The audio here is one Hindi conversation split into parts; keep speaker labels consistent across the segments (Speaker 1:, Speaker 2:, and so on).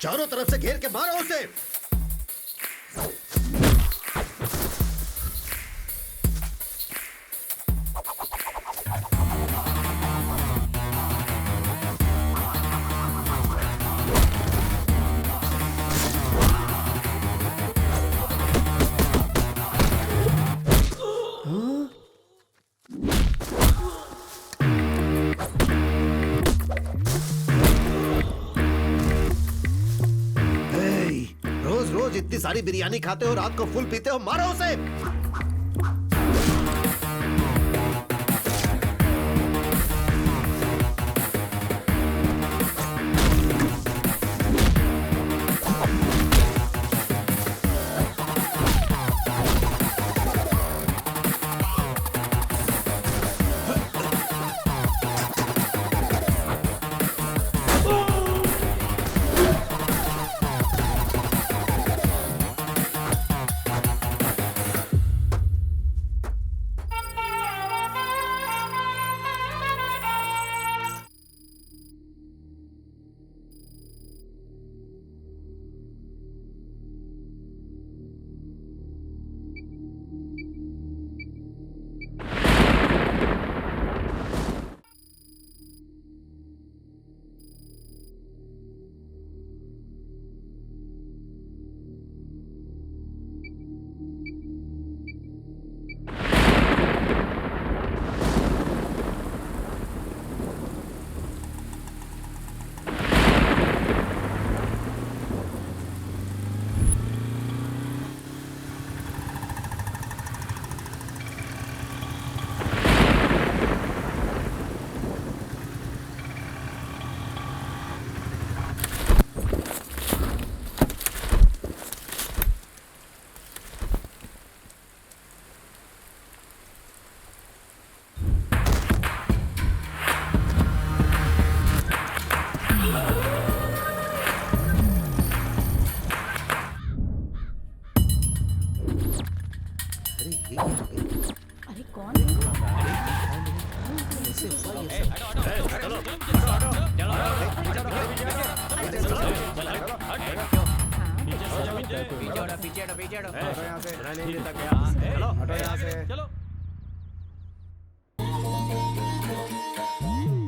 Speaker 1: चारों तरफ से घेर के मारो उसे। इतनी सारी बिरयानी खाते हो, रात को फुल पीते हो, मारो उसे।
Speaker 2: अरे कौन है?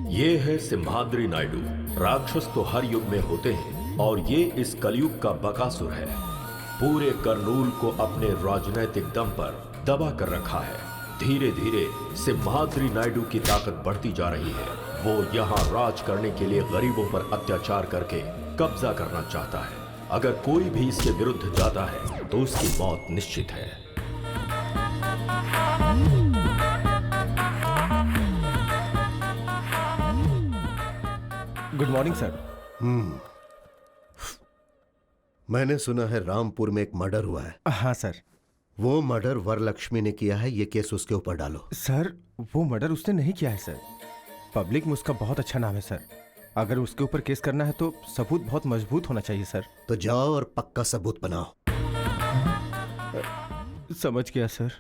Speaker 3: ये है सिम्हाद्री नायडू। राक्षस तो हर युग में होते हैं और ये इस कलयुग का बकासुर है। पूरे करनूल को अपने राजनैतिक दम पर दबा कर रखा है। धीरे धीरे सिम्हाद्री नायडू की ताकत बढ़ती जा रही है। वो यहाँ राज करने के लिए गरीबों पर अत्याचार करके कब्जा करना चाहता है। अगर कोई भी इसके विरुद्ध जाता है तो उसकी मौत निश्चित है।
Speaker 4: Good morning sir.
Speaker 1: मैंने सुना है रामपुर में एक मर्डर हुआ है।
Speaker 4: हाँ सर।
Speaker 1: वो मर्डर वरलक्ष्मी ने किया है, ये केस उसके ऊपर डालो।
Speaker 4: सर वो मर्डर उसने नहीं किया है सर। पब्लिक में उसका बहुत अच्छा नाम है सर। अगर उसके ऊपर केस करना है तो सबूत बहुत मजबूत होना चाहिए सर।
Speaker 1: तो जाओ और पक्का सबूत बनाओ।
Speaker 4: समझ गया सर।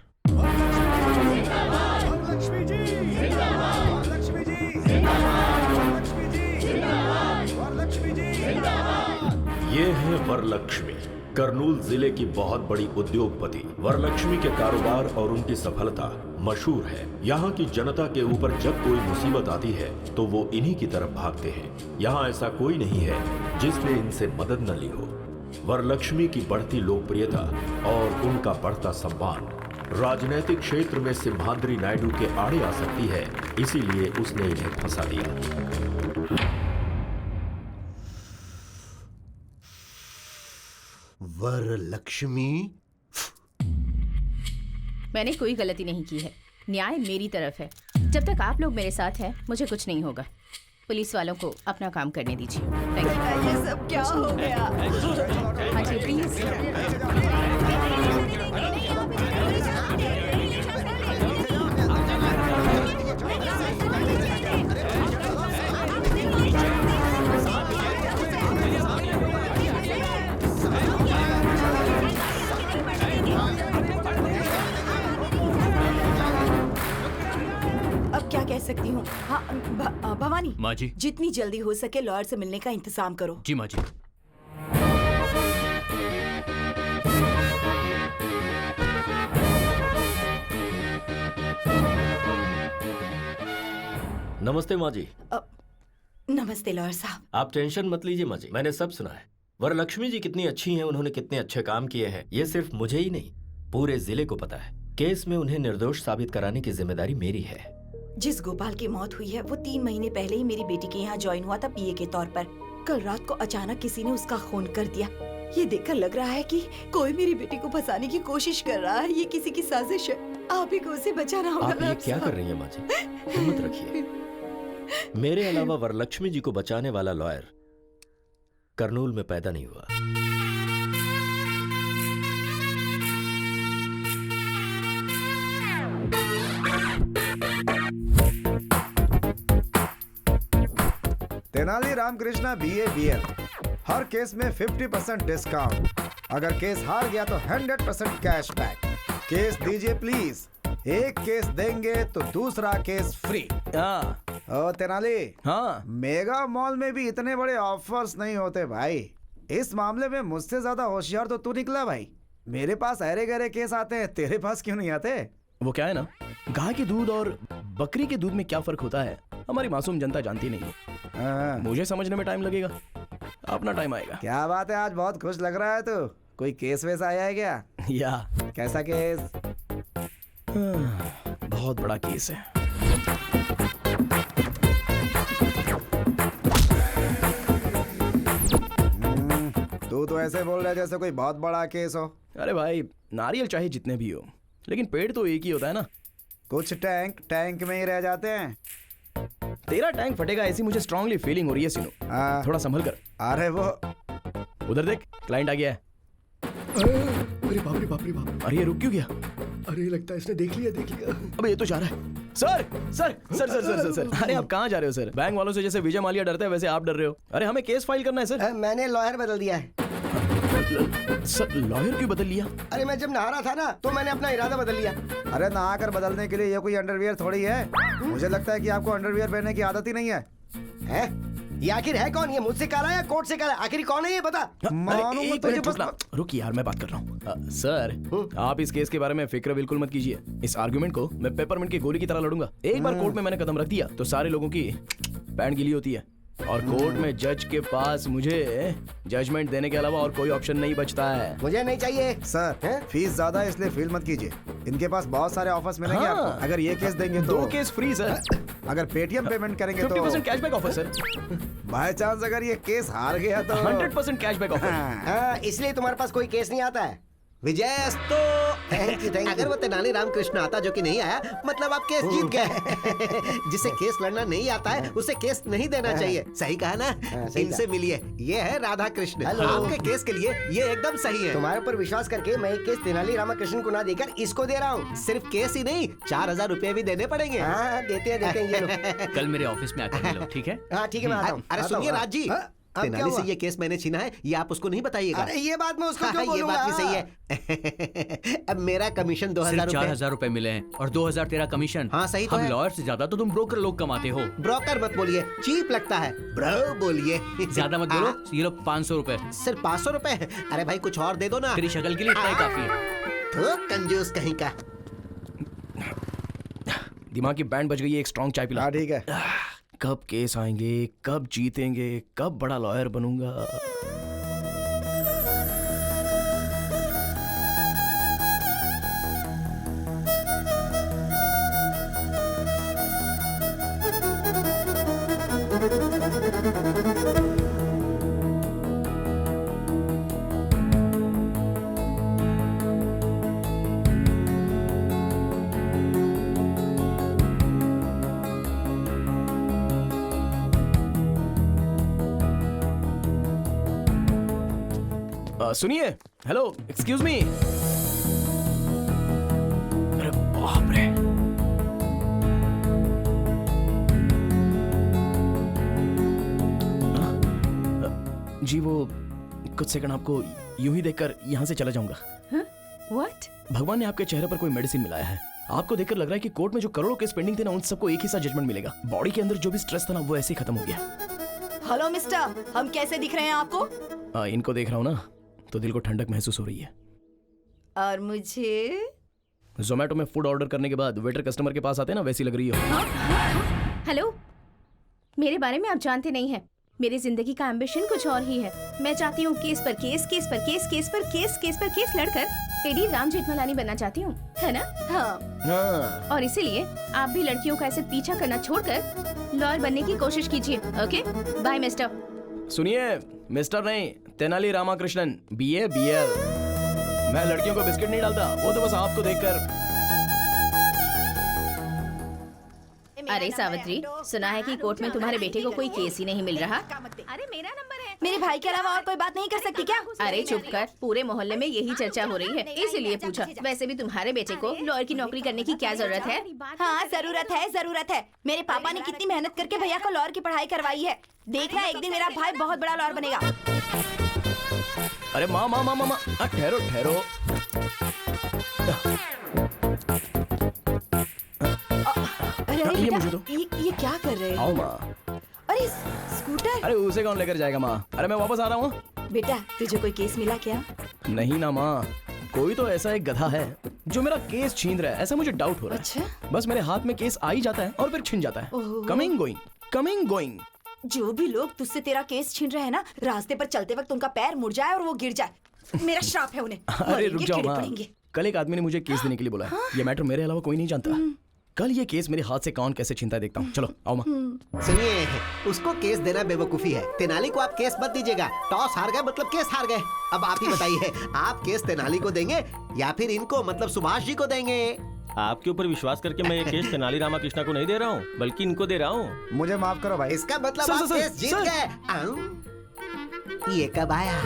Speaker 3: ये है वरलक्ष्मी, करनूल जिले की बहुत बड़ी उद्योगपति। वरलक्ष्मी के कारोबार और उनकी सफलता मशहूर है। यहाँ की जनता के ऊपर जब कोई मुसीबत आती है तो वो इन्हीं की तरफ भागते हैं। यहाँ ऐसा कोई नहीं है जिसने इनसे मदद न ली हो। वरलक्ष्मी की बढ़ती लोकप्रियता और उनका बढ़ता सम्मान राजनीतिक क्षेत्र में सिम्हाद्री नायडू के आड़े आ सकती है, इसीलिए उसने इन्हें फंसा लिया।
Speaker 1: वरलक्ष्मी,
Speaker 2: मैंने कोई गलती नहीं की है। न्याय मेरी तरफ है। जब तक आप लोग मेरे साथ हैं मुझे कुछ नहीं होगा। पुलिस वालों को अपना काम करने दीजिए। Thank you.
Speaker 5: ये सब क्या हो गया?
Speaker 2: हाँ जी प्लीज।
Speaker 5: अब क्या कह सकती हूँ? हाँ भवानी
Speaker 6: माँ जी।
Speaker 5: जितनी जल्दी हो सके लॉयर से मिलने का इंतजाम करो।
Speaker 6: जी माँ जी।
Speaker 3: नमस्ते माँ जी।
Speaker 5: नमस्ते लॉयर साहब।
Speaker 3: आप टेंशन मत लीजिए माँ जी, मैंने सब सुना है। वरलक्ष्मी जी कितनी अच्छी हैं, उन्होंने कितने अच्छे काम किए हैं, ये सिर्फ मुझे ही नहीं पूरे जिले को पता है। केस में उन्हें निर्दोष साबित कराने की जिम्मेदारी मेरी है।
Speaker 5: जिस गोपाल की मौत हुई है वो 3 महीने पहले ही मेरी बेटी के यहाँ ज्वाइन हुआ था पीए के तौर पर। कल रात को अचानक किसी ने उसका खून कर दिया। ये देखकर लग रहा है कि कोई मेरी बेटी को फंसाने की कोशिश कर रहा है। ये किसी की साजिश है। आप ही को उसे बचाना होगा।
Speaker 3: आप ये
Speaker 5: लॉयर
Speaker 3: क्या
Speaker 5: साहब।
Speaker 3: कर रही हैं माँ जी? हिम्मत रखिए। मेरे अलावा वरलक्ष्मी जी को बचाने वाला लॉयर करनूल में पैदा नहीं हुआ।
Speaker 7: Tenali Ramakrishna BA BL। हर केस में 50% डिस्काउंट। अगर केस हार गया तो 100% कैशबैक। केस दीजिए प्लीज। एक केस देंगे तो दूसरा केस फ्री।
Speaker 8: हाँ
Speaker 7: ओ तेनाली,
Speaker 8: हाँ
Speaker 7: मेगा मॉल में भी इतने बड़े ऑफर्स नहीं होते भाई। इस मामले में मुझसे ज्यादा होशियार तो तू निकला भाई। मेरे पास अरे गहरे केस आते हैं, तेरे पास क्यों नहीं आते?
Speaker 8: वो क्या है ना, गाय के दूध और बकरी के दूध में क्या फर्क होता है हमारी मासूम जनता जानती नहीं है।
Speaker 7: हाँ।
Speaker 8: मुझे समझने में टाइम लगेगा, अपना टाइम आएगा।
Speaker 7: क्या बात है, आज बहुत खुश लग रहा है तू। कोई केस वेस आया है क्या?
Speaker 8: या
Speaker 7: कैसा केस?
Speaker 8: बहुत बड़ा केस है।
Speaker 7: तू तो ऐसे बोल रहा है जैसे कोई बहुत बड़ा केस हो।
Speaker 8: अरे भाई, नारियल चाहे जितने भी हो लेकिन पेड़ तो एक ही होता है ना।
Speaker 7: कुछ टैंक टैंक में ही रह जाते हैं।
Speaker 8: तेरा टैंक फटेगा ऐसी मुझे स्ट्रांगली फीलिंग हो रही है सीनू।
Speaker 7: हाँ।
Speaker 8: थोड़ा संभल कर।
Speaker 7: अरे वो
Speaker 8: उधर देख, क्लाइंट आ गया है।
Speaker 9: अरे बाप रे बाप रे बाप।
Speaker 8: अरे ये रुक क्यों गया?
Speaker 9: अरे लगता है इसने देख लिया।
Speaker 8: अबे ये तो जा रहा है। Sir sir sir sir sir sir sir अरे आप कहाँ जा रहे हो सर? बैंक वालों से जैसे विजय माल्या डरते हैं वैसे आप डर रहे हो। अरे हमें केस फाइल करना है सर।
Speaker 10: मैंने लॉयर बदल दिया है।
Speaker 8: सर लॉयर क्यों बदल लिया?
Speaker 10: अरे मैं जब नहा रहा था ना तो मैंने अपना इरादा बदल लिया।
Speaker 7: अरे नहा कर बदलने के लिए ये कोई अंडरवियर थोड़ी है। मुझे लगता है कि आपको अंडरवियर पहनने की आदत ही नहीं है।
Speaker 10: हैं? ये आखिर है कौन? ये मुझसे काला है या कोर्ट से काला? आखिर कौन है ये बता।
Speaker 7: मानो
Speaker 8: अरे
Speaker 7: मत
Speaker 8: एक
Speaker 7: तुझे
Speaker 8: मिनट
Speaker 7: बस-
Speaker 8: रुकना। रुक यार, मैं बात कर रहा हूँ। सर आप इस केस के बारे में फिक्र बिल्कुल मत कीजिए। इस आर्गुमेंट को मैं पेपरमिंट की गोली की तरह लड़ूंगा। एक बार कोर्ट में मैंने कदम रख दिया तो सारे लोगों की पैंट गीली होती है और कोर्ट में जज के पास मुझे जजमेंट देने के अलावा और कोई ऑप्शन नहीं बचता है।
Speaker 10: मुझे नहीं चाहिए।
Speaker 7: सर
Speaker 10: हैं?
Speaker 7: फीस ज्यादा है इसलिए फील मत कीजिए। इनके पास बहुत सारे ऑफर्स मिलेंगे
Speaker 8: हाँ।
Speaker 7: आपको। अगर ये केस देंगे तो
Speaker 8: 2 केस फ्री सर।
Speaker 7: अगर पेटीएम पेमेंट करेंगे तो
Speaker 8: 50% cashback offer sir.
Speaker 7: By chance अगर ये केस हार गया तो
Speaker 8: 100% कैशबैक ऑफर।
Speaker 10: हाँ, इसलिए तुम्हारे पास कोई केस नहीं आता है। विजय तो थैंक यू। अगर वो तेनाली रामकृष्ण आता जो कि नहीं आया, मतलब आप केस जीत गए। जिसे केस लड़ना नहीं आता है उसे केस नहीं देना चाहिए। सही कहा ना? सही इनसे मिलिए, ये है राधा कृष्ण। आपके केस के लिए ये एकदम सही है। तुम्हारे ऊपर विश्वास करके मैं एक केस तेनाली रामकृष्ण को ना देकर इसको दे रहा हूँ। सिर्फ केस ही नहीं, 4000 रुपए भी देने पड़ेंगे। हाँ, देते हैं ये लोग।
Speaker 6: कल मेरे ऑफिस में आकर मिलो, ठीक है?
Speaker 10: हाँ ठीक है, मैं आता हूँ। अरे सुनिए राज जी, तेनाली से ये केस मैंने छीना है, ये आप उसको नहीं बताइएगा। अरे ये बात मैं उसको क्यों बोलूंगा? ये बात भी सही है। अब मेरा कमीशन 2000
Speaker 6: सिर्फ
Speaker 10: रुपए।
Speaker 6: 4000 रुपए मिले हैं और 2000 तेरा कमीशन।
Speaker 10: हाँ, सही तो
Speaker 6: हम
Speaker 10: है।
Speaker 6: लॉयर से ज्यादा तो तुम ब्रोकर लोग कमाते हो।
Speaker 10: ब्रोकर मत बोलिए, चीप लगता है। ब्रो बोलिए।
Speaker 6: ज्यादा मत बोलो। ये लो 500 रुपए।
Speaker 10: सिर्फ 500 रुपए? अरे भाई कुछ और दे दो ना।
Speaker 6: तेरी शक्ल के लिए इतना ही काफी है।
Speaker 10: तो कंजूस कहीं का।
Speaker 8: दिमाग की बैंड बज गई है, एक स्ट्रॉन्ग चाय पिला।
Speaker 7: हाँ ठीक है।
Speaker 8: कब केस आएंगे, कब जीतेंगे, कब बड़ा लॉयर बनूंगा। सुनिए, हेलो, एक्सक्यूज मी। अरे बाप रे। जी वो कुछ सेकंड आपको यूं ही देखकर यहाँ से चला जाऊंगा।
Speaker 2: व्हाट?
Speaker 8: भगवान ने आपके चेहरे पर कोई मेडिसिन मिलाया है। आपको देखकर लग रहा है कि कोर्ट में जो करोड़ों केस पेंडिंग थे ना, उन सबको एक ही साथ जजमेंट मिलेगा। बॉडी के अंदर जो भी स्ट्रेस था ना, वो ऐसे ही खत्म हो गया।
Speaker 5: हेलो मिस्टर, हम कैसे दिख रहे हैं आपको?
Speaker 8: इनको देख रहा हूँ ना, तो दिल को ठंडक महसूस हो रही है।
Speaker 5: और मुझे?
Speaker 8: जोमेटो में फूड ऑर्डर करने के बाद वेटर कस्टमर के पास आते हैं ना, वैसी लग रही हो।
Speaker 2: हेलो, मेरे बारे में आप जानते नहीं हैं। मेरी जिंदगी का एम्बिशन कुछ और ही है। मैं चाहती हूँ केस पर केस, केस पर केस, केस पर केस, केस पर केस लड़कर एडी राम जेठमलानी बनना चाहती हूँ, है ना? हाँ। और इसीलिए आप भी लड़कियों का ऐसे पीछा करना छोड़कर लॉयर बनने की कोशिश कीजिए। Okay, bye mister.
Speaker 8: सुनिए, मिस्टर नहीं, तेनाली रामाकृष्णन, BA BL। मैं लड़कियों को बिस्किट नहीं डालता, वो तो बस आपको देखकर।
Speaker 2: अरे सावित्री, सुना है कि कोर्ट में तुम्हारे बेटे को कोई केस ही नहीं मिल रहा। अरे मेरा नंबर है।
Speaker 5: मेरे भाई के अलावा और कोई बात नहीं कर सकती क्या?
Speaker 2: अरे चुप कर, पूरे मोहल्ले में यही चर्चा हो रही है, इसीलिए पूछा। वैसे भी तुम्हारे बेटे को लॉयर की नौकरी करने की क्या जरूरत है?
Speaker 5: हाँ, जरूरत है, जरूरत है। मेरे पापा ने कितनी मेहनत करके भैया को लॉयर की पढ़ाई करवाई है। देखना एक दिन मेरा भाई बहुत बड़ा लॉयर बनेगा।
Speaker 8: अरे माँ माँ माँ माँ, ठहरो ठहरो।
Speaker 5: अरे
Speaker 8: ये
Speaker 5: बेटा,
Speaker 8: मुझे दो।
Speaker 5: ये क्या कर रहे
Speaker 8: आओ
Speaker 5: हो?
Speaker 8: माँ।
Speaker 5: अरे स्कूटर।
Speaker 8: अरे उसे कौन लेकर जाएगा माँ? अरे मैं वापस आ रहा हूँ।
Speaker 5: बेटा, तुझे कोई केस मिला क्या?
Speaker 8: नहीं ना माँ, कोई तो ऐसा एक गधा है जो मेरा केस छीन रहा है, ऐसा मुझे डाउट हो रहा है।
Speaker 5: अच्छा?
Speaker 8: बस मेरे हाथ में केस आ ही जाता है और फिर छिन जाता है।
Speaker 5: ओहो।
Speaker 8: Coming going, coming going.
Speaker 5: जो भी लोग तुझसे तेरा केस छीन रहे हैं ना, रास्ते पर चलते वक्त उनका पैर मुड़ जाए और वो गिर जाए। मेरा श्राप है उन्हें।
Speaker 8: अरे रुक
Speaker 5: मरेंगे,
Speaker 8: जाओ
Speaker 5: कीड़े
Speaker 8: माँ,
Speaker 5: पड़ेंगे।
Speaker 8: कल एक आदमी ने मुझे केस देने के लिए बोला है। ये मैटर मेरे अलावा कोई नहीं जानता। कल ये केस मेरे हाथ से कौन कैसे छीनता है देखता हूँ। चलो आओ माँ।
Speaker 10: सुनिए, उसको केस देना बेवकूफी है। तेनाली को आप केस मत दीजिएगा। टॉस हार गए मतलब केस हार गए। अब आप ही बताइए, आप केस तेनाली को देंगे या फिर इनको मतलब सुभाष जी को देंगे?
Speaker 11: आपके ऊपर विश्वास करके मैं ये केस तेनाली रामाकृष्णा को नहीं दे रहा हूँ, बल्कि इनको दे रहा हूँ।
Speaker 7: मुझे माफ करो भाई।
Speaker 10: इसका मतलब
Speaker 8: सर,
Speaker 10: आप
Speaker 8: सर,
Speaker 10: केस जीत
Speaker 8: सर।
Speaker 10: गए। ये कब आया?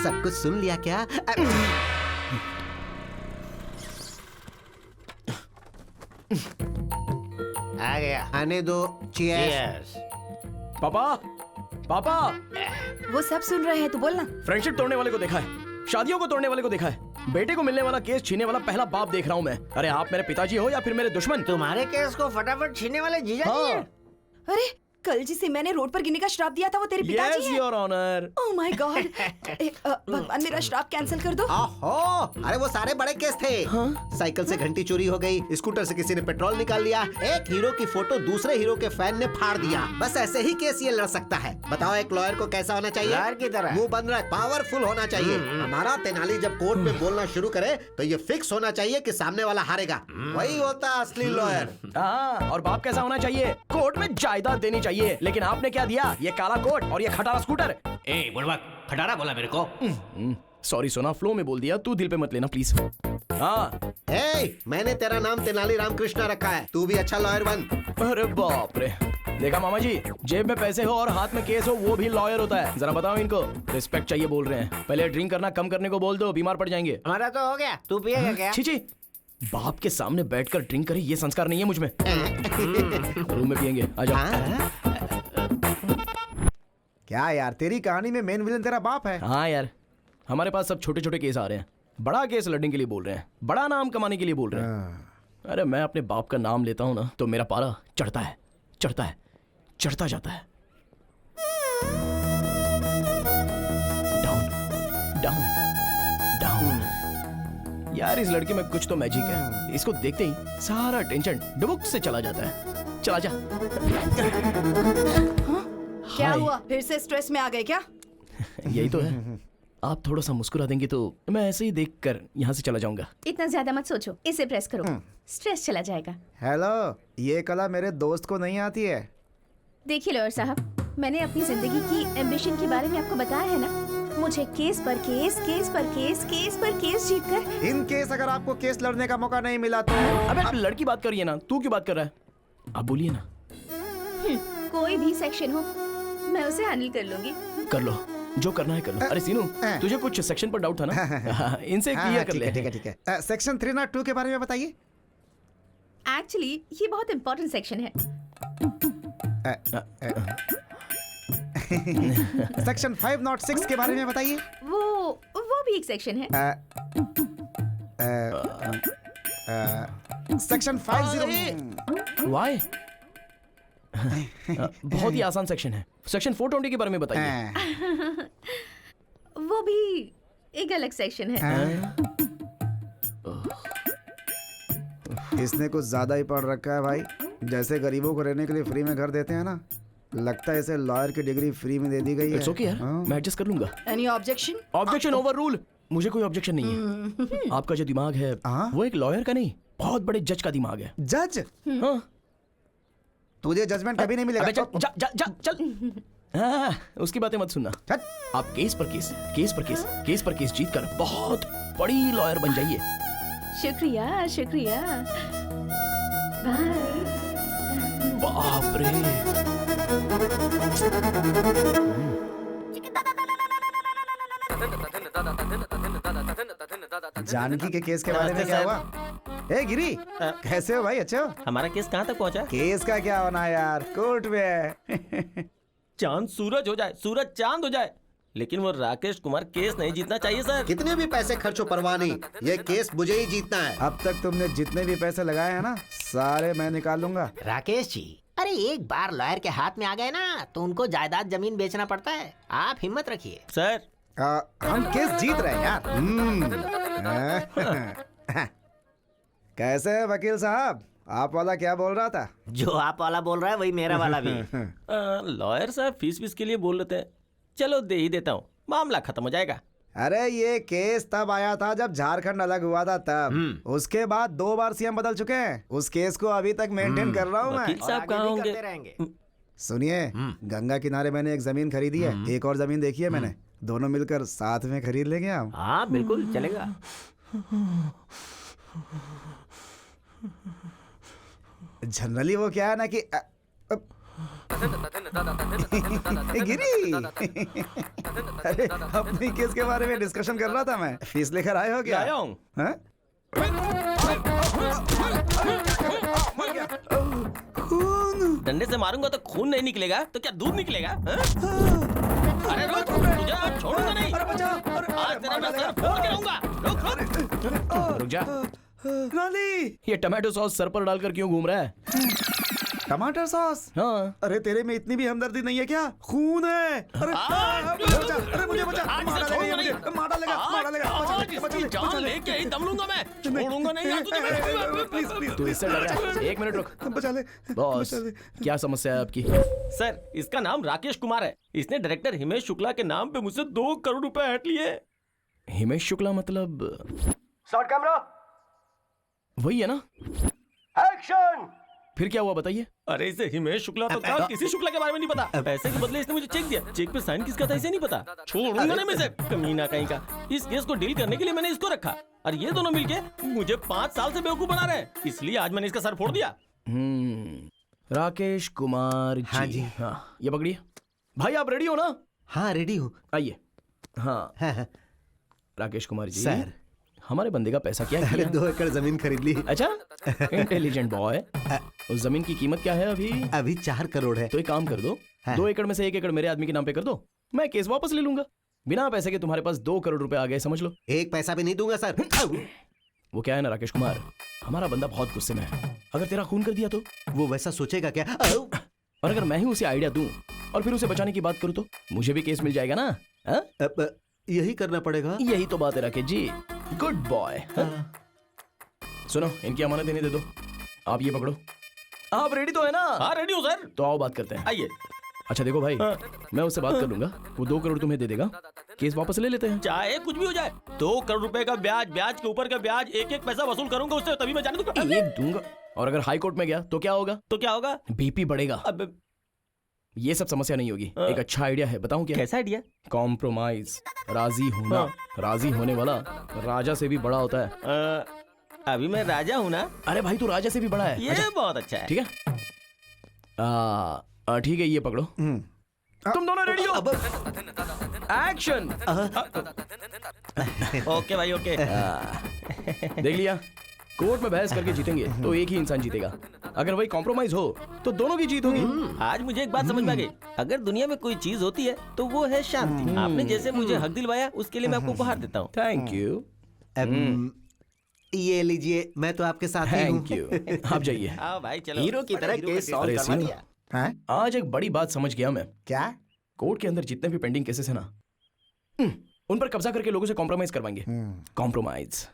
Speaker 10: सब कुछ सुन लिया क्या?
Speaker 11: आ गया।
Speaker 10: आने दो। चीयर्स।
Speaker 8: पापा, पापा,
Speaker 5: वो सब सुन रहे हैं, तू बोलना।
Speaker 8: फ्रेंडशिप तोड़ने वाले को देखा है, शादियों को तोड़ने वाले को देखा है, बेटे को मिलने वाला केस छीनने वाला पहला बाप देख रहा हूँ मैं। अरे आप मेरे पिताजी हो या फिर मेरे दुश्मन?
Speaker 11: तुम्हारे केस को फटाफट छीनने वाले जीजा जी हैं।
Speaker 5: अरे कल जिसे मैंने रोड पर गिरने का श्राप दिया था, वो तेरे पिताजी
Speaker 8: Yes,
Speaker 5: हैं।
Speaker 8: your honor.
Speaker 5: Oh my God. भगवान मेरा श्राप कैंसिल कर दो।
Speaker 10: ओहो, अरे वो सारे बड़े केस थे। साइकिल से घंटी चोरी हो गई, स्कूटर से किसी ने पेट्रोल निकाल लिया, एक हीरो की फोटो दूसरे हीरो के फैन ने फाड़ दिया। बस ऐसे ही केस ये लड़ सकता है। बताओ एक लॉयर को कैसा होना चाहिए?
Speaker 11: लॉयर की तरह।
Speaker 10: मुंह बंद रख, पावरफुल होना चाहिए। हमारा तेनाली जब कोर्ट में बोलना शुरू करे तो ये फिक्स होना चाहिए कि सामने वाला हारेगा। वही होता है असली लॉयर।
Speaker 8: हाँ, और बाप कैसा होना चाहिए? कोर्ट में जायदाद देनी चाहिए। लेकिन आपने क्या दिया? ये काला कोट और ये खटारा स्कूटर।
Speaker 6: ए बुड़बक, खटारा बोला मेरे को।
Speaker 8: सॉरी सोना, फ्लो में बोल दिया, तू दिल पे मत लेना प्लीज। हाँ।
Speaker 10: मैंने तेरा नाम तेनाली रामकृष्णा रखा है, तू भी अच्छा लॉयर बन।
Speaker 8: अरे बाप रे, देखा मामा जी, जेब में पैसे हो और हाथ में केस हो, वो भी लॉयर होता है। जरा बताओ इनको, रिस्पेक्ट चाहिए बोल रहे हैं। पहले ड्रिंक करना कम करने को बोल दो, बीमार पड़ जाएंगे।
Speaker 11: हमारा तो हो गया, तू पिएगा क्या?
Speaker 8: छी छी, बाप के सामने बैठकर ड्रिंक करे, ये संस्कार नहीं है मुझ में। रूम में पियेंगे, आ जाओ।
Speaker 7: क्या यार, तेरी कहानी में मेन विलन तेरा बाप है?
Speaker 8: हाँ यार, हमारे पास सब छोटे छोटे केस आ रहे हैं। बड़ा केस लड़ने के लिए बोल रहे हैं, बड़ा नाम कमाने के लिए बोल रहे हैं। अरे मैं अपने बाप का नाम लेता हूँ ना, तो मेरा पारा चढ़ता है, चढ़ता है, चढ़ता जाता है। Down, down, down. यार इस लड़की में कुछ तो मैजिक है। इसको देखते ही सारा टेंशन डुबुक से चला जाता है। चला जा।
Speaker 5: क्या
Speaker 8: हाय।
Speaker 5: हुआ, फिर से स्ट्रेस में आ गए क्या?
Speaker 8: यही तो है। आप थोड़ा सा मुस्कुरा देंगे तो मैं ऐसे ही देखकर यहाँ से चला जाऊंगा।
Speaker 2: इतना ज्यादा मत सोचो, इसे प्रेस करो, स्ट्रेस चला जाएगा।
Speaker 7: हेलो, ये कला मेरे दोस्त को नहीं आती है।
Speaker 2: देखिए लॉयर साहब, मैंने अपनी जिंदगी की एम्बिशन के बारे में आपको बताया है ना। मुझे केस पर केस, केस पर केस, केस पर केस जीतकर।
Speaker 7: इन केस अगर आपको केस लड़ने का मौका नहीं मिला तो?
Speaker 8: अबे लड़की बात कर रही है ना, तू क्यों बात कर रहा है? आप बोलिए ना।
Speaker 2: कोई भी सेक्शन हो, मैं उसे हैंडल कर लूंगी।
Speaker 8: कर लो, जो करना है कर लो। अरे सीनू, तुझे कुछ सेक्शन पर डाउट था ना? हाँ, इनसे क्लियर कर ले।
Speaker 7: ठीक है। सेक्शन 302 के बारे में बताइए।
Speaker 2: एक्चुअली ये बहुत इंपॉर्टेंट सेक्शन है।
Speaker 7: सेक्शन 506 के बारे में बताइए।
Speaker 2: वो भी एक सेक्शन है।
Speaker 7: सेक्शन 50
Speaker 8: वाई बहुत ही आसान सेक्शन है। सेक्शन 420 के बारे में बताइए।
Speaker 2: वो भी एक अलग सेक्शन है।
Speaker 7: इसने कुछ ज्यादा ही पढ़ रखा है भाई। जैसे गरीबों को रहने के लिए फ्री में घर देते हैं ना, लगता है इसे लॉयर की डिग्री फ्री में दे दी गई है।
Speaker 8: इट्स ओके यार, मैं एडजस्ट कर लूंगा।
Speaker 5: Any objection?
Speaker 8: Objection over rule. मुझे कोई ऑब्जेक्शन नहीं है। आपका जो दिमाग है वो एक लॉयर का नहीं, बहुत बड़े जज का दिमाग है।
Speaker 7: जज?
Speaker 8: हाँ।
Speaker 7: तुझे जजमेंट कभी नहीं मिलेगा।
Speaker 8: चल। हाँ, उसकी बातें मत सुनना। आप केस पर केस जीत कर बहुत बड़ी लॉयर बन जाइए।
Speaker 2: शुक्रिया शुक्रिया। बाय।
Speaker 8: बाप रे।
Speaker 7: जानकी के केस के बारे में क्या हुआ? ए गिरी, कैसे हो भाई? अच्छे हो?
Speaker 11: हमारा केस कहाँ तक पहुँचा?
Speaker 7: केस का क्या होना यार, कोर्ट में है।
Speaker 11: चांद सूरज हो जाए, सूरज चांद हो जाए, लेकिन वो राकेश कुमार केस नहीं जीतना चाहिए सर।
Speaker 10: कितने भी पैसे खर्चो परवाह नहीं, ये केस मुझे ही जीतना है।
Speaker 7: अब तक तुमने जितने भी पैसे लगाए हैं ना, सारे मैं निकाल लूंगा।
Speaker 12: राकेश जी, अरे एक बार लॉयर के हाथ में आ गए ना तो उनको जायदाद जमीन बेचना पड़ता है। आप हिम्मत रखिए
Speaker 11: सर।
Speaker 7: हम केस जीत रहे हैं यार। कैसे है वकील साहब? आप वाला क्या बोल रहा था?
Speaker 12: जो आप वाला बोल रहा है वही मेरा वाला भी।
Speaker 11: लॉयर साहब फीस के लिए बोल रहे थे, चलो दे ही देता हूँ, मामला खत्म हो जाएगा।
Speaker 7: अरे ये केस तब आया था जब झारखंड अलग हुआ था तब। उसके बाद 2 बार सीएम बदल चुके हैं। उस केस को अभी तक मेंटेन कर रहा हूँ मैं।
Speaker 11: वकील साहब कहाँ होंगे?
Speaker 7: सुनिए, गंगा किनारे मैंने एक जमीन खरीदी है, एक और जमीन देखी है मैंने। दोनों मिलकर साथ में खरीद लेंगे हम।
Speaker 12: हाँ बिल्कुल चलेगा।
Speaker 7: जनरली वो क्या है ना कि गिरी। अरे अपनी केस के बारे में डिस्कशन कर रहा था मैं। फीस लेकर आए हो क्या?
Speaker 11: आया हूँ। डंडे से मारूंगा तो खून नहीं निकलेगा तो क्या दूध निकलेगा? अरे रुक, तुझे आज छोड़ूंगा नहीं। आज तेरा मैं सर फोड़ के रहूंगा।
Speaker 8: रुक जा।
Speaker 7: नाली,
Speaker 8: ये टमाटो सॉस सर पर डालकर क्यों घूम रहा है?
Speaker 7: टमाटर सॉस?
Speaker 8: हाँ।
Speaker 7: अरे तेरे में इतनी भी हमदर्दी नहीं है क्या? खून है। अरे मुझे बचा। मारा लेगा।
Speaker 11: जान लेके ही दम लूंगा मैं, छोड़ूंगा नहीं आज तुझे।
Speaker 7: प्लीज
Speaker 8: तू इससे डर रहा है? 1 मिनट रुक।
Speaker 7: बचा ले।
Speaker 8: बॉस, क्या समस्या है आपकी?
Speaker 11: सर, इसका नाम राकेश कुमार है। इसने डायरेक्टर हिमेश शुक्ला के नाम पे मुझसे 2 करोड़ रुपए हट लिए।
Speaker 8: हिमेश शुक्ला मतलब?
Speaker 10: शॉट कैमरा,
Speaker 8: वही है ना?
Speaker 10: एक्शन।
Speaker 8: फिर क्या हुआ बताइए?
Speaker 11: अरे इसे हिमेश शुक्ला तो था, किसी शुक्ला के बारे में नहीं पता। पैसे के बदले इसने मुझे चेक दिया, चेक पे साइन किसका था इसे नहीं पता। छोड़ूंगा नहीं मैं इसे, कमीना कहीं का। इस केस को डील करने के लिए मैंने इसको रखा और ये दोनों मिलके मुझे 5 साल से बेवकूफ बना रहे हैं, इसलिए आज मैंने इसका सर फोड़ दिया।
Speaker 8: राकेश कुमार जी।
Speaker 10: हाँ जी।
Speaker 8: हाँ, ये पकड़िए। भाई आप रेडी हो ना?
Speaker 10: हाँ रेडी हूँ।
Speaker 8: आइए। हाँ। राकेश कुमार जी
Speaker 10: सर,
Speaker 8: हमारे बंदे का पैसा क्या
Speaker 10: अरे
Speaker 8: किया?
Speaker 10: 2 एकड़ जमीन खरीद ली।
Speaker 8: अच्छा, इंटेलिजेंट बॉय। उस जमीन की कीमत क्या है अभी?
Speaker 10: अभी 4 करोड़ है।
Speaker 8: तो एक काम कर दो, 2 एकड़ में से 1 एकड़ मेरे आदमी के नाम पे कर दो, मैं केस वापस ले लूंगा। बिना पैसे के तुम्हारे पास 2 करोड़ रुपए आ गए, समझ लो।
Speaker 10: 1 पैसा भी नहीं दूंगा सर।
Speaker 8: वो क्या है ना राकेश कुमार, हमारा बंदा बहुत गुस्से में है। अगर तेरा खून कर दिया तो?
Speaker 10: वो वैसा सोचेगा क्या?
Speaker 8: और अगर मैं ही उसे आइडिया दूं और फिर उसे बचाने की बात करूं तो मुझे भी केस मिल जाएगा ना?
Speaker 10: अब यही करना पड़ेगा।
Speaker 8: यही तो बात है राकेश जी। Good boy. सुनो, इनकी अमानत देने दे दो। आप ये पकड़ो। आप रेडी तो है ना?
Speaker 11: हाँ रेडी हूँ सर।
Speaker 8: तो आओ बात करते हैं।
Speaker 11: आइए।
Speaker 8: अच्छा देखो भाई, मैं उससे बात कर लूंगा, वो 2 करोड़ तुम्हें दे देगा, केस वापस ले लेते हैं।
Speaker 11: चाहे कुछ भी हो जाए, 2 करोड़ रुपए का ब्याज, ब्याज के ऊपर का ब्याज, एक पैसा वसूल करूंगा उससे, तभी मैं जाने दूंगा।
Speaker 8: एक दूंगा। और अगर हाई कोर्ट में गया तो क्या होगा?
Speaker 11: तो क्या होगा?
Speaker 8: बीपी बढ़ेगा।
Speaker 11: अब
Speaker 8: ये सब समस्या नहीं होगी। एक अच्छा आइडिया है, बताऊं क्या?
Speaker 11: कैसा आइडिया?
Speaker 8: कॉम्प्रोमाइज, राजी होना। राजी होने वाला राजा से भी बड़ा होता है।
Speaker 11: अभी मैं राजा हूँ ना?
Speaker 8: अरे भाई तू राजा से भी बड़ा है।
Speaker 11: ये बहुत अच्छा है।
Speaker 8: ठीक है, ठीक है, ये पकड़ो। तुम दोनों रेडी हो? एक्शन।
Speaker 11: ओके भाई ओके।
Speaker 8: देख लिया, कोर्ट में बहस करके जीतेंगे तो एक ही इंसान जीतेगा, अगर वही कॉम्प्रोमाइज हो तो दोनों की जीत होगी।
Speaker 11: आज मुझे एक बात समझ में आ गई, अगर दुनिया में कोई चीज होती है तो वो है शांति। आपने जैसे मुझे हक दिलवाया उसके लिए मैं आपको उपहार देता हूँ।
Speaker 8: Thank you.
Speaker 10: ये लीजिए, मैं तो आपके साथ ही हूँ।
Speaker 8: Thank you. आप जाइए।
Speaker 11: आओ भाई चलो।
Speaker 10: हीरो की तरह केस सॉल्व
Speaker 8: अरे
Speaker 10: करवा
Speaker 8: सीनो,
Speaker 10: दिया।
Speaker 8: आज एक बड़ी बात समझ गया मैं।
Speaker 10: क्या?
Speaker 8: कोर्ट के अंदर जितने भी पेंडिंग केसेस है ना, उन पर कब्जा करके लोगों से कॉम्प्रोमाइज करवाएंगे। Compromise,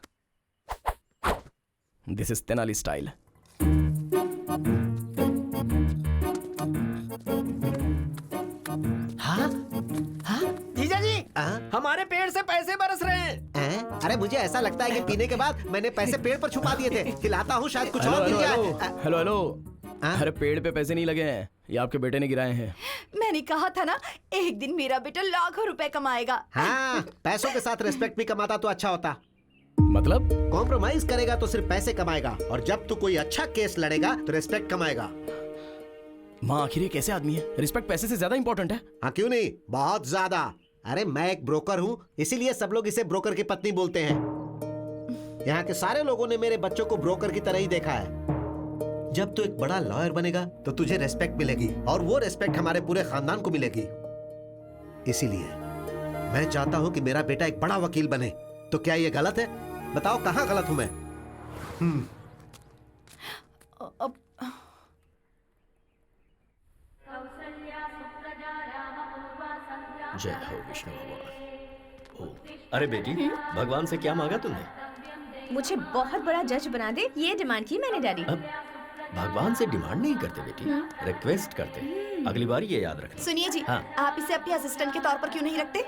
Speaker 8: this is Tenali style.
Speaker 10: जीजा जी,
Speaker 6: हमारे पेड़ से पैसे बरस रहे हैं।
Speaker 10: अरे मुझे ऐसा लगता है कि पीने के बाद मैंने पैसे पेड़ पर छुपा दिए थे। खिलाता हूँ, शायद कुछ और मिल जाए।
Speaker 8: हेलो हेलो, अरे पेड़ पे पैसे नहीं लगे हैं, ये आपके बेटे ने गिराए हैं।
Speaker 5: मैंने कहा था ना, एक दिन मेरा बेटा लाखों रुपए कमाएगा।
Speaker 10: हाँ, पैसों के साथ रिस्पेक्ट भी कमाता तो अच्छा होता।
Speaker 8: मतलब
Speaker 10: कॉम्प्रोमाइज करेगा तो सिर्फ पैसे कमाएगा, और जब तू कोई अच्छा केस लड़ेगा तो रिस्पेक्ट कमाएगा।
Speaker 8: माँ आखिर ये कैसे आदमी है? रिस्पेक्ट पैसे से ज्यादा इंपॉर्टेंट है।
Speaker 10: हाँ क्यों नहीं, बहुत ज्यादा। अरे मैं एक ब्रोकर हूँ, इसीलिए सब लोग इसे ब्रोकर की पत्नी बोलते हैं। यहाँ के सारे लोगों ने मेरे बच्चों को ब्रोकर की तरह ही देखा है। जब तू एक बड़ा लॉयर बनेगा तो तुझे रेस्पेक्ट मिलेगी, और वो रेस्पेक्ट हमारे पूरे खानदान को मिलेगी। इसीलिए मैं चाहता हूँ कि मेरा बेटा एक बड़ा वकील बने। तो क्या ये गलत है? बताओ कहाँ गलत हूँ मैं?
Speaker 3: जय हो विष्णु भगवान। अरे बेटी, भगवान से क्या मांगा तुमने?
Speaker 2: मुझे बहुत बड़ा जज बना दे, ये डिमांड की मैंने डैडी।
Speaker 3: भगवान से डिमांड नहीं करते बेटी, रिक्वेस्ट करते। अगली बार ये याद रखना।
Speaker 5: सुनिए जी,
Speaker 3: हाँ।
Speaker 5: आप इसे अपने असिस्टेंट के तौर पर क्यों नहीं रखते?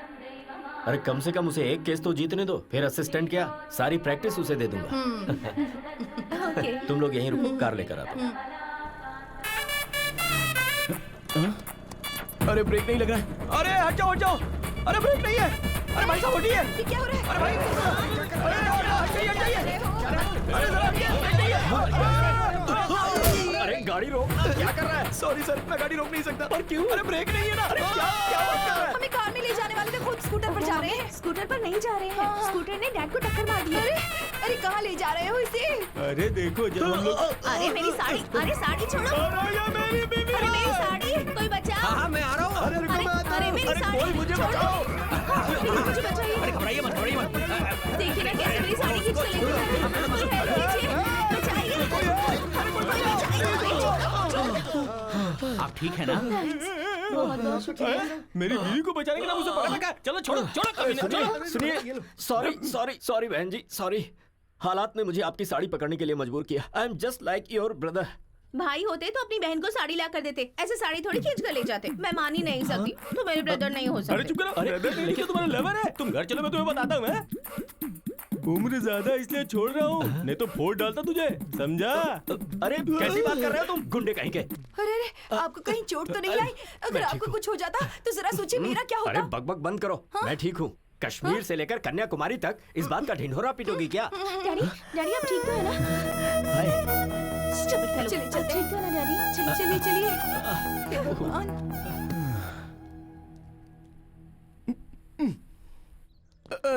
Speaker 3: अरे कम से कम उसे एक केस तो जीतने दो, फिर असिस्टेंट क्या, सारी प्रैक्टिस उसे दे दूंगा।
Speaker 2: ओके।
Speaker 3: तुम लोग यहीं रुको, कार लेकर आता हूं।
Speaker 8: अरे ब्रेक नहीं लग रहा है। अरे हट जाओ हट जाओ। अरे ब्रेक नहीं है। अरे भाई साहब हटिए।
Speaker 5: ये क्या हो रहा है?
Speaker 8: अरे भाई, हट जाइए। अरे जरा हटिए।
Speaker 3: अरे गाड़ी रोक, क्या कर रहा है?
Speaker 8: सॉरी सर, मैं गाड़ी रोक नहीं सकता। और क्यों? अरे ब्रेक नहीं है ना। अरे क्या बात कर रहा है?
Speaker 5: हमें कार में ले जाने वाले थे, खुद स्कूटर पर जा रहे हैं।
Speaker 2: स्कूटर पर नहीं जा रहे हैं, स्कूटर ने डैड को टक्कर मार दी।
Speaker 5: अरे कहाँ ले जा रहे हो इसे?
Speaker 11: अरे देखो जब हम लोग।
Speaker 2: अरे मेरी साड़ी, अरे साड़ी छोड़ो। अरे मेरी साड़ी, कोई बचाओ।
Speaker 6: हाँ मैं आ रहा हूँ।
Speaker 2: अरे मेरी साड़ी,
Speaker 11: मुझे
Speaker 2: छोड़ो।
Speaker 11: बचाओ।
Speaker 2: मुझे बचाइए।
Speaker 6: अरे घबराइए मत, घबराइए मत।
Speaker 2: देखिए ना कैसे मेरी साड़ी खींच के लेके जा रहे हैं। कोई हेल्प कीजिए, बचाइए।
Speaker 6: आप ठीक है ना?
Speaker 2: बहुत बहुत शुक्रिया।
Speaker 11: मेरी बीवी को बचाने के लिए मुझे पकड़ रखा। चलो छोड़ो छोड़ो, कभी ना छोड़ो।
Speaker 3: सुनिए, सॉरी बहन जी, सॉरी। हालात ने मुझे आपकी साड़ी पकड़ने के लिए मजबूर किया। I am just like your brother.
Speaker 2: भाई होते तो अपनी बहन को साड़ी ला कर देते, ऐसे साड़ी थोड़ी खींच कर ले जाते। मैं मान ही नहीं सकती, तो मेरे ब्रदर नहीं हो
Speaker 11: अरे
Speaker 2: सकते।
Speaker 11: चुप करो। अरे लेकिन तुम्हारा लवर है। तुम घर चलो, मैं तुम्हें बताता हूँ। मैं उम्र ज्यादा इसलिए छोड़ रहा हूँ, नहीं तो फोड़ डालता तुझे, समझा?
Speaker 3: अरे कैसी बात कर रहे हो तुम, गुंडे कहीं के?
Speaker 5: अरे आपको कहीं चोट तो नहीं आई? अगर आपको कुछ हो जाता तो जरा सोचिए मेरा क्या होता?
Speaker 3: अरे बकबक बंद करो। मैं ठीक हूँ। कश्मीर से लेकर कन्याकुमारी तक इस बात का ढिंढोरा पीटोगी क्या?
Speaker 2: डैडी, डैडी आप ठीक तो है ना? Stupid fellow.
Speaker 5: चलिए,
Speaker 2: आप ठीक तो है ना डैडी?
Speaker 5: चलिए। हे भगवान।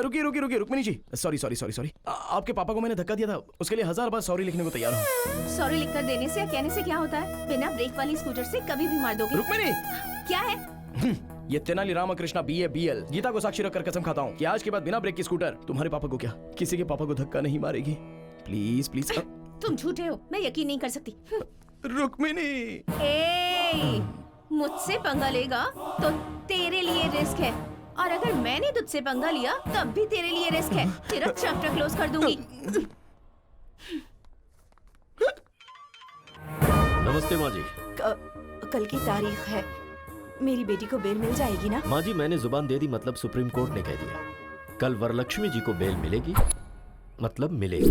Speaker 8: रुकिए रुक्मिणी जी। सॉरी। आपके पापा को मैंने धक्का दिया था, उसके लिए 1000 बार सॉरी लिखने को तैयार हूँ।
Speaker 2: सॉरी लिखकर देने से या कहने से क्या होता है? बिना ब्रेक वाली स्कूटर से कभी भी मार दोगे।
Speaker 8: रुक्मिणी,
Speaker 2: क्या है?
Speaker 8: ये तेनाली रामकृष्णा BA BL गीता को साक्षी रखकर कसम खाता हूँ कि आज के बाद बिना ब्रेक की स्कूटर तुम्हारे पापा को क्या, किसी के पापा को धक्का नहीं मारेगी। Please please.
Speaker 2: तुम झूठे हो, मैं यकीन नहीं कर सकती।
Speaker 8: रुक्मिणी,
Speaker 2: मुझसे पंगा लेगा तो तेरे लिए रिस्क है, और अगर मैंने तुझसे पंगा लिया तब भी तेरे लिए रिस्क है। तेरा चैप्टर क्लोज कर दूंगी।
Speaker 3: नमस्ते माँ जी।
Speaker 5: कल की तारीख है, मेरी बेटी को बेल मिल जाएगी ना?
Speaker 3: माँ जी मैंने जुबान दे दी, मतलब सुप्रीम कोर्ट ने कह दिया कल वरलक्ष्मी जी को बेल मिलेगी, मतलब मिलेगी।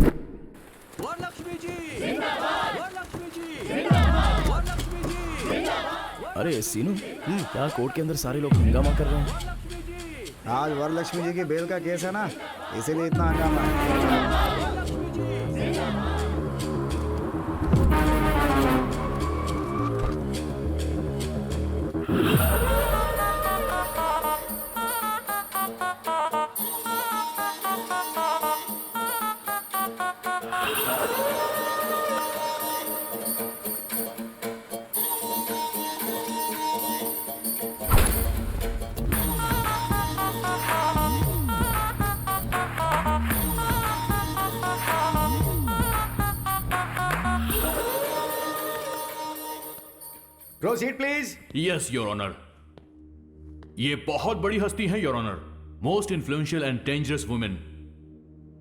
Speaker 6: वरलक्ष्मी जी,
Speaker 8: अरे सीनू, क्या कोर्ट के अंदर सारे लोग हंगामा कर रहे हैं?
Speaker 7: आज वरलक्ष्मी जी की बेल का केस है ना, इसीलिए इतना हंगामा है। Proceed please.
Speaker 13: Yes your honour. ये बहुत बड़ी हस्ती है your honour, most influential and dangerous women.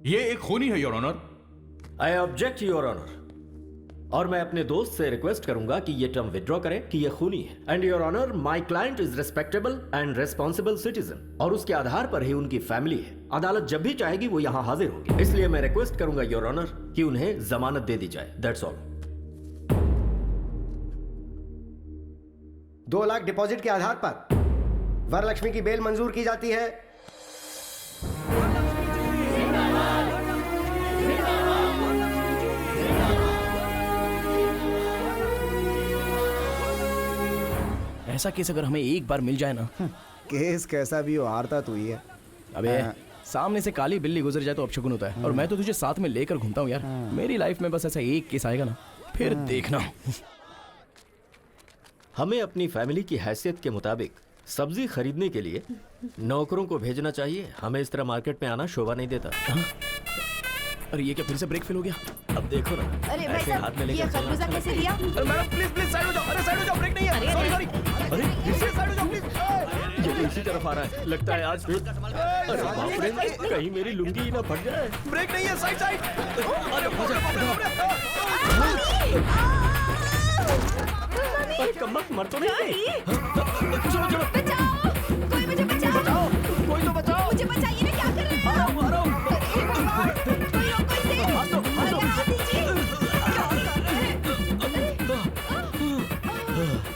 Speaker 13: ये एक खूनी है your honour.
Speaker 3: I object your honour. और मैं अपने दोस्त से रिक्वेस्ट करूंगा कि ये टर्म विड्रॉ करे कि ये खूनी है। And your honour, my client is respectable and responsible citizen, और उसके आधार पर ही उनकी फैमिली है। अदालत जब भी चाहेगी वो यहाँ हाजिर होंगे, इसलिए मैं रिक्वेस्ट करूंगा योर ऑनर कि उन्हें जमानत दे दी जाए। That's all.
Speaker 10: 2 लाख डिपॉजिट के आधार पर वरलक्ष्मी की बेल मंजूर की जाती है।
Speaker 8: ऐसा केस अगर हमें एक बार मिल जाए ना।
Speaker 7: केस कैसा भी हो, हारता तू ही है।
Speaker 8: अबे सामने से काली बिल्ली गुजर जाए तो अपशगुन होता है, और मैं तो तुझे साथ में लेकर घूमता हूँ यार। मेरी लाइफ में बस ऐसा एक केस आएगा ना, फिर देखना।
Speaker 3: हमें अपनी फैमिली की हैसियत के मुताबिक सब्जी खरीदने के लिए नौकरों को भेजना चाहिए। हमें इस तरह मार्केट में आना शोभा नहीं देता।
Speaker 8: अरे ये क्या फिर से ब्रेक फेल हो गया?
Speaker 3: अब देखो ना,
Speaker 5: अरे भाई
Speaker 3: ऐसे हाथ में
Speaker 5: साहब, ये
Speaker 3: लेकर
Speaker 5: खरबूजा कैसे दिया?
Speaker 8: अरे मैडम प्लीज साइड हो जाओ। अरे साइड हो जाओ, ब्रेक नहीं है। Sorry sorry.
Speaker 3: अरे
Speaker 8: फिर साइड हो जाओ प्लीज।
Speaker 3: ये तो इसी तरफ आ रहा है, लगता है आज। अरे बाप रे, कहीं मेरी लुंगी ही ना फट जाए।
Speaker 8: ब्रेक नहीं है, साइड साइड।
Speaker 3: अरे कम्बख्त मर तो नहीं गई?
Speaker 8: चलो चलो,
Speaker 2: बचाओ, कोई मुझे बचाओ।
Speaker 8: कोई तो बचाओ।
Speaker 2: मुझे बचाइए ना, क्या कर रहे हो?
Speaker 8: आ रहा हूँ।
Speaker 2: कोई रोको इसे।
Speaker 8: हाथ दो, हाथ दो।
Speaker 2: हाथ दीजिए। क्या कर रहे हैं?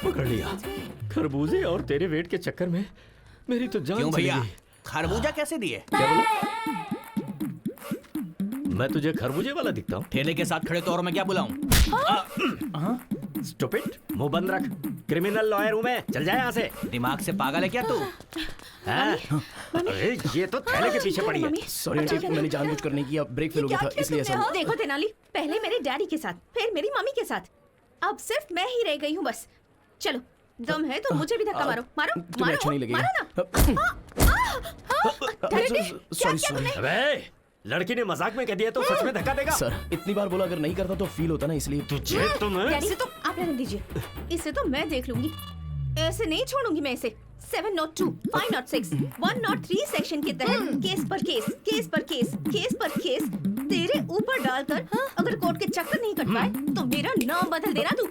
Speaker 3: पकड़ लिया। खरबूजे और तेरे वेट के चक्कर में मेरी तो जान
Speaker 6: क्यों
Speaker 3: चली
Speaker 6: भैया,
Speaker 3: गई।
Speaker 6: खरबूजा कैसे दिए?
Speaker 3: क्या बोला? मैं तुझे खरबूजे वाला दिखता हूँ?
Speaker 6: ठेले के साथ खड़े तो और मैं क्या बुलाऊं?
Speaker 3: स्टूपिड, मुंह बंद रख। क्रिमिनल लॉयर हूँ मैं, चल जाए यहाँ से।
Speaker 6: दिमाग से पागल है क्या तू?
Speaker 3: हाँ? अरे ये तो थैले के पीछे पड़ी है।
Speaker 8: सॉरी आंटी, मैंने जानबूझकर नहीं किया, ब्रेक फेल हो गया था इसलिए ऐसा।
Speaker 2: देखो तेनाली, पहले मेरे डैडी के साथ, फिर मेरी मम्मी के साथ, अब सिर्फ मैं ही रह गई हूँ बस। चलो, दम है तो मुझे भी धक्का मारो। मारो
Speaker 8: तुम्हें अच्छा नहीं लगेगा।
Speaker 2: मारो ना।
Speaker 8: Sorry sorry.
Speaker 3: अबे लड़की ने मजाक में कह दिया तो सच में धक्का देगा?
Speaker 8: सर इतनी बार बोला, अगर नहीं करता तो फील होता ना, इसलिए।
Speaker 3: तुझे तो मैं
Speaker 2: डैडी, तो आप रहने दीजिए, इसे तो मैं देख लूंगी। ऐसे नहीं छोड़ूंगी मैं इसे। 702, 506, 103 सेक्शन के तहत केस पर केस, केस पर केस, केस पर केस तेरे ऊपर डालकर अगर कोर्ट के चक्कर नहीं कट पाए तो मेरा नाम बदल देना तू।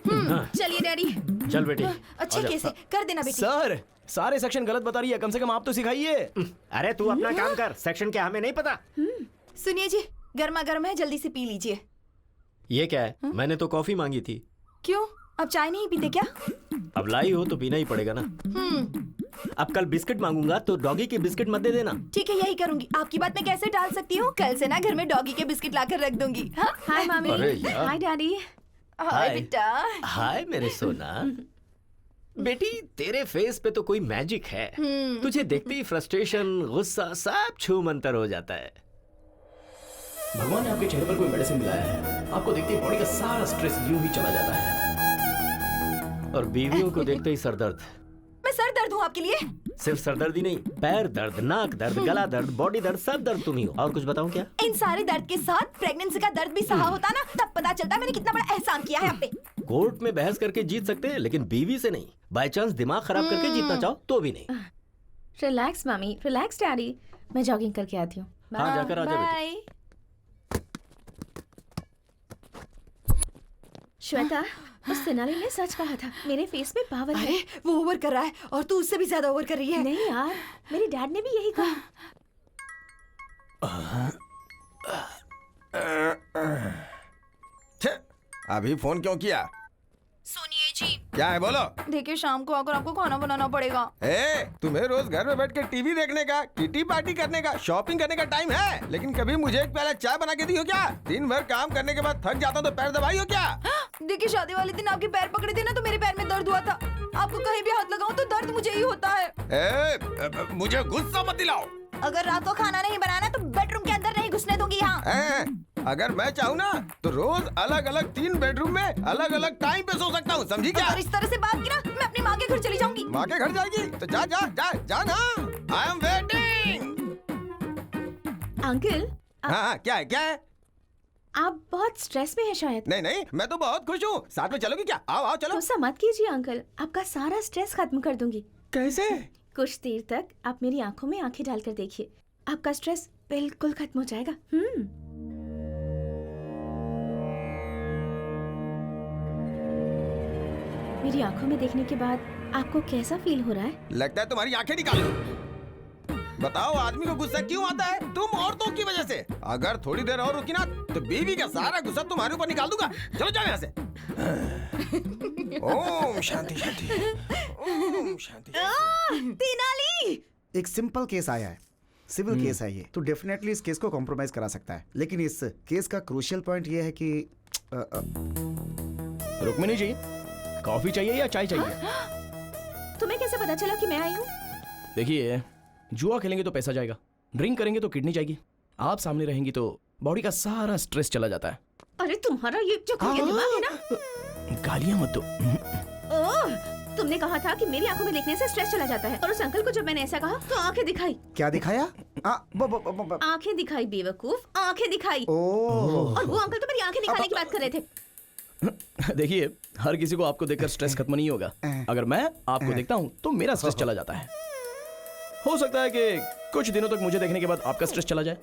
Speaker 2: चलिए डैडी।
Speaker 3: चल बेटी।
Speaker 5: अच्छे केस है, कर देना बेटी।
Speaker 8: सर सारे सेक्शन गलत बता रही है, कम से कम आप तो सिखाइए।
Speaker 3: अरे तू अपना काम कर, सेक्शन क्या हमें नहीं पता।
Speaker 5: सुनिए जी, गर्मा गर्म है, जल्दी से पी लीजिए।
Speaker 3: ये क्या है? मैंने तो कॉफी मांगी थी।
Speaker 5: क्यों, अब चाय नहीं पीते क्या?
Speaker 3: अब लाई हो तो पीना ही पड़ेगा ना। अब कल बिस्किट मांगूंगा तो डॉगी के बिस्किट मत दे देना।
Speaker 5: ठीक है, यही करूंगी। आपकी बात मैं कैसे टाल सकती हूँ? कल से ना घर में डॉगी के बिस्किट लाकर रख दूंगी। हाँ?
Speaker 2: हाय मामी।
Speaker 3: अरे यार।
Speaker 2: हाय डैडी।
Speaker 5: हाय बेटा।
Speaker 3: हाय मेरे सोना। बेटी तेरे फेस पे तो कोई मैजिक है। तुझे देखते ही फ्रस्ट्रेशन, गुस्सा सब छू मंतर हो जाता है।
Speaker 8: भगवान ने आपके चेहरे पर कोई मेडिसिन मिलाया है, आपको देखते ही बॉडी का सारा स्ट्रेस यूं ही चला जाता है।
Speaker 3: और बीवियों को देखते ही सरदर्द।
Speaker 5: मैं सर दर्द हूँ आपके लिए?
Speaker 3: सिर्फ सरदर्द ही नहीं, पैर दर्द, नाक दर्द, गला दर्द, बॉडी दर्द, सब दर्द तुम ही हो। और कुछ बताऊं क्या?
Speaker 5: इन सारे दर्द के साथ प्रेगनेंसी का दर्द भी सहा होता ना, तब पता चलता मैंने कितना बड़ा एहसान किया है आप पे।
Speaker 3: कोर्ट में बहस करके जीत सकते हैं, लेकिन बीवी से नहीं। बाय चांस दिमाग खराब करके जीतना चाहो तो भी नहीं।
Speaker 2: रिलैक्स मामी, रिलैक्स डैडी। मैं जॉगिंग करके आती हूँ।
Speaker 3: हाँ जाकर आ जा बेटी।
Speaker 5: बाय।
Speaker 2: श्वेता, उस तेनाली ने सच कहा था, मेरे फेस में पावर है।
Speaker 5: अरे वो ओवर कर रहा है और तू उससे भी ज्यादा ओवर कर रही है।
Speaker 2: नहीं यार, मेरे डैड ने भी यही कहा।
Speaker 4: अभी फोन क्यों किया?
Speaker 5: सुनिए जी।
Speaker 4: क्या है बोलो?
Speaker 5: देखिए शाम को आकर आपको खाना बनाना पड़ेगा।
Speaker 4: तुम्हें रोज घर में बैठ के टीवी देखने का, किटी पार्टी करने का, शॉपिंग करने का टाइम है, लेकिन कभी मुझे एक प्याला चाय बना के दी हो क्या? दिन भर काम करने के बाद थक जाता हूँ तो पैर दबाई हो क्या?
Speaker 5: देखिए शादी वाले दिन आपके पैर पकड़े थे ना, तो मेरे पैर में दर्द हुआ था। आपको कहीं भी हाथ लगाऊं तो दर्द मुझे ही होता है।
Speaker 4: मुझे गुस्सा मत दिलाओ।
Speaker 5: अगर रात को खाना नहीं बनाना तो बेडरूम के अंदर नहीं घुसने दूंगी यहाँ।
Speaker 4: अगर मैं चाहूँ ना तो रोज अलग अलग 3 बेडरूम में अलग अलग टाइम पे सो सकता हूँ, समझी क्या?
Speaker 5: अगर इस तरह से बात की ना, मैं अपनी माँ के घर चली जाऊंगी।
Speaker 4: माँ के घर जाएगी तो जा जा जा जा ना। I am waiting.
Speaker 2: अंकल,
Speaker 4: हाँ क्या है क्या है?
Speaker 2: आप बहुत स्ट्रेस में हैं शायद।
Speaker 4: नहीं नहीं, मैं तो बहुत खुश हूँ। साथ में चलोगी क्या? आओ आओ चलो।
Speaker 2: गुस्सा मत कीजिए अंकल, आपका सारा स्ट्रेस खत्म कर दूंगी।
Speaker 4: कैसे?
Speaker 2: कुछ देर तक आप मेरी आंखों में आंखें डालकर देखिए, आपका स्ट्रेस बिल्कुल खत्म हो जाएगा। मेरी आंखों में देखने के बाद आपको कैसा फील हो रहा है?
Speaker 4: लगता है तुम्हारी आंखें निकाल लो। बताओ आदमी को गुस्सा क्यों आता है? तुम औरतों की वजह से। अगर थोड़ी देर और रुकी ना तो बीवी का सारा गुस्सा तुम्हारे ऊपर निकाल दूंगा। चलो जाओ यहाँ से। ओम शांति शांति, ओम शांति।
Speaker 5: तेनाली,
Speaker 7: एक सिंपल केस आया है, सिविल केस है ये, तो डेफिनेटली इस केस को कॉम्प्रोमाइज करा सकता है। लेकिन इस केस का क्रूशियल पॉइंट ये है कि
Speaker 8: रुक्मिणी जी, कॉफी चाहिए या चाय चाहिए?
Speaker 2: तुम्हें कैसे पता चला कि मैं आई हूँ?
Speaker 8: देखिए, जुआ खेलेंगे तो पैसा जाएगा, ड्रिंक करेंगे तो किडनी जाएगी, आप सामने रहेंगी तो बॉडी का सारा स्ट्रेस चला जाता है।
Speaker 2: अरे तुम्हारा ये जो दिमाग है ना।
Speaker 8: गालियां मत दो।
Speaker 2: ओह, तुमने कहा था कि मेरी आंखों में देखने से स्ट्रेस चला जाता है, और उस अंकल को जब मैंने ऐसा कहा तो आंखें दिखाई।
Speaker 7: क्या दिखाया?
Speaker 2: आंखें दिखाई बेवकूफ, आंखें दिखाई।
Speaker 7: ओह।
Speaker 2: और वो अंकल तो मेरी आंखें निकालने की बात कर रहे थे।
Speaker 8: देखिए, हर किसी को आपको देखकर स्ट्रेस खत्म नहीं होगा। अगर मैं आपको देखता हूँ तो मेरा स्ट्रेस चला जाता है। हो सकता है कि कुछ दिनों तक मुझे देखने के बाद आपका स्ट्रेस चला जाए।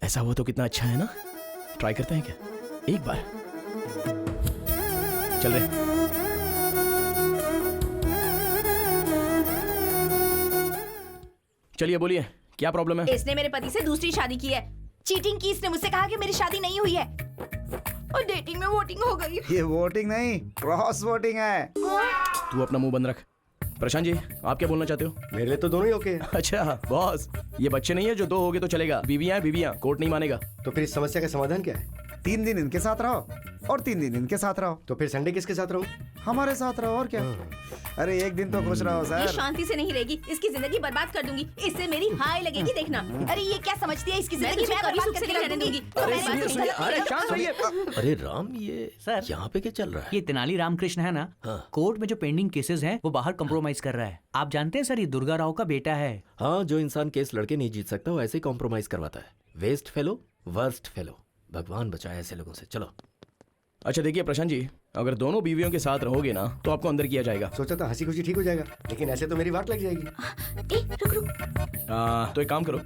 Speaker 8: ऐसा हुआ तो कितना अच्छा है ना? ट्राई करते हैं क्या एक बार? चल रहे। चलिए बोलिए, क्या प्रॉब्लम है?
Speaker 2: इसने मेरे पति से दूसरी शादी की है, चीटिंग की। इसने मुझसे कहा कि मेरी शादी नहीं हुई है, और डेटिंग में वोटिंग हो गई।
Speaker 7: ये वोटिंग नहीं, क्रॉस वोटिंग है।
Speaker 8: तू अपना मुंह बंद रख। प्रशांत जी, आप क्या बोलना चाहते हो?
Speaker 1: मेरे लिए तो दोनों ही ओके हैं।
Speaker 8: अच्छा बॉस, ये बच्चे नहीं है जो दो हो गए तो चलेगा। बीवियां बीवियां, कोर्ट नहीं मानेगा।
Speaker 1: तो फिर इस समस्या का समाधान क्या है?
Speaker 7: 3 दिन इनके साथ रहो और 3 दिन इनके साथ रहो।
Speaker 1: तो फिर संडे किसके साथ रहूं?
Speaker 7: हमारे साथ रहो और क्या। अरे एक दिन तो खुश रहो
Speaker 2: ये
Speaker 7: सर।
Speaker 2: शांति से नहीं रहेगी, इसकी जिंदगी बर्बाद कर दूंगी। इससे मेरी हाय लगेगी, देखना।
Speaker 5: अरे ये क्या समझती है? इसकी जिंदगी मैं
Speaker 2: कभी
Speaker 5: बर्बाद
Speaker 2: सुख से
Speaker 5: करके
Speaker 2: नहीं
Speaker 5: रख
Speaker 2: रहने
Speaker 5: दूंगी।
Speaker 2: दूंगी।
Speaker 8: अरे सुनिए सुनिए, अरे शांत रहिए।
Speaker 3: अरे राम, ये
Speaker 6: सर,
Speaker 3: यहाँ पे क्या चल रहा है?
Speaker 6: ये तेनाली रामकृष्ण है ना, कोर्ट में जो पेंडिंग केसेस हैं वो बाहर कंप्रोमाइज कर रहा है। आप जानते हैं सर, ये दुर्गा राव का बेटा है।
Speaker 3: हाँ, जो इंसान केस लड़के नहीं जीत सकता वो ऐसे ही कॉम्प्रोमाइज करवाता है। Waste fellow, worst fellow. भगवान बचाए ऐसे लोगों से। चलो।
Speaker 8: अच्छा देखिए प्रशांत जी, अगर दोनों बीवियों के साथ रहोगे ना तो आपको अंदर किया जाएगा।
Speaker 1: सोचा था हंसी खुशी ठीक हो जाएगा, लेकिन ऐसे तो मेरी वाट लग जाएगी।
Speaker 2: रुक रुक।
Speaker 8: तो एक काम करो,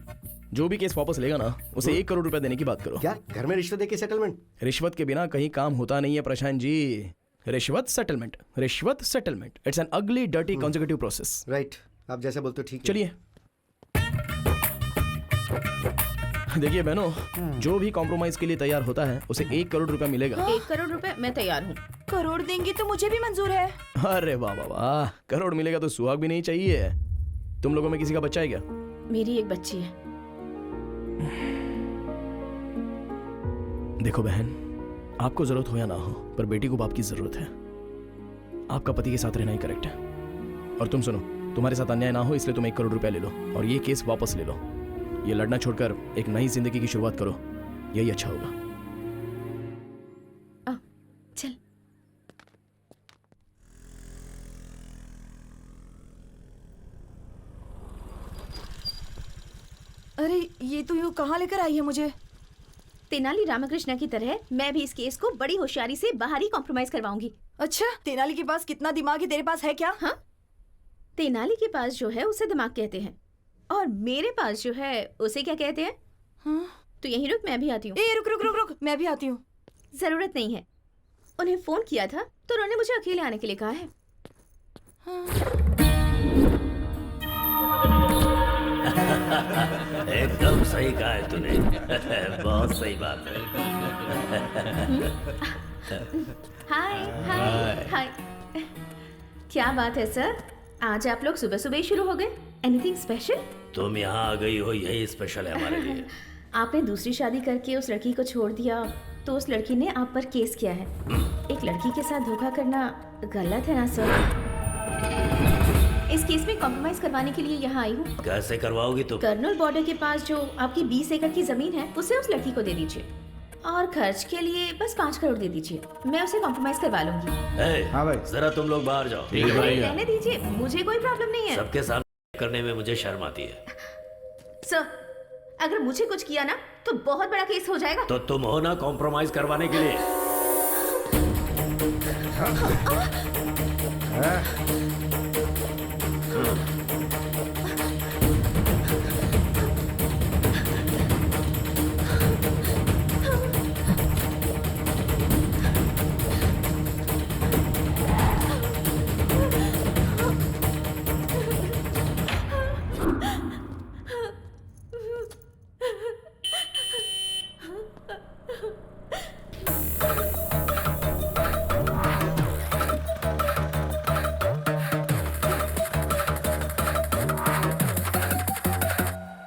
Speaker 8: जो भी केस वापस लेगा ना उसे 1 करोड़ रुपए देने की बात करो।
Speaker 1: क्या घर में रिश्वत देके सेटलमेंट?
Speaker 8: रिश्वत के बिना कहीं काम होता नहीं है प्रशांत जी। रिश्वत सेटलमेंट, रिश्वत सेटलमेंट, इट्स एन अगली डर्टी कॉन्जिक्यूटिव प्रोसेस।
Speaker 1: राइट, आप जैसा बोलते हो ठीक है।
Speaker 8: चलिए। देखिए बहनों, जो भी कॉम्प्रोमाइज के लिए तैयार होता है उसे 1 करोड़ रुपया मिलेगा।
Speaker 2: 1 करोड़ रुपए मैं तैयार हूँ।
Speaker 5: करोड़ देंगी तो मुझे भी मंजूर है।
Speaker 8: अरे वाह वाह वाह, करोड़ मिलेगा तो सुहाग भी नहीं चाहिए। तुम लोगों में किसी का बच्चा है क्या?
Speaker 2: मेरी एक बच्ची है।
Speaker 8: देखो बहन, आपको जरूरत हो या ना हो, पर बेटी को बाप की जरूरत है। आपका पति के साथ रहना ही करेक्ट है। और तुम सुनो, तुम्हारे साथ अन्याय ना हो इसलिए तुम 1 करोड़ रुपया ले लो और ये केस वापस ले लो। ये लड़ना छोड़कर एक नई जिंदगी की शुरुआत करो, यही अच्छा होगा।
Speaker 2: चल।
Speaker 5: अरे ये तो यूँ कहाँ लेकर आई है मुझे?
Speaker 2: तेनाली रामकृष्ण की तरह मैं भी इस केस को बड़ी होशियारी से बाहर ही कॉम्प्रोमाइज करवाऊंगी।
Speaker 5: अच्छा, तेनाली के पास कितना दिमाग है, तेरे पास है क्या?
Speaker 2: हाँ, तेनाली के पास जो है उसे दिमाग कहते हैं, और मेरे पास जो है उसे क्या कहते हैं?
Speaker 5: हाँ?
Speaker 2: तो यहीं रुक, मैं भी आती हूँ।
Speaker 5: रुक रुक रुक रुक, मैं भी आती हूँ।
Speaker 2: जरूरत नहीं है, उन्हें फोन किया था तो उन्होंने मुझे अकेले आने के लिए कहा है।
Speaker 14: एकदम सही कहा है तूने। बहुत सही बात है।
Speaker 2: हाय हाय हाय। क्या बात है सर, आज आप लोग सुबह सुबह ही शुरू हो गए? Anything special?
Speaker 14: तुम यहाँ आ गई हो, यही स्पेशल है हमारे लिए।
Speaker 2: आपने दूसरी शादी करके उस लड़की को छोड़ दिया तो उस लड़की ने आप पर केस किया है। एक लड़की के साथ धोखा करना गलत है ना सर? इस केस में कॉम्प्रोमाइज करवाने के लिए यहाँ आई हूँ।
Speaker 14: कैसे करवाओगी तुम?
Speaker 2: कर्नल बॉर्डर के पास जो आपकी 20 एकड़ की जमीन है उसे उस लड़की को दे दीजिए, और खर्च के लिए बस 5 करोड़ दे दीजिए। मैं उसे कॉम्प्रोमाइज करवा लूंगी।
Speaker 7: हाँ भाई,
Speaker 14: जरा तुम लोग बाहर जाओ।
Speaker 2: रहने दीजिए, मुझे कोई प्रॉब्लम नहीं है।
Speaker 14: सबके सामने करने में मुझे शर्म आती है।
Speaker 2: सर, अगर मुझे कुछ किया ना तो बहुत बड़ा केस हो जाएगा।
Speaker 3: तो तुम हो ना कॉम्प्रोमाइज करवाने के लिए।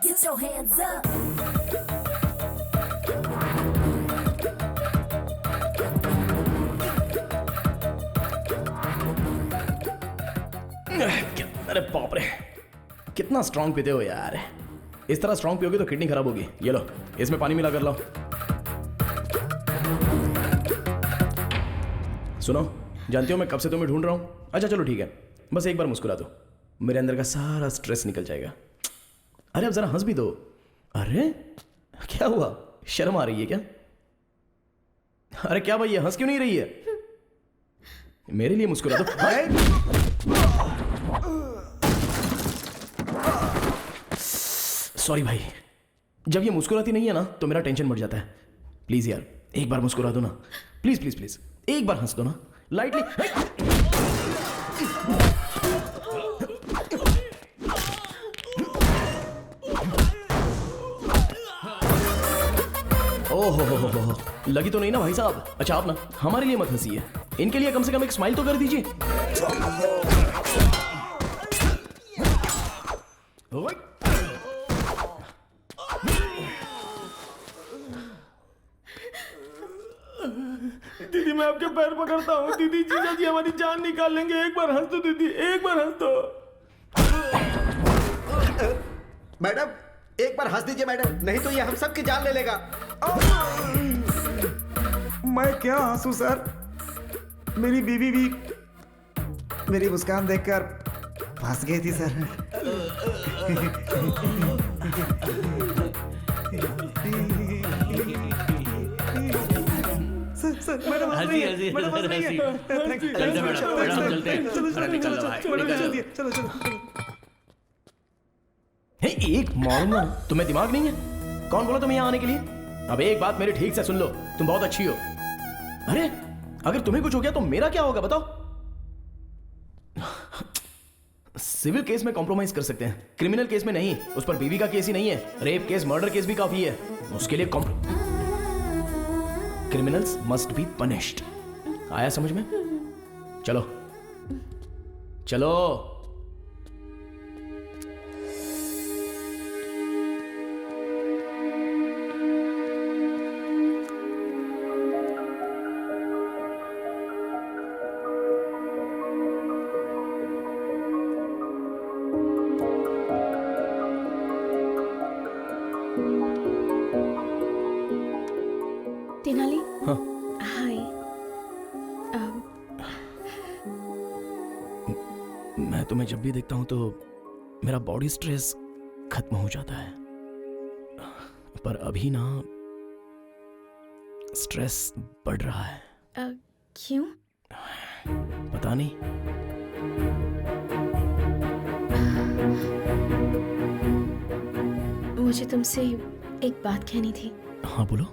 Speaker 15: Get your hands up.
Speaker 8: अरे बाप रे, कितना स्ट्रांग पीते हो यार। इस तरह स्ट्रांग पियोगे तो किडनी खराब होगी। ये लो, इसमें पानी मिला कर लाओ। सुनो, जानती हो मैं कब से तुम्हें ढूंढ रहा हूँ। अच्छा चलो ठीक है, बस एक बार मुस्कुरा दो, मेरे अंदर का सारा स्ट्रेस निकल जाएगा। अरे अब जरा हंस भी दो। अरे क्या हुआ, शर्म आ रही है क्या? अरे क्या भाई, ये हंस क्यों नहीं रही है? मेरे लिए मुस्कुरा दो। सॉरी भाई, जब ये मुस्कुराती नहीं है ना तो मेरा टेंशन बढ़ जाता है। प्लीज यार एक बार मुस्कुरा दो ना, प्लीज प्लीज प्लीज, एक बार हंस दो ना लाइटली। ओहो, लगी तो नहीं ना भाई साहब? अच्छा आप ना हमारे लिए मत हंसिए, इनके लिए कम से कम एक स्माइल तो कर दीजिए।
Speaker 11: दीदी मैं आपके पैर पकड़ता हूँ। दीदी जीजा जी हमारी जान निकाल लेंगे। एक बार हंस दो दीदी, एक बार हंस दो।
Speaker 10: मैडम एक बार हंस दीजिए मैडम, नहीं तो ये हम सब की जान ले लेगा।
Speaker 7: मैं क्या हंसू सर, मेरी बीवी भी मेरी मुस्कान देखकर फंस गई थी सर। सर मैडम
Speaker 8: एक मारूंगा ना, तुम्हें दिमाग नहीं है? कौन बोला तुम्हें यहाँ आने के लिए? अब एक बात मेरी ठीक से सुन लो, तुम बहुत अच्छी हो। अरे अगर तुम्हें कुछ हो गया तो मेरा क्या होगा बताओ? सिविल केस में कॉम्प्रोमाइज कर सकते हैं, क्रिमिनल केस में नहीं। उस पर बीवी का केस ही नहीं है, रेप केस मर्डर केस भी काफी है। उसके लिए क्रिमिनल्स मस्ट बी पनिश्ड। आया समझ में? चलो चलो।
Speaker 2: तेनाली।
Speaker 8: हाँ
Speaker 2: हाय।
Speaker 8: मैं तुम्हें जब भी देखता हूं तो मेरा बॉडी स्ट्रेस खत्म हो जाता है, पर अभी ना स्ट्रेस बढ़ रहा है।
Speaker 2: क्यों?
Speaker 8: पता नहीं।
Speaker 2: मुझे तुमसे एक बात कहनी थी।
Speaker 8: हाँ बोलो।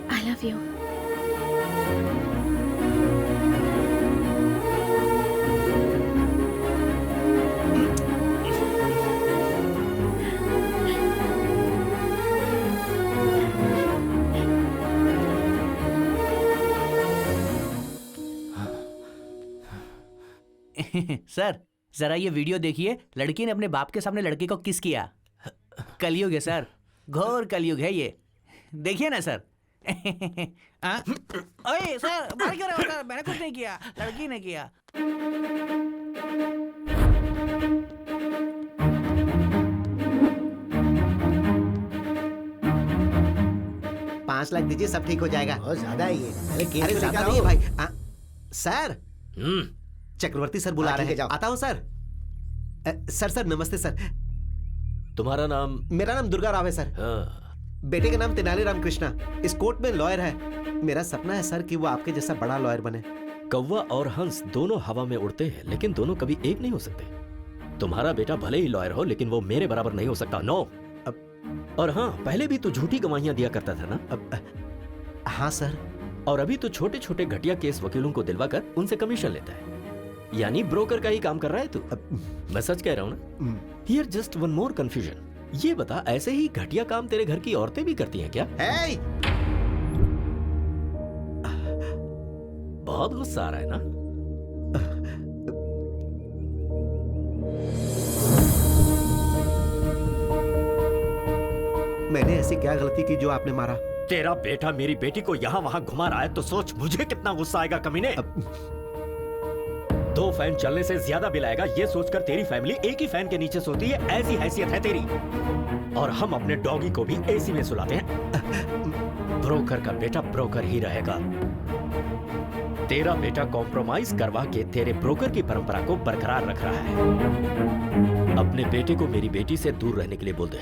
Speaker 2: I love you.
Speaker 6: सर जरा ये वीडियो देखिए, लड़की ने अपने बाप के सामने लड़के को किस किया। कलयुग है सर, घोर कलयुग है ये, देखिए ना सर। ओए सर मार क्यों रहे हो सर? मैंने कुछ नहीं किया, लड़की ने किया।
Speaker 10: $5 लाख दीजिए, सब ठीक हो जाएगा।
Speaker 1: बहुत ज्यादा है ये।
Speaker 10: अरे ज्यादा नहीं है भाई। सर चक्रवर्ती सर बुला रहे हैं। आता हूँ सर। सर नमस्ते सर।
Speaker 3: तुम्हारा नाम?
Speaker 10: मेरा नाम दुर्गा राव है सर। बेटे का नाम तेनालीराम कृष्णा, इस कोर्ट में लॉयर है। मेरा सपना है सर कि वो आपके जैसा बड़ा लॉयर बने।
Speaker 3: कौवा और हंस दोनों हवा में उड़ते हैं, लेकिन दोनों कभी एक नहीं हो सकते। तुम्हारा बेटा भले ही लॉयर हो, लेकिन वो मेरे बराबर नहीं हो सकता। नो। और हाँ, पहले भी तू झूठी गवाहियां दिया करता था ना?
Speaker 10: हाँ सर।
Speaker 3: और अभी तो छोटे छोटे घटिया केस वकीलों को दिलवाकर उनसे कमीशन लेता है, यानी ब्रोकर का ही काम कर रहा है तू। मैं सच कह रहा हूँ ना? Here just one more confusion. ये बता, ऐसे ही घटिया काम तेरे घर की औरतें भी करती हैं क्या?
Speaker 10: hey!
Speaker 3: बहुत गुस्सा आ रहा है ना?
Speaker 10: मैंने ऐसी क्या गलती की जो आपने मारा?
Speaker 3: तेरा बेटा मेरी बेटी को यहाँ वहाँ घुमा रहा है तो सोच मुझे कितना गुस्सा आएगा कमीने। 2 फैन चलने से ज्यादा बिल आएगा, ये सोचकर तेरी फैमिली एक ही फैन के नीचे सोती है, ऐसी हैसियत है तेरी। और हम अपने डॉगी को भी एसी में सुलाते हैं। ब्रोकर का बेटा ब्रोकर ही रहेगा। तेरा बेटा कॉम्प्रोमाइज करवा के तेरे ब्रोकर की परंपरा को बरकरार रख रहा है। अपने बेटे को मेरी बेटी से दूर रहने के लिए बोल दे,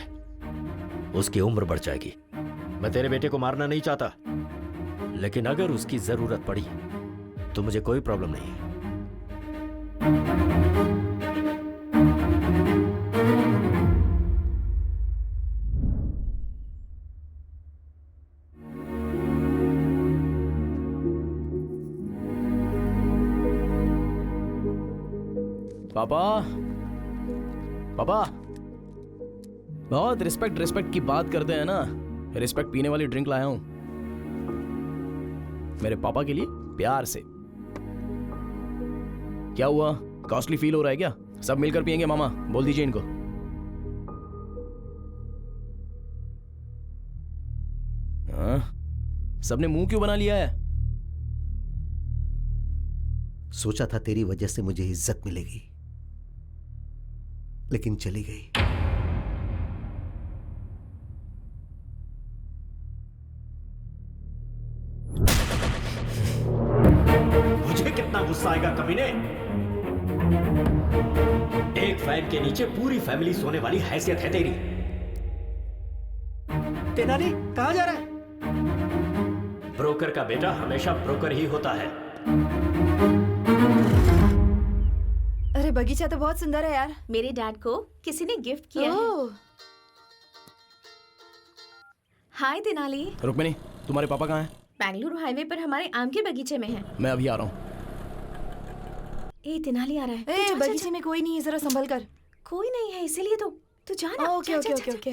Speaker 3: उसकी उम्र बढ़ जाएगी। मैं तेरे बेटे को मारना नहीं चाहता, लेकिन अगर उसकी जरूरत पड़ी तो मुझे कोई प्रॉब्लम नहीं है।
Speaker 8: पापा, पापा, बहुत रिस्पेक्ट की बात करते हैं ना। रिस्पेक्ट पीने वाली ड्रिंक लाया हूं मेरे पापा के लिए, प्यार से। क्या हुआ, कॉस्टली फील हो रहा है क्या? सब मिलकर पियेंगे मामा, बोल दीजिए इनको। हाँ? सबने मुंह क्यों बना लिया है?
Speaker 10: सोचा था तेरी वजह से मुझे इज्जत मिलेगी, लेकिन चली गई।
Speaker 3: मुझे कितना गुस्सा आएगा कमीने। एक फैन के नीचे पूरी फैमिली सोने वाली हैसियत है तेरी।
Speaker 10: तेनाली कहां जा रहा है?
Speaker 3: ब्रोकर का बेटा हमेशा ब्रोकर ही होता है।
Speaker 5: अरे बगीचा तो बहुत सुंदर है यार।
Speaker 2: मेरे डैड को किसी ने गिफ्ट किया है। हाय तेनाली।
Speaker 8: रुक्मिनी, तुम्हारे पापा कहाँ हैं?
Speaker 2: बेंगलुरु हाईवे पर हमारे आम के बगीचे में है।
Speaker 8: मैं अभी आ रहा हूँ।
Speaker 2: ए तेनाली आ रहा है।
Speaker 5: ए, बगीचे में कोई नहीं है, जरा संभल कर।
Speaker 2: कोई नहीं है इसीलिए तो तू जा ना।
Speaker 5: Okay okay okay okay.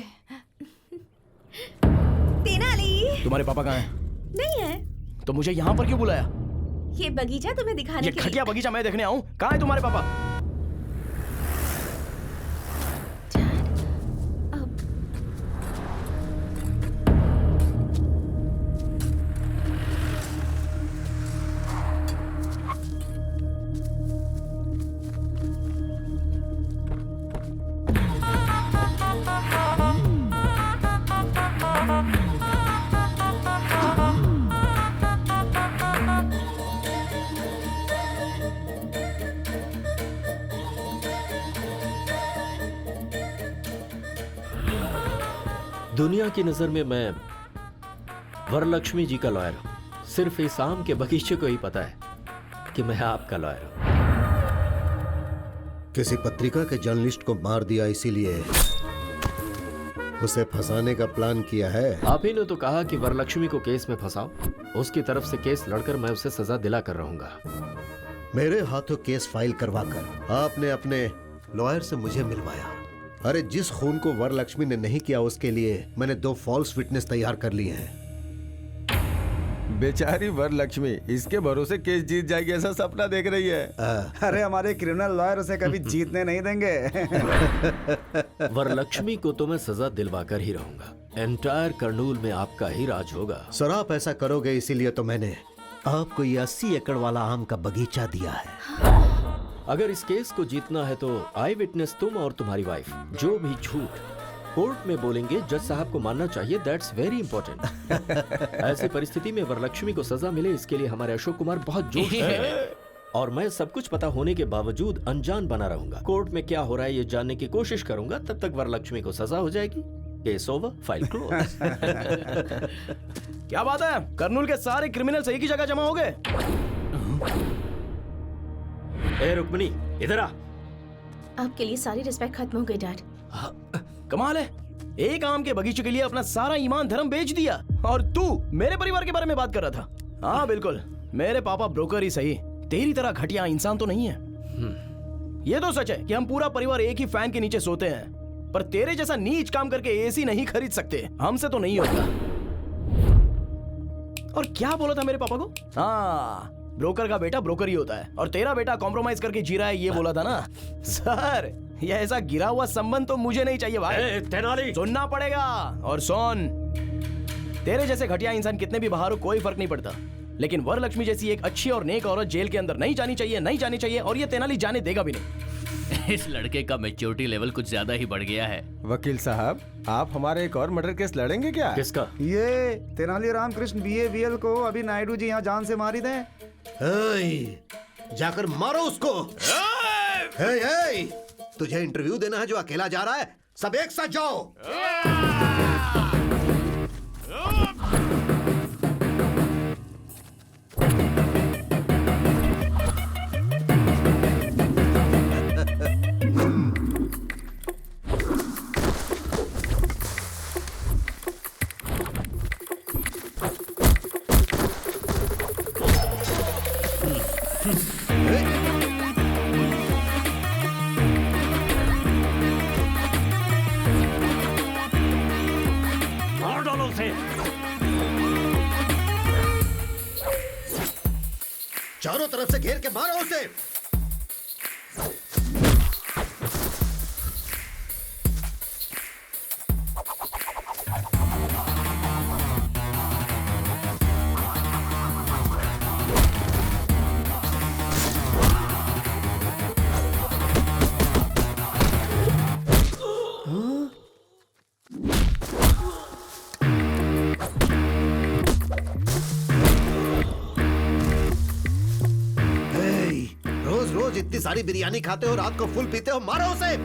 Speaker 2: Tenali,
Speaker 8: तुम्हारे पापा कहाँ हैं?
Speaker 2: नहीं है।
Speaker 8: तो मुझे यहाँ पर क्यों बुलाया?
Speaker 2: ये बगीचा तुम्हें दिखाने
Speaker 8: ये
Speaker 2: के लिए।
Speaker 8: घटिया बगीचा मैं देखने आऊँ? कहाँ है तुम्हारे पापा?
Speaker 3: दुनिया की नजर में मैं वरलक्ष्मी जी का लॉयर हूं। सिर्फ इस आम के बगीचे को ही पता है कि मैं आपका लॉयर हूं।
Speaker 1: किसी पत्रिका के जर्नलिस्ट को मार दिया, इसीलिए उसे फंसाने का प्लान किया है।
Speaker 3: आप ही ने तो कहा कि वरलक्ष्मी को केस में फंसाओ। उसकी तरफ से केस लड़कर मैं उसे सजा दिला कर रहूंगा।
Speaker 1: मेरे हाथों केस फाइल करवाकर आपने अपने लॉयर से मुझे मिलवाया। अरे जिस खून को वरलक्ष्मी ने नहीं किया उसके लिए मैंने 2 फॉल्स विटनेस तैयार कर लिए हैं।
Speaker 4: बेचारी वरलक्ष्मी इसके भरोसे केस जीत जाएगी ऐसा सपना देख रही है।
Speaker 7: अरे हमारे क्रिमिनल लॉयर उसे कभी जीतने नहीं देंगे।
Speaker 3: वरलक्ष्मी को तो मैं सजा दिलवा कर ही रहूंगा। एंटायर कर्नूल में आपका ही राज होगा।
Speaker 1: सर आप ऐसा करोगे इसीलिए तो मैंने आपको ये 80 एकड़ वाला आम का बगीचा दिया है।
Speaker 3: अगर इस केस को जीतना है तो आई विटनेस तुम और तुम्हारी वाइफ जो भी झूठ कोर्ट में बोलेंगे जज साहब को मानना चाहिए। That's very important. ऐसी परिस्थिति में वरलक्ष्मी को सजा मिले इसके लिए हमारे अशोक कुमार बहुत जोश में हैं। और मैं सब कुछ पता होने के बावजूद अनजान बना रहूंगा। कोर्ट में क्या हो रहा है ये जानने की कोशिश करूंगा, तब तक वरलक्ष्मी को सजा हो जाएगी। Case over, file close.
Speaker 8: क्या बात है, कर्नूल के सारे क्रिमिनल एक ही जगह जमा हो गए।
Speaker 3: ए रुक्मिणी, इधर आ।
Speaker 2: आपके लिए सारी रिस्पेक्ट खत्म हो गई डैड।
Speaker 8: कमाल है, एक आम के बगीचे के लिए अपना सारा ईमान धर्म बेच दिया, और तू मेरे परिवार के बारे में बात कर रहा था। हाँ बिल्कुल, मेरे पापा ब्रोकर ही सही, तेरी तरह घटिया इंसान तो नहीं है। ये तो सच है कि हम पूरा परिवार एक ही फैन के नीचे सोते हैं, पर तेरे जैसा नीच काम करके एसी नहीं खरीद सकते, हमसे तो नहीं होगा। और क्या बोला था मेरे पापा को? हाँ, ब्रोकर का बेटा ब्रोकर ही होता है, और तेरा बेटा कॉम्प्रोमाइज करके जी रहा है, ये बोला था ना। सर, ये ऐसा गिरा हुआ संबंध तो मुझे नहीं चाहिए भाई।
Speaker 3: तेनाली,
Speaker 8: सुनना पड़ेगा। और सुन, तेरे जैसे घटिया इंसान कितने भी बाहर हो कोई फर्क नहीं पड़ता, लेकिन वरलक्ष्मी जैसी एक अच्छी और नेक औरत जेल के अंदर नहीं जानी चाहिए, नहीं जानी चाहिए, और ये तेनाली जाने देगा भी नहीं।
Speaker 6: इस लड़के का मैच्योरिटी लेवल कुछ ज्यादा ही बढ़ गया है।
Speaker 4: वकील साहब, आप हमारे एक और मर्डर केस लड़ेंगे क्या?
Speaker 3: किसका?
Speaker 7: ये तेनाली राम कृष्ण BAVL को अभी नायडू जी यहाँ जान से मारी दें।
Speaker 1: जाकर मारो उसको। तुझे इंटरव्यू देना है जो अकेला जा रहा है? सब एक साथ जाओ।
Speaker 3: मार डालो उसे।
Speaker 1: चारों तरफ से घेर के मारो उसे। रोज इतनी सारी बिरयानी खाते हो, रात को फुल पीते हो, मारो उसे।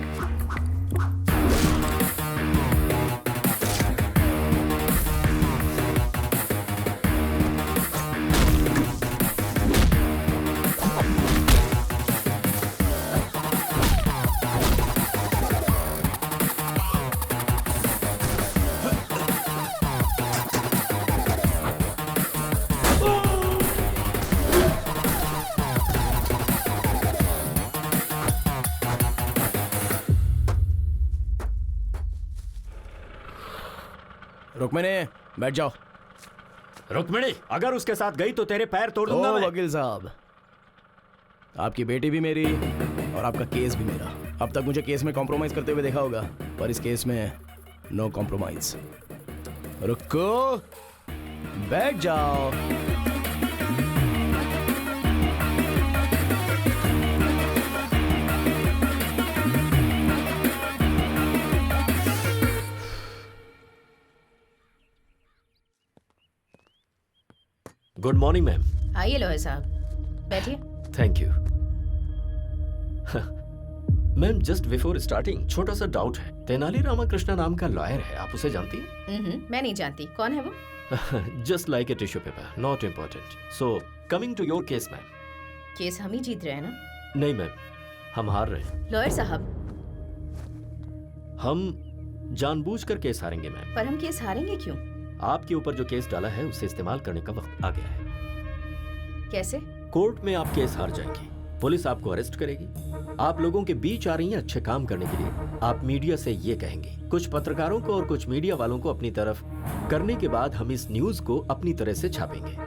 Speaker 8: रुक्मिणी, बैठ जाओ।
Speaker 3: रुक्मिणी, अगर उसके साथ गई तो तेरे पैर तोड़ दूंगा मैं।
Speaker 8: वकील साहब, आपकी बेटी भी मेरी और आपका केस भी मेरा। अब तक मुझे केस में कॉम्प्रोमाइज करते हुए देखा होगा, पर इस केस में नो कॉम्प्रोमाइज। रुको, बैठ जाओ।
Speaker 3: Good morning ma'am.
Speaker 2: आइए लॉयर साहब, बैठिए।
Speaker 3: Thank you. Ma'am, just before starting छोटा सा डाउट है। तेनाली रामकृष्ण नाम का लॉयर है, आप उसे जानती हैं?
Speaker 2: मैं नहीं जानती। कौन है वो?
Speaker 3: Just like a tissue paper, not important. So coming to your case ma'am.
Speaker 2: Case हम ही जीत रहे हैं ना?
Speaker 3: नहीं मैम, हम हार रहे हैं।
Speaker 2: लॉयर साहब,
Speaker 3: हम जानबूझकर केस हारेंगे मैम।
Speaker 2: पर हम केस हारेंगे क्यों?
Speaker 3: आपके ऊपर जो केस डाला है उसे इस्तेमाल करने का वक्त आ गया है।
Speaker 2: कैसे?
Speaker 3: कोर्ट में आप केस हार जाएंगी, पुलिस आपको अरेस्ट करेगी। आप लोगों के बीच आ रही हैं अच्छे काम करने के लिए। आप मीडिया से ये कहेंगे, कुछ पत्रकारों को और कुछ मीडिया वालों को अपनी तरफ करने के बाद हम इस न्यूज को अपनी तरह से छापेंगे।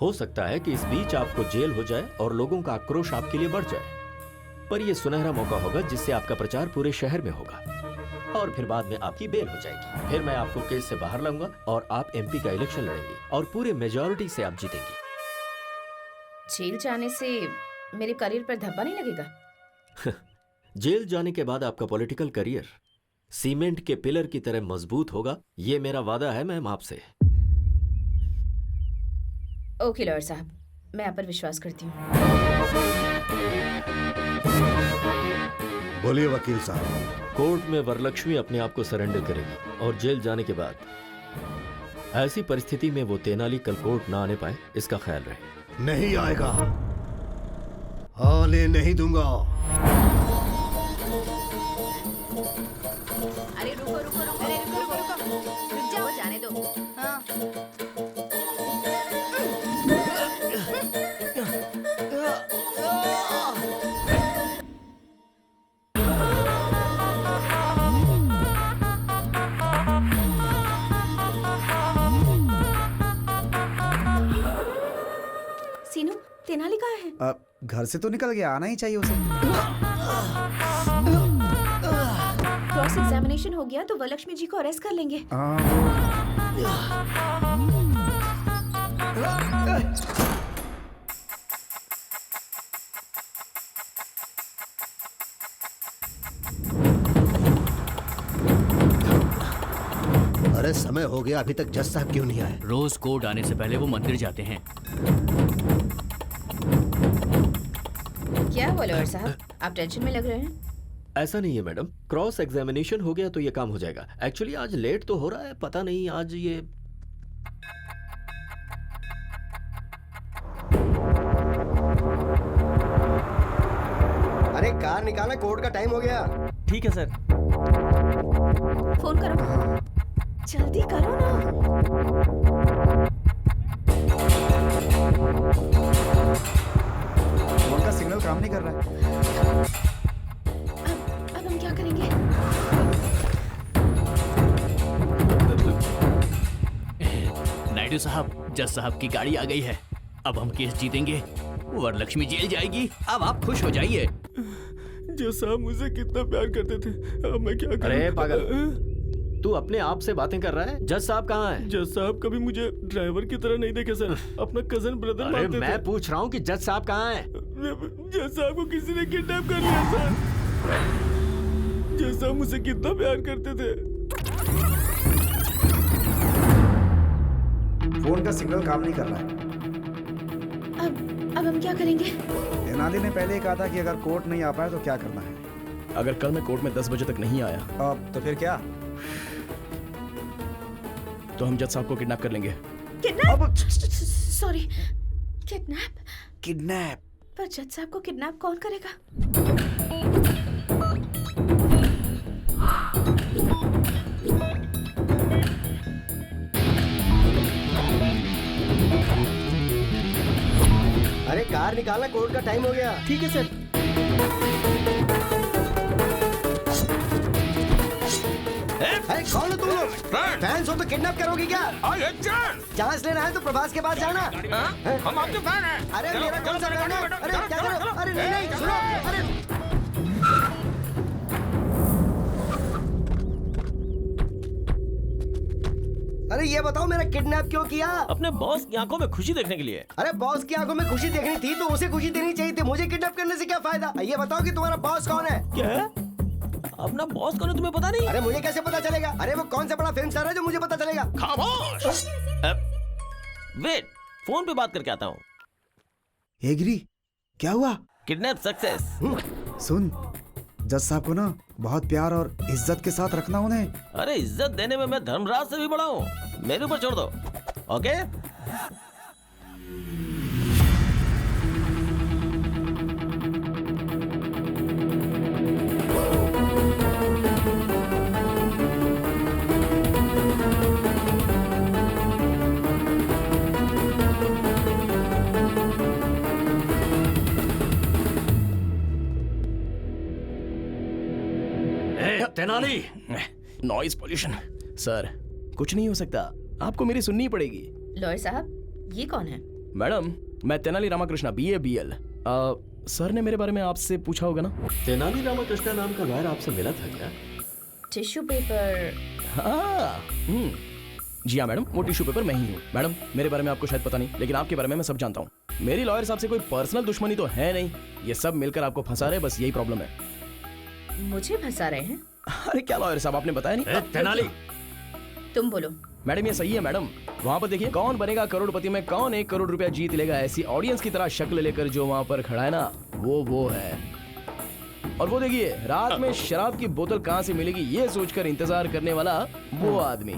Speaker 3: हो सकता है कि इस बीच आपको जेल हो जाए और लोगों का आक्रोश आपके लिए बढ़ जाए, पर यह सुनहरा मौका होगा जिससे आपका प्रचार पूरे शहर में होगा और फिर बाद में आपकी बेल हो जाएगी। फिर मैं आपको केस से बाहर लाऊंगा और आप MP का इलेक्शन लड़ेंगे और पूरे मेजॉरिटी से आप जीतेंगे।
Speaker 2: जेल जाने से मेरे करियर पर धब्बा नहीं लगेगा?
Speaker 3: जेल जाने के बाद आपका पॉलिटिकल करियर सीमेंट के पिलर की तरह मजबूत होगा, ये मेरा वादा है मैम आपसे।
Speaker 2: ओके लॉयर साहब, मैं आप पर विश्वास करती हूँ।
Speaker 1: बोलिए वकील साहब।
Speaker 3: कोर्ट में वरलक्ष्मी अपने आप को सरेंडर करेगी और जेल जाने के बाद ऐसी परिस्थिति में वो तेनाली कल कोर्ट ना आने पाए, इसका ख्याल रहे।
Speaker 1: नहीं आएगा, आने नहीं दूंगा।
Speaker 2: अरे रुको रुको रुको, अरे रुको रुको रुको, रुक जाओ, जाने दो। हाँ। सीनू, तेनाली कहाँ है?
Speaker 7: घर से तो निकल गया, आना ही चाहिए उसे।
Speaker 2: क्रॉस एग्जामिनेशन हो गया तो वरलक्ष्मी जी को अरेस्ट कर लेंगे।
Speaker 1: अरे समय हो गया, अभी तक जज साहब क्यों नहीं आए?
Speaker 6: रोज कोर्ट आने से पहले वो मंदिर जाते हैं।
Speaker 2: क्या हुआ लॉयर साहब, आप टेंशन में लग रहे हैं?
Speaker 3: ऐसा नहीं है मैडम, क्रॉस एग्जामिनेशन हो गया तो ये काम हो जाएगा। एक्चुअली आज लेट तो हो रहा है, पता नहीं आज ये
Speaker 10: अरे कार निकालना, कोर्ट का टाइम हो गया।
Speaker 11: ठीक है सर।
Speaker 2: फोन करो, जल्दी करो ना।
Speaker 7: फोन का सिग्नल काम नहीं कर रहा है।
Speaker 2: अब हम क्या करेंगे?
Speaker 6: नायडू साहब, जज साहब की गाड़ी आ गई है। अब हम केस जीतेंगे, वरलक्ष्मी जेल जाएगी। अब आप खुश हो जाइए।
Speaker 11: जज साहब मुझसे कितना प्यार करते थे, अब मैं क्या करूं?
Speaker 3: अरे पागल, तू अपने आप से बातें कर रहा है? जज साहब कहाँ हैं?
Speaker 11: जज साहब कभी मुझे ड्राइवर की तरह नहीं देखे सर, अपना कजन ब्रदर
Speaker 3: अरे
Speaker 11: मानते
Speaker 3: मैं
Speaker 11: थे।
Speaker 3: पूछ रहा हूँ कि जज साहब कहाँ हैं?
Speaker 11: जज साहब को किसी ने किडनैप कर लिया सर। जज साहब मुझसे कितना प्यार करते थे।
Speaker 7: फोन का सिग्नल काम नहीं कर रहा है।
Speaker 2: अब हम क्या करेंगे?
Speaker 7: तेनाली ने पहले ही कहा था कि अगर कोर्ट नहीं आ पाया तो क्या करना है।
Speaker 8: अगर कल मैं कोर्ट में 10 बजे तक नहीं आया
Speaker 7: अब तो फिर क्या?
Speaker 8: तो हम जज साहब को किडनैप कर लेंगे।
Speaker 2: किडनैप? Sorry, kidnap?
Speaker 7: किडनैप?
Speaker 2: पर जज साहब को किडनैप कौन करेगा?
Speaker 10: अरे कार निकालना, कोर्ट का टाइम हो गया।
Speaker 11: ठीक है सर।
Speaker 10: अरे कौन हो तुम लोग? फैंस हो तो किडनैप करोगे क्या? चांस लेना है तो प्रभास के पास जाना।
Speaker 4: हम आपके फैन हैं।
Speaker 10: अरे मेरा कौन सा फैन है? अरे क्या करो? अरे नहीं सुनो, अरे अरे ये बताओ मेरा किडनैप क्यों किया?
Speaker 11: अपने बॉस की आंखों में खुशी देखने के लिए।
Speaker 10: अरे बॉस की आंखों में खुशी देखनी थी तो उसे खुशी देनी चाहिए थी, मुझे किडनैप करने से क्या फायदा? ये बताओ कि तुम्हारा बॉस कौन है?
Speaker 11: क्या? अपना बॉस कौन है तुम्हें पता नहीं?
Speaker 10: अरे मुझे कैसे पता चलेगा? अरे वो कौन सा बड़ा फिल्म स्टार है जो मुझे पता चलेगा?
Speaker 11: खामोश। वेट, फोन पे बात करके आता हूँ।
Speaker 7: एग्री, क्या हुआ?
Speaker 11: Kidnap success.
Speaker 7: सुन, जज साहब को ना बहुत प्यार और इज्जत के साथ रखना उन्हें।
Speaker 11: अरे इज्जत देने में मैं धर्मराज से भी बड़ा हूँ, मेरे ऊपर छोड़ दो। Okay?
Speaker 3: Tenali,
Speaker 8: noise pollution. Sir कुछ नहीं हो सकता, आपको मेरी सुननी पड़ेगी।
Speaker 2: लॉयर साहब, ये कौन है?
Speaker 8: मैडम, मैं Tenali Ramakrishna, BA BL। Sir ने मेरे बारे में आपसे पूछा होगा ना?
Speaker 3: तेनाली रामाकृष्णा नाम का लॉयर आपसे मिला था क्या?
Speaker 2: Tissue paper?
Speaker 8: हाँ, जी हाँ मैडम, वो टिश्यू पेपर मैं ही हूँ। मैडम, मेरे बारे में आपको शायद पता नहीं, लेकिन आपके बारे में मैं सब जानता हूँ। मेरी लॉयर साहब से कोई पर्सनल दुश्मनी तो है नहीं, ये सब मिलकर आपको फंसा रहे, बस यही प्रॉब्लम है।
Speaker 2: मुझे फंसा रहे हैं?
Speaker 8: अरे क्या लॉयर साहब, आपने बताया नहीं?
Speaker 3: तेनाली,
Speaker 2: तुम बोलो,
Speaker 8: मैडम ये सही है मैडम। वहाँ पर देखिए, कौन बनेगा करोड़पति में कौन 1 करोड़ रुपया जीत लेगा, ऐसी ऑडियंस की तरह शक्ल लेकर जो वहाँ पर खड़ा है ना, वो है। और वो देखिए, रात में शराब की बोतल कहाँ से मिलेगी ये सोचकर इंतजार करने वाला वो आदमी।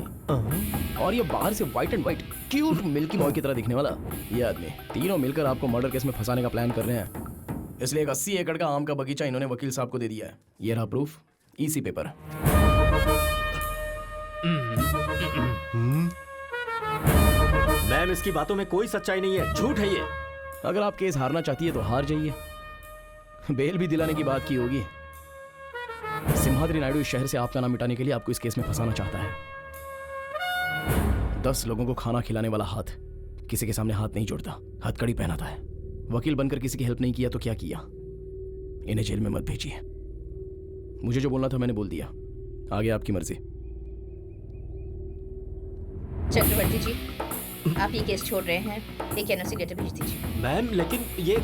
Speaker 8: और ये बाहर से white and white cute milky boy की तरह दिखने वाला ये आदमी। तीनों मिलकर आपको मर्डर केस में फंसाने का प्लान कर रहे हैं। इसलिए एक 80 एकड़ का आम का बगीचा इन्होंने वकील साहब को दे दिया है। ये रहा प्रूफ, इसी पेपर।
Speaker 11: मैम, इसकी बातों में कोई सच्चाई नहीं है, झूठ है ये।
Speaker 8: अगर आप केस हारना चाहती है तो हार जाइए। बेल भी दिलाने की बात की होगी। सिम्हाद्री नायडू इस शहर से आपका नाम मिटाने के लिए आपको इस केस में फंसाना चाहता है। 10 लोगों को खाना खिलाने वाला हाथ किसी के सामने हाथ नहीं जोड़ता, हथकड़ी पहनाता है। वकील बनकर किसी की हेल्प नहीं किया तो क्या किया? इन्हें जेल में मत भेजिए। मुझे जो बोलना था मैंने बोल दिया, आगे आपकी मर्जी।
Speaker 2: चक्रवर्ती जी, आप ये केस छोड़ रहे हैं, एक एनओसी लेटर भेज दीजिए।
Speaker 11: मैम, लेकिन ये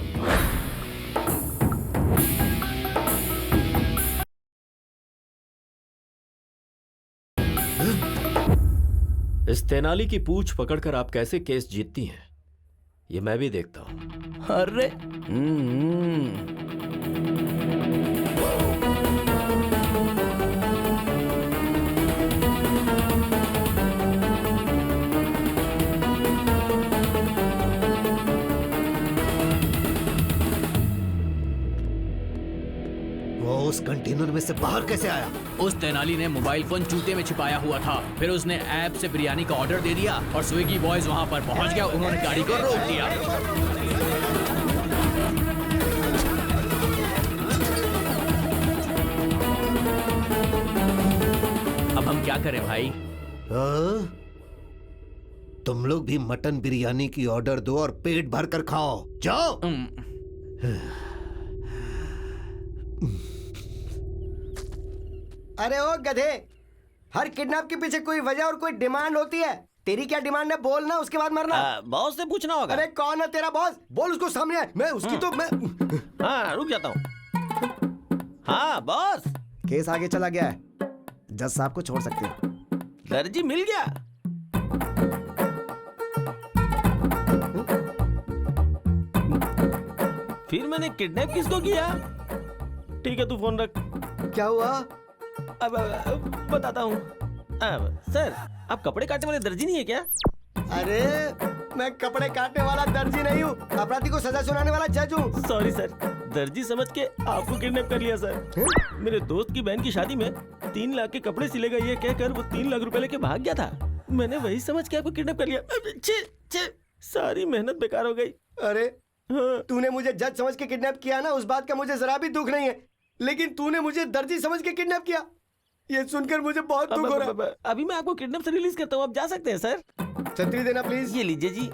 Speaker 11: इस तेनाली की पूंछ पकड़कर आप कैसे केस जीतती हैं, ये मैं भी देखता हूं।
Speaker 8: अरे
Speaker 1: वो उस कंटेनर में से बाहर कैसे आया?
Speaker 6: उस तेनाली ने मोबाइल फोन जूते में छिपाया हुआ था। फिर उसने ऐप से बिरयानी का ऑर्डर दे दिया और स्विगी बॉयज वहां पर पहुंच गया। उन्होंने गाड़ी को रोक दिया। अब हम क्या करें भाई?
Speaker 1: तुम लोग भी मटन बिरयानी की ऑर्डर दो और पेट भर कर खाओ। जाओ।
Speaker 10: अरे ओ गधे, हर किडनैप के पीछे कोई वजह और कोई डिमांड होती है। तेरी क्या डिमांड है बोल ना, उसके बाद मरना।
Speaker 11: बॉस से पूछना होगा।
Speaker 10: अरे कौन है तेरा बॉस? बोल उसको सामने है। मैं उसकी तो मैं
Speaker 11: हाँ, रुक जाता हूँ। हाँ बॉस,
Speaker 7: केस आगे चला गया है, जज साहब को छोड़ सकते हो।
Speaker 11: दर्जी मिल गया। फिर मैंने किडनैप किसको किया? ठीक है, तू फोन रख।
Speaker 10: क्या हुआ?
Speaker 11: अब बताता हूँ। सर, आप कपड़े काटने वाले दर्जी नहीं है क्या?
Speaker 10: अरे मैं कपड़े काटने वाला दर्जी नहीं हूँ, अपराधी को सजा सुनाने वाला जज हूँ।
Speaker 11: सॉरी सर, दर्जी समझ के आपको किडनैप कर लिया सर। मेरे दोस्त की बहन की शादी में 3 लाख के कपड़े सिलेगा ये कहकर वो 3 लाख रुपए लेके भाग गया था। मैंने वही समझ के आपको किडनैप कर लिया। छे, सारी मेहनत बेकार हो गई।
Speaker 10: अरे तूने मुझे जज समझ के किडनैप किया ना, उस बात का मुझे जरा भी दुख नहीं है, लेकिन तूने मुझे दर्जी समझ के किडनैप किया, ये सुनकर मुझे बहुत दुख हो रहा है।
Speaker 11: अभी मैं आपको किडनैप से रिलीज करता हूँ, आप जा सकते हैं सर।
Speaker 10: छतरी देना प्लीज।
Speaker 11: ये लीजिए जी।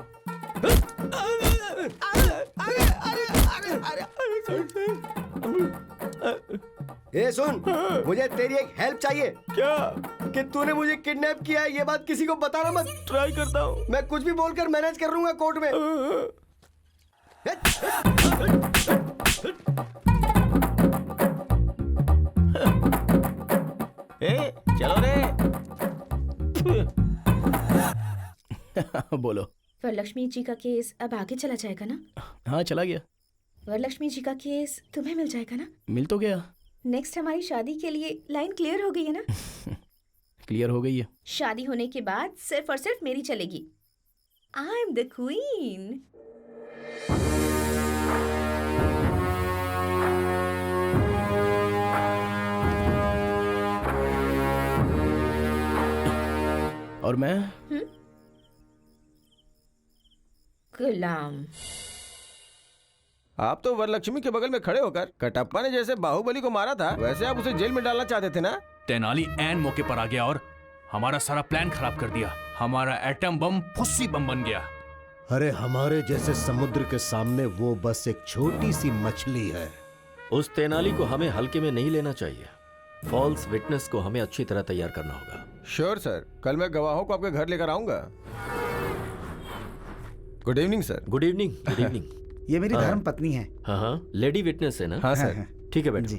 Speaker 10: ए सुन, मुझे तेरी एक हेल्प चाहिए।
Speaker 11: क्या?
Speaker 10: कि तूने मुझे किडनैप किया है, ये बात किसी को बताना मत।
Speaker 11: ट्राई करता हूँ।
Speaker 10: मैं कुछ भी बोलकर मैनेज कर लूंगा कोर्ट में।
Speaker 11: चलो रे।
Speaker 8: बोलो।
Speaker 2: वरलक्ष्मी जी का केस अब आगे चला जाएगा ना?
Speaker 8: हाँ चला गया।
Speaker 2: वरलक्ष्मी जी का केस तुम्हें मिल जाएगा ना?
Speaker 8: मिल तो गया।
Speaker 2: नेक्स्ट हमारी शादी के लिए लाइन क्लियर हो गई है ना?
Speaker 8: क्लियर हो गई है।
Speaker 2: शादी होने के बाद सिर्फ और सिर्फ मेरी चलेगी। I am the queen.
Speaker 8: और मैं
Speaker 2: गुलाम।
Speaker 4: आप तो वरलक्ष्मी के बगल में खड़े होकर कटप्पा ने जैसे बाहुबली को मारा था, वैसे आप उसे जेल में डालना चाहते थे ना?
Speaker 13: तेनाली ऐन मौके पर आ गया और हमारा सारा प्लान खराब कर दिया। हमारा एटम बम फुस्सी बम बन गया।
Speaker 1: अरे हमारे जैसे समुद्र के सामने वो बस एक छोटी सी मछली है।
Speaker 3: उस तेनाली को हमें हल्के में नहीं लेना चाहिए। फॉल्स विटनेस को हमें अच्छी तरह तैयार करना होगा।
Speaker 4: श्योर सर, कल मैं गवाहों को आपके घर लेकर आऊंगा। Good evening sir.
Speaker 3: Good evening. Good evening.
Speaker 7: ये मेरी धर्म पत्नी है।
Speaker 3: हाँ, लेडी विटनेस है ना?
Speaker 4: हाँ सर।
Speaker 3: ठीक है बेटा
Speaker 7: जी।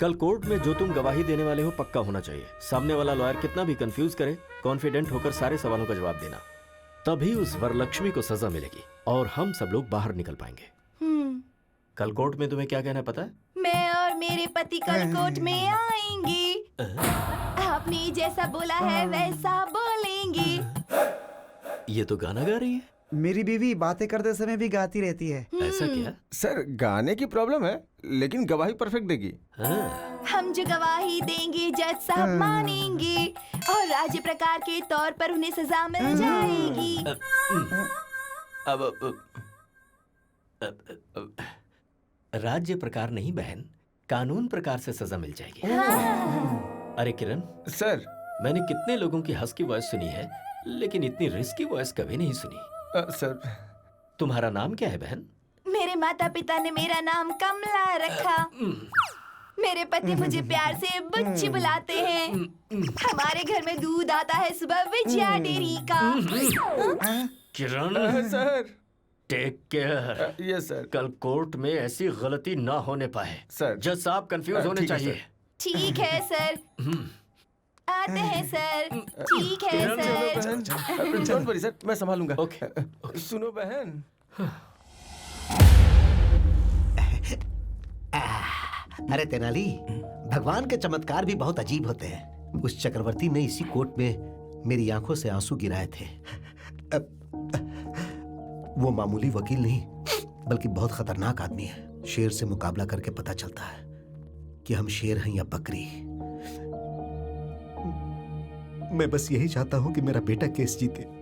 Speaker 3: कल कोर्ट में जो तुम गवाही देने वाले हो पक्का होना चाहिए। सामने वाला लॉयर कितना भी कंफ्यूज करे, कॉन्फिडेंट होकर सारे सवालों का जवाब देना। तभी उस वरलक्ष्मी को सजा मिलेगी और हम सब लोग बाहर निकल पाएंगे। कल कोर्ट में तुम्हें क्या कहना है पता है?
Speaker 2: मैं और मेरे पति कल कोर्ट में आएंगे। आपने जैसा बोला है वैसा बोलेंगे।
Speaker 3: ये तो गाना गा रही है।
Speaker 7: मेरी बीवी बातें करते समय भी गाती रहती है।
Speaker 3: ऐसा क्या?
Speaker 4: सर गाने की प्रॉब्लम है, लेकिन गवाही परफेक्ट देगी।
Speaker 2: हम जो गवाही देंगे जज साहब मानेंगे और राज्य प्रकार के तौर पर उन्हें सजा मिल जाएगी।
Speaker 3: राज्य प्रकार नहीं बहन, कानून प्रकार से सजा मिल जाएगी। अरे किरण
Speaker 4: सर,
Speaker 3: मैंने कितने लोगों की हंस की वॉइस सुनी है, लेकिन इतनी रिस्की वॉइस कभी नहीं सुनी।
Speaker 4: सर,
Speaker 3: तुम्हारा नाम क्या है बहन?
Speaker 2: मेरे माता पिता ने मेरा नाम कमला रखा। मेरे पति मुझे प्यार से बुच्ची बुलाते हैं। हमारे घर में दूध आता है सुबह विजया डेयरी का।
Speaker 3: Kiran
Speaker 4: sir,
Speaker 3: take care.
Speaker 4: Yes sir.
Speaker 3: कल कोर्ट में ऐसी गलती ना होने पाए।
Speaker 4: सर,
Speaker 3: जज साहब कंफ्यूज होने चाहिए।
Speaker 2: ठीक है सर, आते हैं सर। ठीक है सर।
Speaker 4: डोंट वरी सर, मैं संभालूंगा। ओके। सुनो बहन,
Speaker 10: अरे तेनाली, भगवान के चमत्कार भी बहुत अजीब होते हैं। उस चक्रवर्ती ने इसी कोर्ट में मेरी आंखों से आंसू गिराए थे। वो मामूली वकील नहीं, बल्कि बहुत खतरनाक आदमी है। शेर से मुकाबला करके पता चलता है कि हम शेर हैं या बकरी। मैं बस यही चाहता हूं कि मेरा बेटा केस जीते।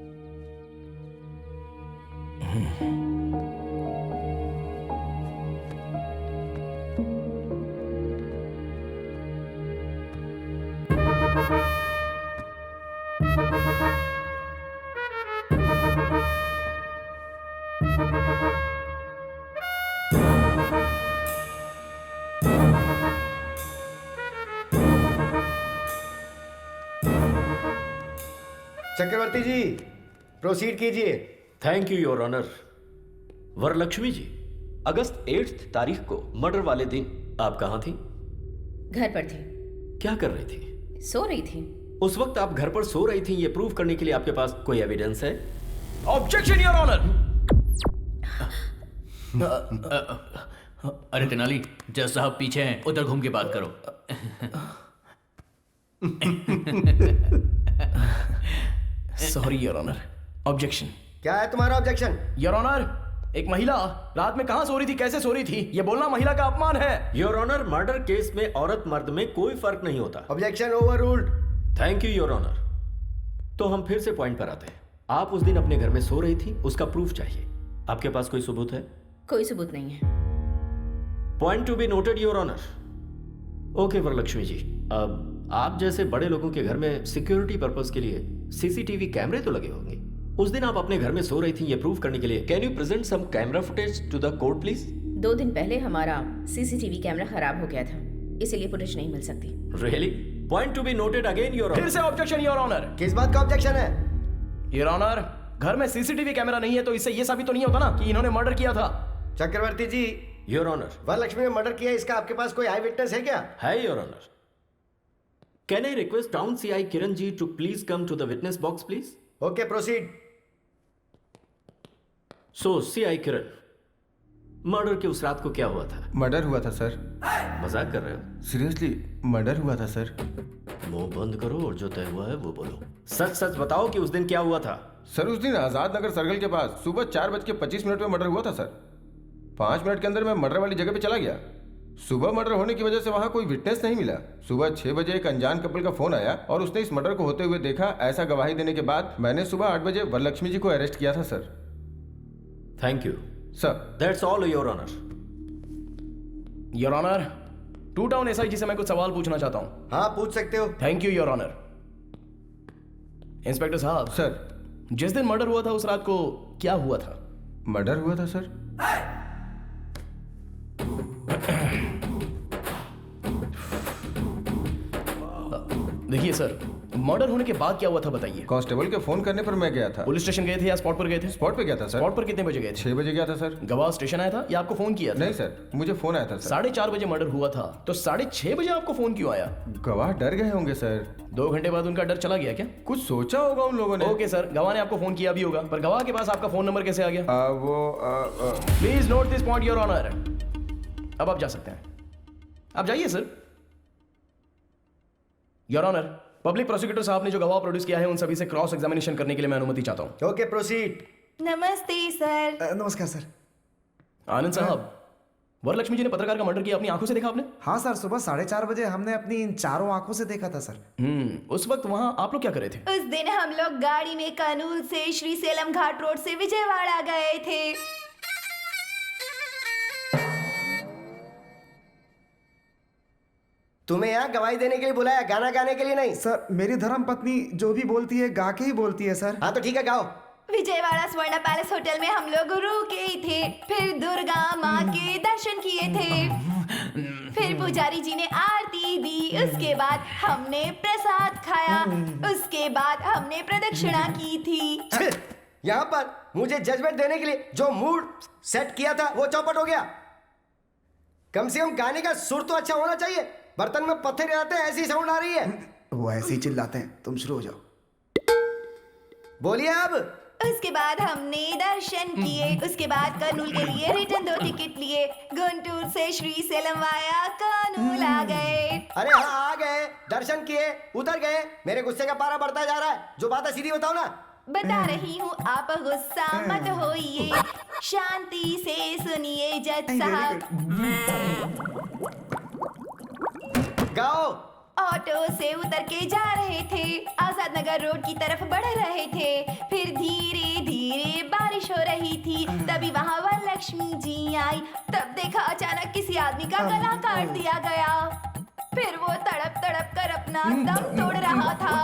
Speaker 10: चक्रवर्ती जी, प्रोसीड कीजिए।
Speaker 3: Thank you your honour. Varalakshmi ji, अगस्त 8 तारीख को मर्डर वाले दिन आप कहाँ थी?
Speaker 16: घर पर थी।
Speaker 3: क्या कर रही थी?
Speaker 16: सो रही थी।
Speaker 3: उस वक्त आप घर पर सो रही थी, ये प्रूव करने के लिए आपके पास कोई एविडेंस है?
Speaker 8: Objection your honour.
Speaker 13: अरे तेनाली, जज साहब पीछे हैं, उधर घूम के बात करो।
Speaker 8: Sorry your honour. ऑब्जेक्शन।
Speaker 10: क्या है तुम्हारा ऑब्जेक्शन?
Speaker 8: योर ऑनर, एक महिला रात में कहां सो रही थी, कैसे सो रही थी, ये बोलना महिला का अपमान है।
Speaker 3: योर ऑनर, मर्डर केस में औरत मर्द में कोई फर्क नहीं होता।
Speaker 10: Objection overruled.
Speaker 3: Thank you your honour. तो हम फिर से पॉइंट पर आते हैं। आप उस दिन अपने घर में सो रही थी, उसका प्रूफ चाहिए। आपके पास कोई सबूत है?
Speaker 16: कोई सबूत नहीं है।
Speaker 3: Point to be noted your honour. Okay Varalakshmi ji, अब आप जैसे बड़े लोगों के घर में सिक्योरिटी पर्पस के लिए सीसीटीवी कैमरे तो लगे होंगे। उस दिन आप अपने घर में सो रही थी, ये प्रूव करने के लिए can you present some camera footage to the court please?
Speaker 16: 2 दिन पहले हमारा सीसीटीवी कैमरा खराब हो गया था, इसीलिए फुटेज नहीं मिल सकती।
Speaker 3: Really? Point to be noted again your honour.
Speaker 8: फिर से ऑब्जेक्शन योर ऑनर।
Speaker 10: किस बात का ऑब्जेक्शन है?
Speaker 8: योर ऑनर, घर में सीसीटीवी कैमरा नहीं है तो इससे ये साबित तो नहीं होता ना कि इन्होंने मर्डर किया था।
Speaker 10: चक्रवर्ती जी,
Speaker 3: योर ऑनर,
Speaker 10: वरलक्ष्मी ने मर्डर किया, इसका आपके पास कोई आई विटनेस है क्या?
Speaker 3: है your honour. Can I request town CI Kiran ji to please come to the witness box please?
Speaker 10: Okay, proceed.
Speaker 3: So CI Kiran, murder की उस रात को क्या हुआ था?
Speaker 4: मर्डर हुआ था सर।
Speaker 3: मजाक कर रहे हो?
Speaker 4: सीरियसली मर्डर हुआ था सर।
Speaker 3: मुंह बंद करो और जो तय हुआ है वो बोलो। सच सच बताओ कि उस दिन क्या हुआ था?
Speaker 4: सर, उस दिन आजाद नगर सर्कल के पास सुबह 4:25 में मर्डर हुआ था सर। 5 मिनट के अंदर मैं मर्डर वाली जगह पे चला गया। सुबह मर्डर होने की वजह से वहां कोई विटनेस नहीं मिला। सुबह 6 बजे एक अनजान कपल का फोन आया और उसने इस मर्डर को होते हुए देखा। ऐसा गवाही देने के बाद मैंने सुबह 8 बजे वरलक्ष्मी जी को अरेस्ट किया था sir.
Speaker 3: Thank you
Speaker 4: sir.
Speaker 3: That's all your honour.
Speaker 8: Your honour, 2 town SI ji से मैं कुछ सवाल पूछना चाहता हूँ।
Speaker 10: हाँ, पूछ सकते हो।
Speaker 8: Thank you your honour. Inspector साहब।
Speaker 4: सर।
Speaker 8: जिस दिन मर्डर हुआ था उस रात को क्या हुआ था?
Speaker 4: मर्डर हुआ था सर।
Speaker 8: देखिए सर, मर्डर होने के बाद क्या हुआ था बताइए।
Speaker 4: कांस्टेबल के फोन करने पर मैं गया था।
Speaker 8: पुलिस स्टेशन गए थे या स्पॉट पर गए थे?
Speaker 4: स्पॉट पे गया था सर।
Speaker 8: स्पॉट पर कितने बजे गए थे?
Speaker 4: 6 बजे गया था सर।
Speaker 8: गवाह स्टेशन आया था या आपको फोन किया था?
Speaker 4: नहीं सर, मुझे फोन आया था सर।
Speaker 8: 4:30 बजे मर्डर हुआ था, तो 6:30 बजे आपको फोन क्यों आया?
Speaker 4: गवाह डर गए होंगे सर।
Speaker 8: 2 घंटे बाद उनका डर चला गया क्या?
Speaker 4: कुछ सोचा होगा उन लोगों ने।
Speaker 8: ओके सर, गवाह ने आपको फोन किया भी होगा, पर गवाह के पास आपका फोन नंबर कैसे आ गया? Please note this point your honour. अब आप जा सकते हैं, आप जाइए sir. Your honour, public prosecutor साहब ने जो गवाह प्रोड्यूस किया है उन सभी से क्रॉस एग्जामिनेशन करने के लिए मैं अनुमति चाहता हूं।
Speaker 10: Okay proceed.
Speaker 2: नमस्ते सर।
Speaker 7: नमस्कार सर।
Speaker 8: आनंद साहब, वरलक्ष्मी जी ने पत्रकार का मर्डर किया अपनी आंखों से देखा आपने?
Speaker 7: हाँ सर, सुबह 4:30 बजे हमने अपनी इन चारों आंखों से देखा था सर।
Speaker 8: उस वक्त वहां आप लोग क्या कर रहे थे?
Speaker 2: उस दिन हम लोग गाड़ी में कर्नूल से श्रीसेलम घाट रोड से विजयवाड़ा गए थे।
Speaker 10: तुम्हें यहाँ गवाही देने के लिए बुलाया, गाना गाने के लिए नहीं।
Speaker 7: सर, मेरी धर्म पत्नी जो भी बोलती है गा के ही बोलती है सर।
Speaker 10: हाँ तो ठीक है, गाओ।
Speaker 2: विजयवाड़ा स्वर्ण पैलेस होटल में हम लोग रुके थे, फिर दुर्गा माँ के दर्शन किए थे, फिर पुजारी जी ने आरती दी, उसके बाद हमने प्रसाद खाया, उसके बाद हमने प्रदक्षिणा की थी।
Speaker 10: यहाँ पर मुझे जजमेंट देने के लिए जो मूड सेट किया था वो चौपट हो गया। कम से कम गाने का सुर तो अच्छा होना चाहिए। बर्तन में पत्थर आते हैं, ऐसी साउंड आ रही है।
Speaker 7: वो ऐसे ही चिल्लाते हैं, तुम शुरू हो जाओ।
Speaker 10: बोलिए अब।
Speaker 2: उसके बाद हमने दर्शन किए, उसके बाद कर्नूल के लिए रिटर्न 2 टिकट लिए, गुंटूर से श्रीसेलम वाया कर्नूल आ गए।
Speaker 10: अरे हाँ, आ गए, दर्शन किए, उतर गए। मेरे गुस्से का पारा बढ़ता जा रहा है। जो बात है सीधी बताओ ना।
Speaker 2: बता रही हूँ, आप गुस्सा मत होइए, शांति से सुनिए जज साहब।
Speaker 10: गाओ।
Speaker 2: ऑटो से उतर के जा रहे थे, आजाद नगर रोड की तरफ बढ़ रहे थे, फिर धीरे धीरे बारिश हो रही थी, तभी वहाँ वरलक्ष्मी जी आई। तब देखा अचानक किसी आदमी का गला काट दिया गया, फिर वो तड़प तड़प कर अपना दम तोड़ रहा था।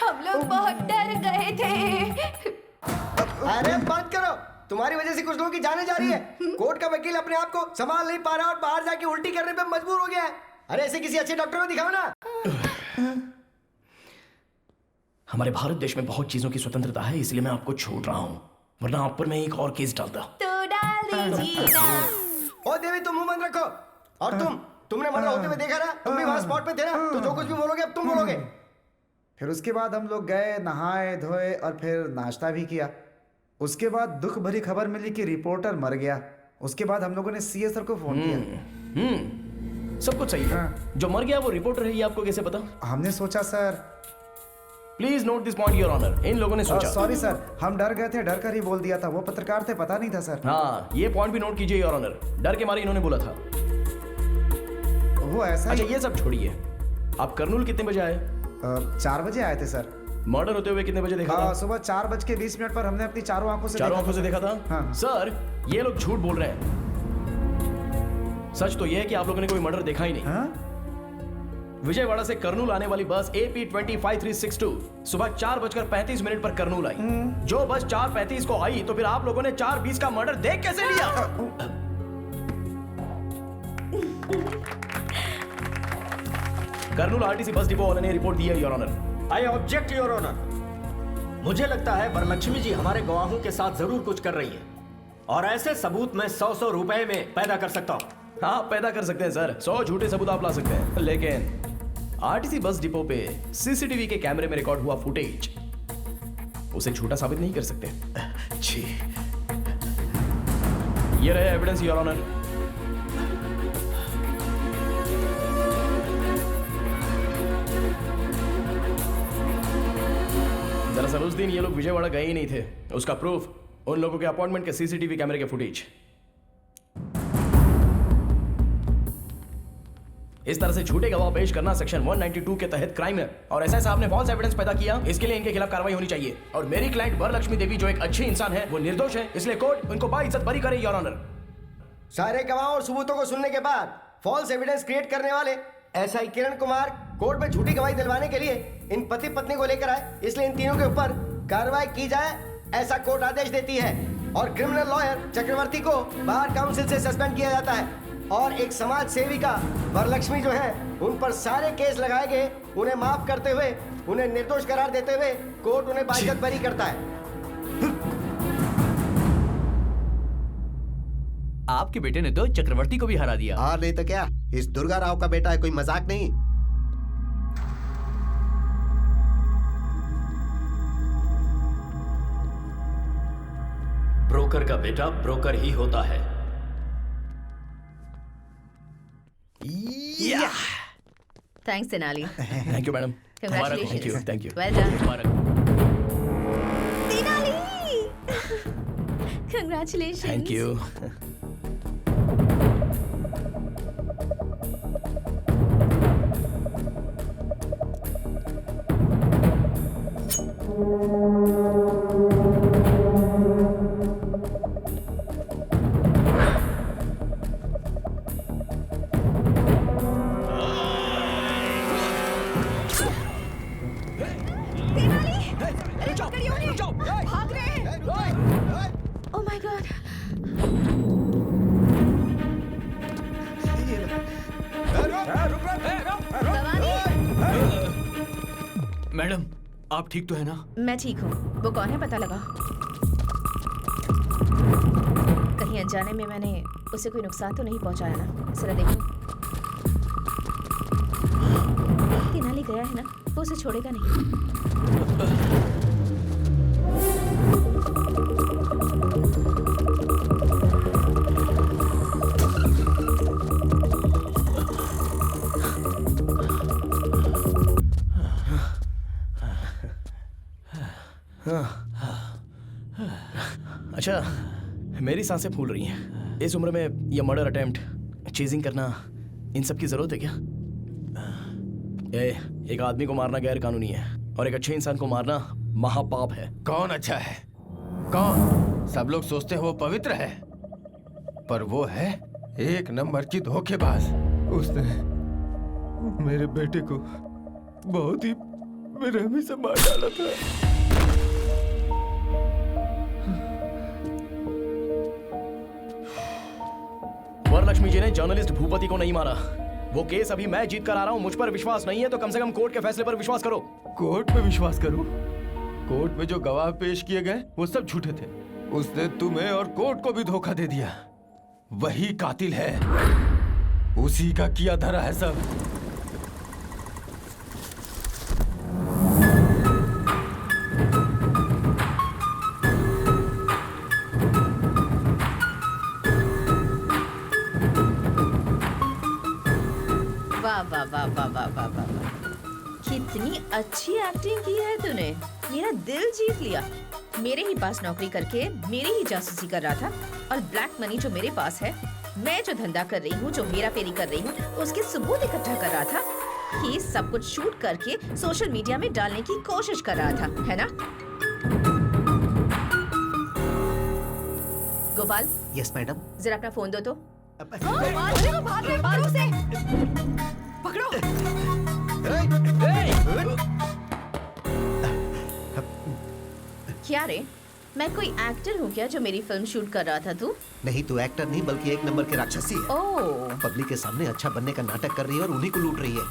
Speaker 2: हम लोग बहुत डर गए थे।
Speaker 10: अरे बंद करो, तुम्हारी वजह से कुछ लोगों की जाने जा रही है। कोर्ट का वकील अपने आप को संभाल नहीं पा रहा और बाहर जाके उल्टी करने पे मजबूर हो गया है। अरे ऐसे किसी अच्छे डॉक्टर को दिखाओ ना।
Speaker 8: हमारे भारत देश में बहुत चीजों की स्वतंत्रता है, इसलिए मैं आपको छोड़ रहा हूँ, वरना आप पर मैं एक और केस डालता।
Speaker 2: तो डाल दीजिए ना।
Speaker 10: ओ देवी, तुम मुंह बंद रखो। और तुमने मर्डर होते हुए देखा ना, तुम भी वहां स्पॉट पे थे ना, तो जो कुछ भी बोलोगे अब तुम बोलोगे।
Speaker 7: फिर उसके बाद हम लोग गए, नहाए धोए और फिर नाश्ता भी किया। उसके बाद दुख भरी खबर मिली कि रिपोर्टर मर गया। उसके बाद हम लोगों ने सीए सर को फोन किया।
Speaker 8: सब कुछ सही है। जो मर गया वो रिपोर्टर है, ये आपको कैसे पता?
Speaker 7: हमने सोचा sir.
Speaker 8: Please note this point your honour. इन लोगों ने सोचा।
Speaker 7: सॉरी सर, हम डर गए थे, डर कर ही बोल दिया था। वो पत्रकार थे, पता नहीं था सर।
Speaker 8: हाँ, ये पॉइंट भी नोट कीजिए योर ऑनर। डर के मारे इन्होंने बोला था।
Speaker 7: वो ऐसा।
Speaker 8: अच्छा ये सब छोड़िए, आप कर्नूल कितने बजे आए?
Speaker 7: 4 बजे आए थे सर।
Speaker 8: मर्डर होते हुए कितने बजे देखा था?
Speaker 7: सुबह 4:20 पर हमने अपनी चारों आंखों से
Speaker 8: देखा था। हाँ। सर, ये लोग झूठ बोल रहे हैं। सच तो यह है कि आप लोगों ने कोई मर्डर देखा ही नहीं।
Speaker 7: हाँ?
Speaker 8: विजयवाड़ा से कर्नूल आने वाली बस AP 25362 सुबह 4:35 पर कर्नूल आई। जो बस 4:35 को आई, तो फिर आप लोगों ने 4:20 का मर्डर देख कैसे लिया? कर्नूल RTC बस डिपो वाले ने रिपोर्ट दी है your honour.
Speaker 17: I object your honour. मुझे लगता है वरलक्ष्मी जी हमारे गवाहों के साथ जरूर कुछ कर रही है, और ऐसे सबूत मैं 100 रुपए में पैदा कर सकता हूँ।
Speaker 8: हाँ, पैदा कर सकते हैं सर। 100 झूठे सबूत आप ला सकते हैं, लेकिन RTC बस डिपो पे CCTV के कैमरे में रिकॉर्ड हुआ फुटेज उसे झूठा साबित नहीं कर सकते। जी, ये रहे एविडेंस योर ऑनर। दरअसल उस दिन ये लोग विजयवाड़ा गए ही नहीं थे। उसका प्रूफ उन लोगों के अपॉइंटमेंट के CCTV कैमरे के फुटेज। इस तरह से झूठे गवाह पेश करना सेक्शन 192 के तहत क्राइम है, और ऐसा साहब ने फॉल्स एविडेंस पैदा किया, इसके लिए इनके खिलाफ कार्रवाई होनी चाहिए। और मेरी क्लाइंट वरलक्ष्मी देवी जो एक अच्छी इंसान है, वो निर्दोष है, इसलिए कोर्ट उनको बाइज्जत बरी करे योर ऑनर।
Speaker 10: सारे गवाहों और सबूतों को सुनने के बाद फॉल्स एविडेंस क्रिएट करने वाले SI किरण कुमार कोर्ट में झूठी गवाही दिलवाने के लिए इन पति पत्नी को लेकर आए, इसलिए इन तीनों के ऊपर कार्रवाई की जाए, ऐसा कोर्ट आदेश देती है। और क्रिमिनल लॉयर चक्रवर्ती को बार काउंसिल से सस्पेंड किया जाता है। और एक समाज सेविका वरलक्ष्मी जो है, उन पर सारे केस लगाए गए। उन्हें माफ करते हुए, उन्हें निर्दोष करार देते हुए कोर्ट उन्हें बाइज्जत बरी करता है।
Speaker 6: आपके बेटे ने तो चक्रवर्ती को भी हरा दिया।
Speaker 10: हाँ नहीं तो क्या, इस दुर्गा राव का बेटा है, कोई मजाक नहीं।
Speaker 3: ब्रोकर का बेटा ब्रोकर ही होता है।
Speaker 16: Thanks Tenali.
Speaker 8: Thank you madam.
Speaker 16: Congratulations.
Speaker 8: Thank you.
Speaker 16: Well done.
Speaker 2: Tenali congratulations.
Speaker 8: Thank you.
Speaker 2: Oh my God!
Speaker 13: Madam आप ठीक तो है ना?
Speaker 16: मैं ठीक हूँ। वो कौन है पता लगा? कहीं अनजाने में मैंने उसे कोई नुकसान तो नहीं पहुँचाया ना? जरा देखो। तेनाली गया है ना, वो उसे छोड़ेगा नहीं।
Speaker 8: अच्छा, मेरी सांसें फूल रही हैं। इस उम्र में ये मर्डर अटेम्प्ट, चेजिंग करना, इन सब की जरूरत है क्या? एक आदमी को मारना गैर कानूनी है और एक अच्छे इंसान को मारना महापाप है।
Speaker 4: कौन अच्छा है? कौन? सब लोग सोचते हैं वो पवित्र है, पर वो है एक नंबर की धोखेबाज। उसने मेरे बेटे को बहुत ही बेरहमी से मार डाला था।
Speaker 8: वरलक्ष्मी जी ने जर्नलिस्ट भूपति को नहीं मारा। वो केस अभी मैं जीत कर आ रहा हूँ। मुझ पर विश्वास नहीं है तो कम से कम कोर्ट के फैसले पर विश्वास करो।
Speaker 4: कोर्ट पे विश्वास करूं? कोर्ट में जो गवाह पेश किए गए वो सब झूठे थे। उसने तुम्हें और कोर्ट को भी धोखा दे दिया। वही कातिल है, उसी का किया धरा है सब।
Speaker 16: वाह वाह वाह वाह वाह वाह वाह, कितनी अच्छी एक्टिंग की है तूने। मेरा दिल जीत लिया। मेरे ही पास नौकरी करके मेरी ही जासूसी कर रहा था और ब्लैक मनी जो मेरे पास है, मैं जो धंधा कर रही हूँ, जो हेरा फेरी कर रही हूँ, उसके सबूत इकट्ठा कर रहा था। ये सब कुछ शूट करके सोशल मीडिया में डालने की कोशिश कर रहा था, है ना? गोपाल।
Speaker 10: Yes madam.
Speaker 16: जरा अपना फोन दो तो।
Speaker 2: पकड़ो।
Speaker 16: क्या रे, मैं कोई एक्टर हूँ क्या जो मेरी फिल्म शूट कर रहा था तू?
Speaker 10: नहीं, तू एक्टर नहीं बल्कि एक नंबर की राक्षसी है।
Speaker 16: ओह।
Speaker 10: पब्लिक के सामने अच्छा बनने का नाटक कर रही है और उन्हीं को लूट रही है।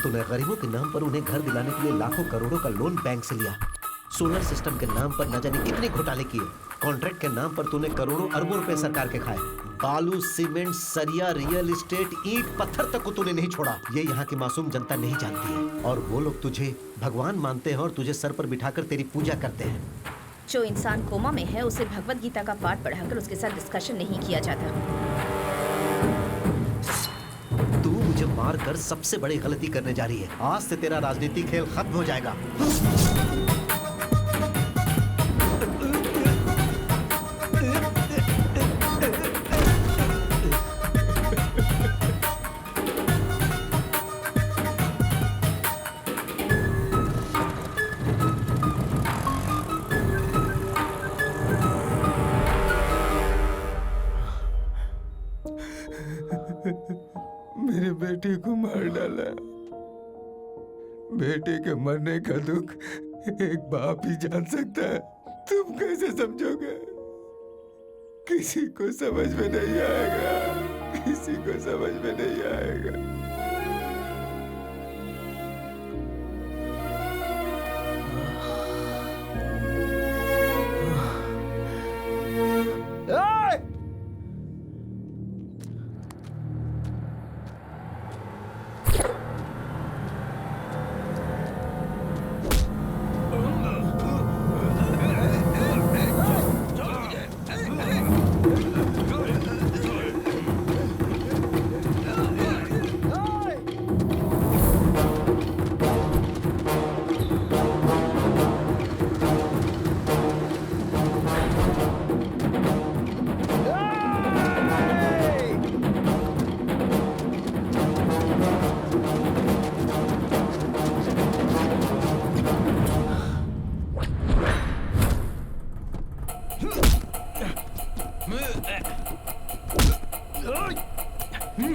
Speaker 10: तूने गरीबों के नाम पर उन्हें घर दिलाने के लिए लाखों करोड़ों का लोन बैंक से लिया। सोलर सिस्टम के नाम पर न जाने कितने घोटाले किए। कॉन्ट्रैक्ट के नाम पर तूने करोड़ों अरबों रुपए सरकार के खाए। बालू, सीमेंट, सरिया, रियल एस्टेट, ईंट पत्थर तक को तूने नहीं छोड़ा। ये यहाँ की मासूम जनता नहीं जानती है और वो लोग तुझे भगवान मानते हैं और तुझे सर पर बिठाकर तेरी पूजा करते हैं।
Speaker 16: जो इंसान कोमा में है उसे भगवत गीता का पाठ पढ़ाकर उसके साथ डिस्कशन नहीं किया जाता।
Speaker 10: तू मुझे मार कर सबसे बड़ी गलती करने जा रही है। आज से तेरा राजनीतिक खेल खत्म हो जाएगा।
Speaker 4: मेरे बेटे को मार डाला। बेटे के मरने का दुख एक बाप ही जान सकता है। तुम कैसे समझोगे?
Speaker 9: किसी को समझ में नहीं आएगा, किसी को समझ में नहीं आएगा।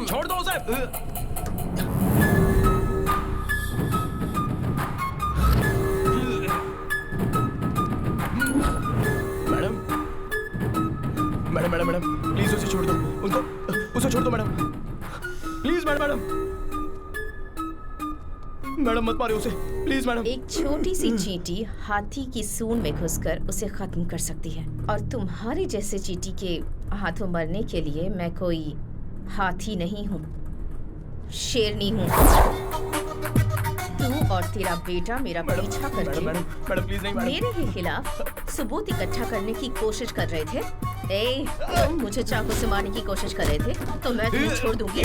Speaker 8: छोड़ दो उसे। Madam madam madam madam please उसे छोड़ दो, उसे छोड़ दो मैडम, प्लीज मैडम मैडम मत मारिए उसे, प्लीज मैडम।
Speaker 16: एक छोटी सी चींटी हाथी की सूंड में घुसकर उसे खत्म कर सकती है, और तुम्हारे जैसे चींटी के हाथों मरने के लिए मैं कोई हाथी नहीं हूँ, शेरनी हूँ। तू और तेरा बेटा मेरा पीछा करके
Speaker 8: मैडम प्लीज नहीं मैडम।
Speaker 16: मेरे ही खिलाफ सबूत इकट्ठा करने की कोशिश कर रहे थे। ए, तुम मुझे चाकू से मारने की कोशिश कर रहे थे तो मैं तुम्हें छोड़ दूंगी।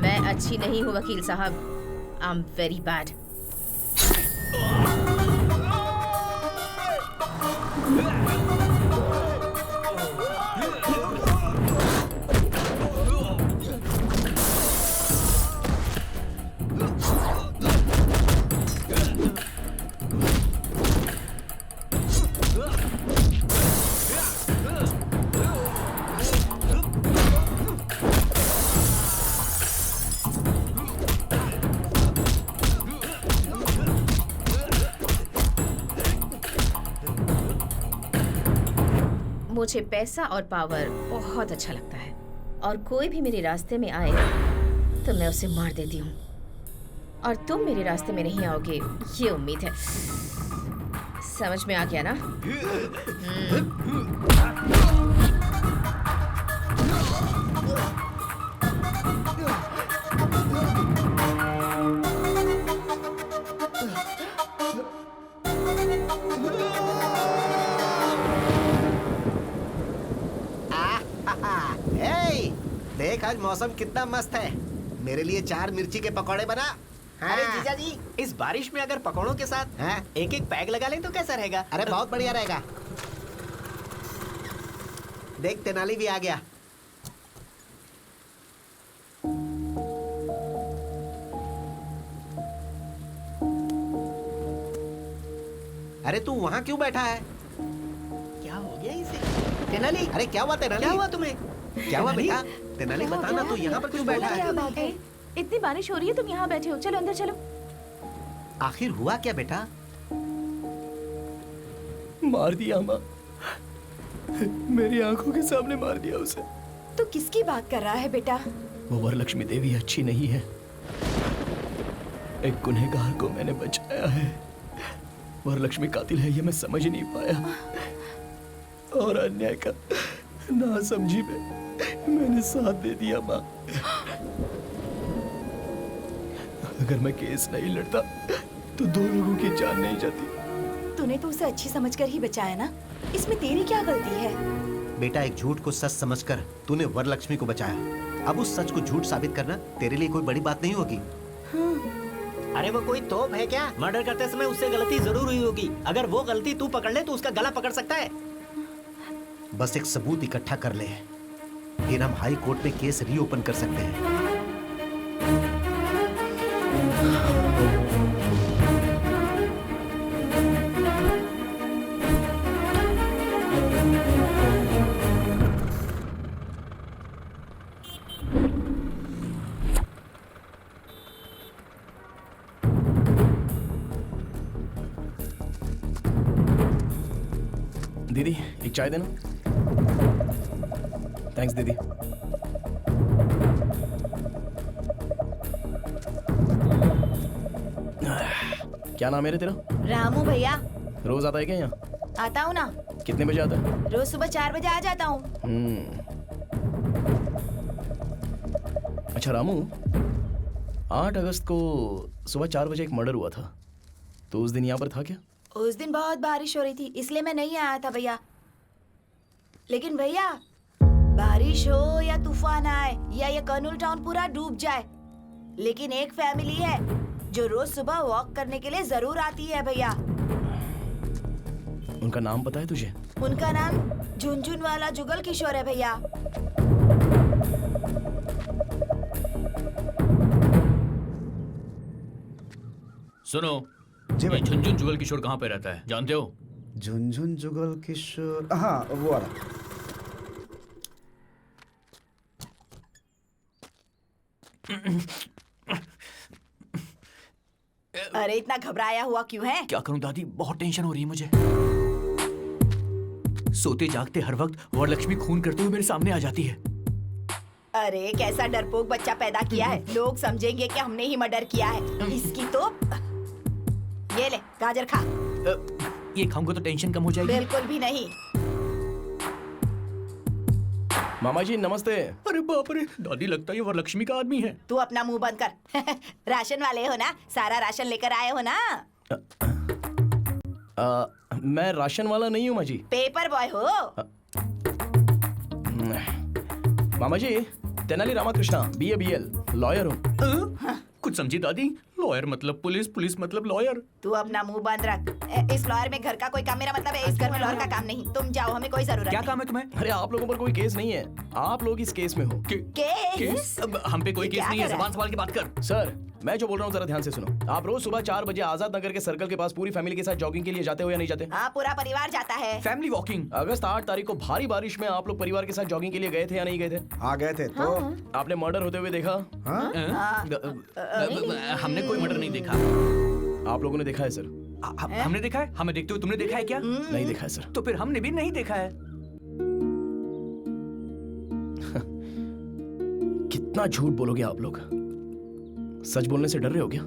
Speaker 16: मैं अच्छी नहीं हूँ वकील साहब, आई एम वेरी बैड। मुझे पैसा और पावर बहुत अच्छा लगता है, और कोई भी मेरे रास्ते में आए तो मैं उसे मार देती हूँ, और तुम मेरे रास्ते में नहीं आओगे ये उम्मीद है। समझ में आ गया ना?
Speaker 10: देख आज मौसम कितना मस्त है, मेरे लिए 4 मिर्ची के पकौड़े बना। हाँ।
Speaker 12: अरे जीजा जी, इस बारिश में अगर पकौड़ों के साथ एक एक पैग लगा लें तो कैसा रहेगा?
Speaker 10: अरे बहुत बढ़िया रहेगा। देख तेनाली भी आ गया। अरे तू वहाँ क्यों बैठा है?
Speaker 12: क्या हो गया इसे? तेनाली,
Speaker 10: अरे क्या हुआ तेनाली?
Speaker 12: क्या हुआ तुम्हें?
Speaker 10: क्या हुआ बेटा? तेनाली बता ना, तू यहाँ पर क्यों बैठा है?
Speaker 2: क्या बात है? इतनी बारिश हो रही है, तुम यहाँ बैठे हो, चलो अंदर चलो।
Speaker 10: आखिर हुआ क्या बेटा?
Speaker 8: मार दिया माँ, मेरी आंखों के सामने मार दिया उसे।
Speaker 5: तो किसकी बात कर रहा है बेटा?
Speaker 8: वो वरलक्ष्मी देवी अच्छी नहीं है, एक गुनहगार को मैंने बचाया है। वरलक्ष्मी कातिल है ये मैं समझ ही नहीं पाया, और अन्याय का ना समझी में मैंने साथ दे दिया माँ। अगर मैं केस नहीं लड़ता तो 2 लोगों की जान नहीं जाती।
Speaker 5: तूने तो उसे अच्छी समझकर ही बचाया ना, इसमें तेरी क्या गलती है?
Speaker 10: बेटा एक झूठ को सच समझकर तूने वरलक्ष्मी को बचाया, अब उस सच को झूठ साबित करना तेरे लिए कोई बड़ी बात नहीं होगी।
Speaker 12: अरे वो कोई तोप है क्या? मर्डर करते समय उससे गलती जरूर हुई होगी, अगर वो गलती तू पकड़ ले तो उसका गला पकड़ सकता है।
Speaker 10: बस एक सबूत इकट्ठा कर ले, फिर हम हाई कोर्ट में केस रीओपन कर सकते हैं।
Speaker 8: दीदी एक चाय देना। थैंक्स दीदी। क्या नाम है रे तेरा?
Speaker 5: रामू भैया।
Speaker 8: रोज आता है क्या यहाँ?
Speaker 5: आता हूँ ना।
Speaker 8: कितने बजे आता है?
Speaker 5: रोज सुबह 4 बजे आ जाता हूँ।
Speaker 8: अच्छा रामू, 8 अगस्त को सुबह 4 बजे एक मर्डर हुआ था, तो उस दिन यहाँ पर था क्या?
Speaker 5: उस दिन बहुत बारिश हो रही थी, इसलिए मैं नहीं आया था भैया। लेकिन भैया, बारिश हो या तूफान आए या ये कर्नूल टाउन पूरा डूब जाए, लेकिन एक फैमिली है जो रोज सुबह वॉक करने के लिए जरूर आती है भैया।
Speaker 8: उनका नाम पता है तुझे?
Speaker 5: उनका नाम झुनझुन वाला जुगल किशोर है भैया।
Speaker 13: सुनो
Speaker 7: जी
Speaker 13: ये
Speaker 7: भाई।
Speaker 13: झुनझुन जुगल किशोर कहाँ पे रहता है जानते हो?
Speaker 7: झुनझुन जुगल किशोर, हाँ वो वाला।
Speaker 5: अरे इतना घबराया हुआ क्यों है?
Speaker 6: क्या करूं दादी, बहुत टेंशन हो रही है मुझे। सोते जागते हर वक्त वरलक्ष्मी खून करते हुए मेरे सामने आ जाती है।
Speaker 5: अरे कैसा डरपोक बच्चा पैदा किया है, लोग समझेंगे कि हमने ही मर्डर किया है। इसकी तो ये ले गाजर खा।
Speaker 6: ये खाऊंगा तो टेंशन कम हो जाएगी?
Speaker 5: बिल्कुल भी नहीं।
Speaker 8: मामा जी नमस्ते।
Speaker 6: अरे बाप रे, दादी लगता है ये वरलक्ष्मी का आदमी है।
Speaker 5: तू अपना मुंह बंद कर। राशन वाले हो ना, सारा राशन लेकर आए हो ना?
Speaker 8: मैं राशन वाला नहीं हूँ माँ जी।
Speaker 5: पेपर बॉय हो।
Speaker 8: मामा जी Tenali Ramakrishna BA BL lawyer हूँ।
Speaker 6: कुछ समझी दादी? लॉयर मतलब पुलिस, पुलिस मतलब लॉयर।
Speaker 5: तू अपना मुंह बंद रख। इस लॉयर में घर का कोई काम, मेरा मतलब है इस घर में लॉयर का काम नहीं। तुम जाओ, हमें कोई जरूरत
Speaker 6: क्या
Speaker 5: नहीं।
Speaker 6: काम है तुम्हें?
Speaker 8: अरे आप लोगों पर कोई केस नहीं है, आप लोग इस केस में हो।
Speaker 5: केस?
Speaker 6: अब हम पे कोई
Speaker 5: ये
Speaker 6: केस
Speaker 5: क्या
Speaker 6: नहीं है,
Speaker 5: कर रहा
Speaker 6: जबान संभाल के बात कर।
Speaker 8: सर मैं जो बोल रहा हूँ जरा ध्यान से सुनो। आप रोज सुबह 4 बजे आजाद नगर के सर्कल के पास पूरी फैमिली के साथ जॉगिंग के लिए जाते हो या नहीं जाते?
Speaker 5: हाँ, पूरा परिवार जाता है।
Speaker 6: Family walking.
Speaker 8: अगस्त 8 तारीख को भारी बारिश में आप लोग परिवार के साथ जॉगिंग के लिए गए थे या नहीं गए थे?
Speaker 7: हाँ गए थे। तो
Speaker 8: आपने मर्डर होते हुए देखा?
Speaker 6: हमने कोई मर्डर नहीं देखा।
Speaker 8: आप लोगों ने देखा है सर?
Speaker 6: हमने देखा है? हमें देखते हुए तुमने देखा है क्या?
Speaker 8: नहीं देखा है सर।
Speaker 6: तो फिर हमने भी नहीं देखा है।
Speaker 8: कितना झूठ बोलोगे आप लोग? सच बोलने से डर रहे हो क्या?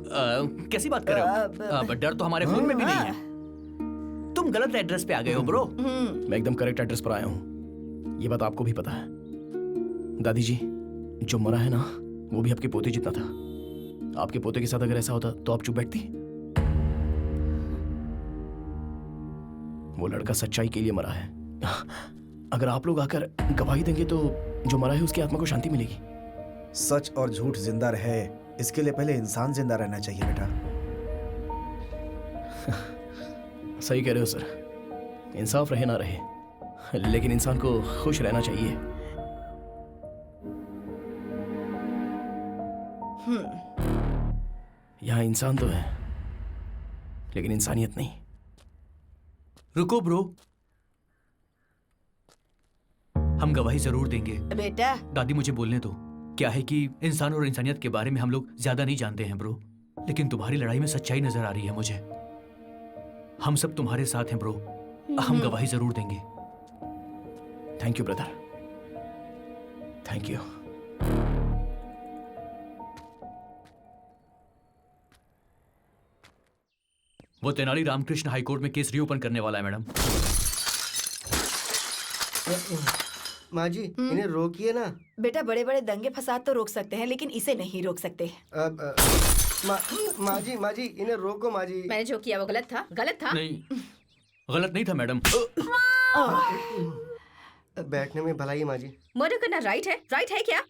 Speaker 6: कैसी बात कर रहे हो? डर तो हमारे खून में भी नहीं है। तुम गलत एड्रेस पे आ गए हो ब्रो।
Speaker 8: मैं एकदम करेक्ट एड्रेस पर आया हूँ, ये बात आपको भी पता है। दादी जी जो मरा है ना, वो भी आपके पोते जितना था। आपके पोते के साथ अगर ऐसा होता तो आप चुप बैठती? वो लड़का सच्चाई के लिए मरा है। अगर आप लोग आकर गवाही देंगे तो जो मरा है उसकी आत्मा को शांति मिलेगी।
Speaker 7: सच और झूठ जिंदा रहे, इसके लिए पहले इंसान जिंदा रहना चाहिए बेटा।
Speaker 8: सही कह रहे हो सर, इंसाफ रहे ना रहे, लेकिन इंसान को खुश रहना चाहिए। यहाँ इंसान तो है लेकिन इंसानियत नहीं।
Speaker 6: रुको ब्रो, हम गवाही जरूर देंगे।
Speaker 5: बेटा
Speaker 6: दादी मुझे बोलने दो। क्या है कि इंसान और इंसानियत के बारे में हम लोग ज्यादा नहीं जानते हैं ब्रो, लेकिन तुम्हारी लड़ाई में सच्चाई नजर आ रही है मुझे। हम सब तुम्हारे साथ हैं ब्रो, हम गवाही जरूर देंगे।
Speaker 8: Thank you brother, thank you.
Speaker 13: वो तेनाली रामकृष्ण हाईकोर्ट में केस रीओपन करने वाला है मैडम।
Speaker 10: माँ जी इन्हें रोकिए ना।
Speaker 5: बेटा, बड़े बड़े दंगे फसाद तो रोक सकते हैं, लेकिन इसे नहीं रोक सकते।
Speaker 10: माँ जी इन्हें रोको माँ जी।
Speaker 2: मैंने जो किया वो गलत था, गलत था।
Speaker 13: नहीं, गलत नहीं था मैडम।
Speaker 10: बैठने में भलाई माँ जी।
Speaker 2: मर्डर करना राइट है क्या?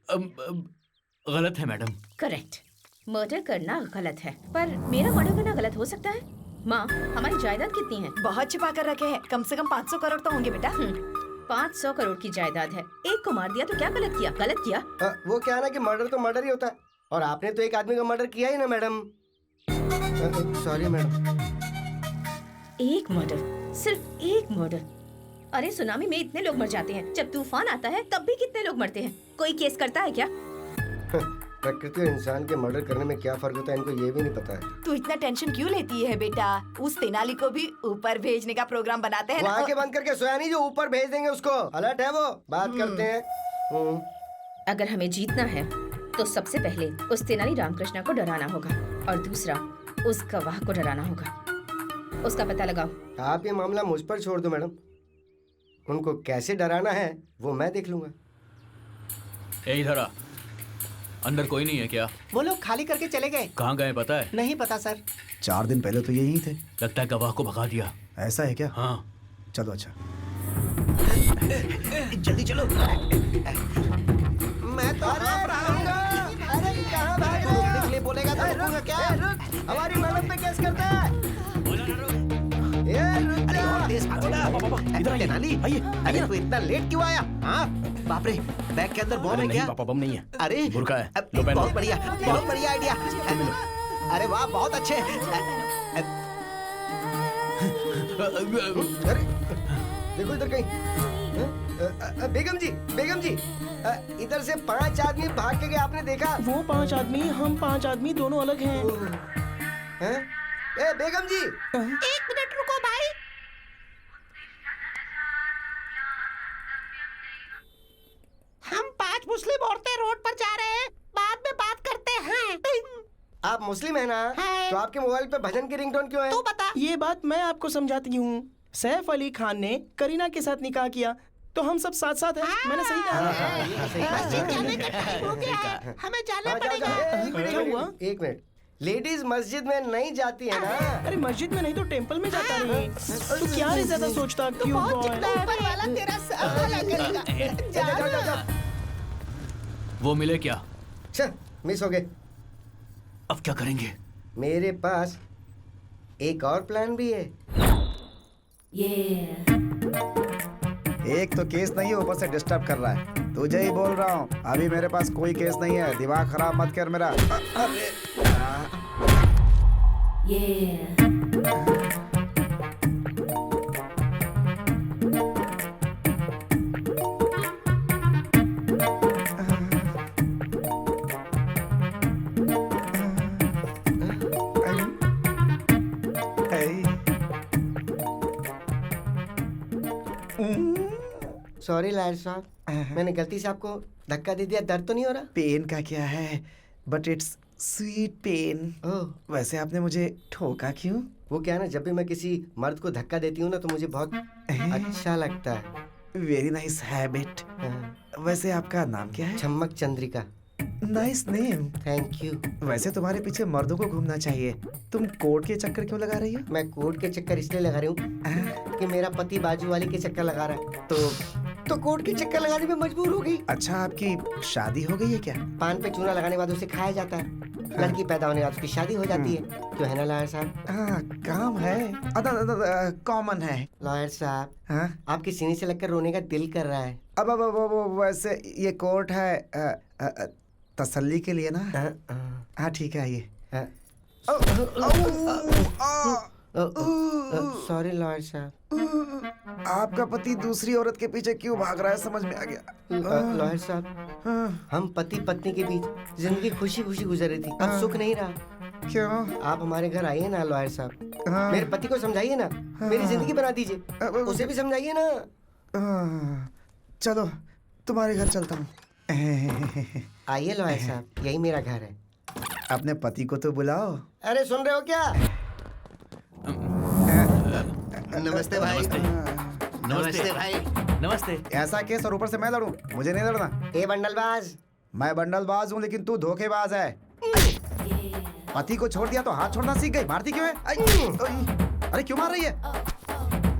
Speaker 13: गलत है मैडम।
Speaker 2: करेक्ट, मर्डर करना गलत है, पर मेरा मर्डर करना गलत हो सकता है? माँ, हमारी जायदाद कितनी है?
Speaker 5: बहुत छिपा कर रखे हैं, कम से कम 500 करोड़ तो होंगे बेटा।
Speaker 2: 500 करोड़ की जायदाद है, एक को मार दिया तो क्या गलत किया? गलत किया।
Speaker 10: वो क्या है ना कि मर्डर तो मर्डर ही होता है, और आपने तो एक आदमी का मर्डर किया ही ना मैडम। Sorry madam.
Speaker 2: एक मर्डर, सिर्फ एक मर्डर। अरे सुनामी में इतने लोग मर जाते हैं, जब तूफान आता है तब भी कितने लोग मरते हैं। कोई केस करता है क्या?
Speaker 18: प्रकृति और इंसान के मर्डर करने में क्या फर्क होता है इनको ये भी नहीं पता है।
Speaker 5: तू इतना टेंशन क्यों लेती है बेटा? उस तेनाली को भी ऊपर भेजने का प्रोग्राम बनाते हैं
Speaker 18: वो
Speaker 5: ना।
Speaker 18: आंखें बंद करके सोया नहीं जो ऊपर भेज देंगे उसको। अलर्ट है वो, बात करते हैं।
Speaker 16: अगर हमें जीतना है तो सबसे पहले उस तेनाली रामकृष्ण को डराना होगा और दूसरा उस गवाह को डराना होगा। उसका पता लगाओ।
Speaker 18: आप ये मामला मुझ पर छोड़ दो मैडम, उनको कैसे डराना है वो मैं देख लूंगा।
Speaker 6: इधर आ। अंदर कोई नहीं है क्या?
Speaker 10: वो लोग खाली करके चले गए।
Speaker 6: कहाँ गए पता है?
Speaker 10: नहीं पता सर।
Speaker 7: 4 दिन पहले तो यही थे।
Speaker 6: लगता है गवाह को भगा दिया।
Speaker 7: ऐसा है क्या?
Speaker 6: हाँ।
Speaker 7: चलो अच्छा।
Speaker 10: जल्दी चलो। मैं तो अरे कहाँ भाग रहे हो? रोकने के लिए बोलेगा तो रुकूंगा क्या?
Speaker 18: हमारी मैडम पे केस करता है।
Speaker 10: इधर तेनाली, अरे तू इतना लेट क्यों आया? हाँ बाप रे, बैग के अंदर बम है क्या?
Speaker 8: पापा बम नहीं है।
Speaker 10: अरे
Speaker 8: बुर्का है।
Speaker 10: बहुत बढ़िया, बहुत बढ़िया आइडिया। अरे वाह बहुत अच्छे।
Speaker 18: अरे देखो इधर कहीं। बेगम जी इधर से 5 आदमी भाग के गए, आपने देखा?
Speaker 11: वो 5 आदमी, हम 5 आदमी दोनों अलग हैं।
Speaker 18: ए बेगम जी,
Speaker 10: 1 मिनट रुको भाई। हम 5 मुस्लिम औरतें रोड पर जा रहे हैं, बाद में बात करते हैं।
Speaker 18: आप मुस्लिम है ना? तो आपके मोबाइल पे भजन की रिंगटोन क्यों है?
Speaker 10: तू बता।
Speaker 11: ये बात मैं आपको समझाती हूँ। सैफ अली खान ने करीना के साथ निकाह किया तो हम सब साथ साथ हैं। मैंने सही कहा।
Speaker 10: हमें जाना पड़ेगा।
Speaker 11: क्या हुआ?
Speaker 18: 1 मिनट। लेडीज मस्जिद में नहीं जाती है ना?
Speaker 11: अरे मस्जिद में नहीं तो टेंपल में जाता रही। तू क्या रे ज्यादा सोचता? क्यों
Speaker 10: ऊपर वाला तेरा भला करेगा।
Speaker 6: वो मिले क्या?
Speaker 18: मिस हो गए।
Speaker 6: अब क्या करेंगे?
Speaker 18: मेरे पास एक और प्लान भी है।
Speaker 7: एक तो केस नहीं है, ऊपर से डिस्टर्ब कर रहा है। तुझे ही बोल रहा हूँ, अभी मेरे पास कोई केस नहीं है। दिमाग खराब मत कर मेरा।
Speaker 18: सॉरी लायर साहब, मैंने गलती से आपको धक्का दे दिया। दर्द तो नहीं हो रहा?
Speaker 7: पेन का क्या है, बट इट्स स्वीट पेन। वैसे आपने मुझे ठोका क्यों?
Speaker 18: वो क्या है ना, जब भी मैं किसी मर्द को धक्का देती हूँ ना तो मुझे बहुत अच्छा लगता है।
Speaker 7: Very nice habit. वैसे आपका नाम क्या है?
Speaker 18: Chammak Chandrika.
Speaker 7: Nice name.
Speaker 18: Thank you.
Speaker 7: वैसे तुम्हारे पीछे मर्दों को घूमना चाहिए। तुम कोर्ट के चक्कर क्यों लगा रही हो?
Speaker 18: मैं कोर्ट के चक्कर इसलिए लगा रही हूँ कि मेरा पति बाजू वाली के चक्कर लगा रहा है, तो कोर्ट के चक्कर लगाने में मजबूर हो गई।
Speaker 7: अच्छा, आपकी शादी हो गई है क्या?
Speaker 18: पान पे चूना लगाने के बाद उसे खाया जाता है। लड़की पैदा होने के बाद उसकी शादी हो जाती है। क्यों है ना लॉयर साहब?
Speaker 7: हाँ, काम है, कॉमन है।
Speaker 18: लॉयर साहब, आपकी सीने से लगकर रोने का दिल कर रहा है।
Speaker 7: अब वैसे ये कोर्ट है तसल्ली के लिए ना? हाँ ठीक है, आइए।
Speaker 18: सॉरी लॉयर साहब।
Speaker 7: आपका पति दूसरी औरत के पीछे क्यों भाग रहा है, समझ में आ गया।
Speaker 18: लॉयर साहब, हम पति पत्नी के बीच जिंदगी खुशी खुशी गुजर रही थी, अब सुख नहीं रहा।
Speaker 7: क्यों?
Speaker 18: आप हमारे घर आइए ना लॉयर साहब। मेरे पति को समझाइए ना, मेरी जिंदगी बना दीजिए। उसे भी समझाइए ना।
Speaker 7: चलो तुम्हारे घर चलता हूँ।
Speaker 18: आइए लॉयर साहब, यही मेरा घर है।
Speaker 7: अपने पति को तो बुलाओ।
Speaker 18: अरे सुन रहे हो क्या?
Speaker 10: नमस्ते भाई।
Speaker 6: नमस्ते भाई। नमस्ते।
Speaker 7: ऐसा केस और ऊपर से मैं लड़ूं? मुझे नहीं लड़ना।
Speaker 18: ए बंडलबाज।
Speaker 7: मैं बंडलबाज हूँ, लेकिन तू धोखेबाज है। पति को छोड़ दिया तो हाथ छोड़ना सीख गई। मारती क्यों है? अरे क्यों मार रही है?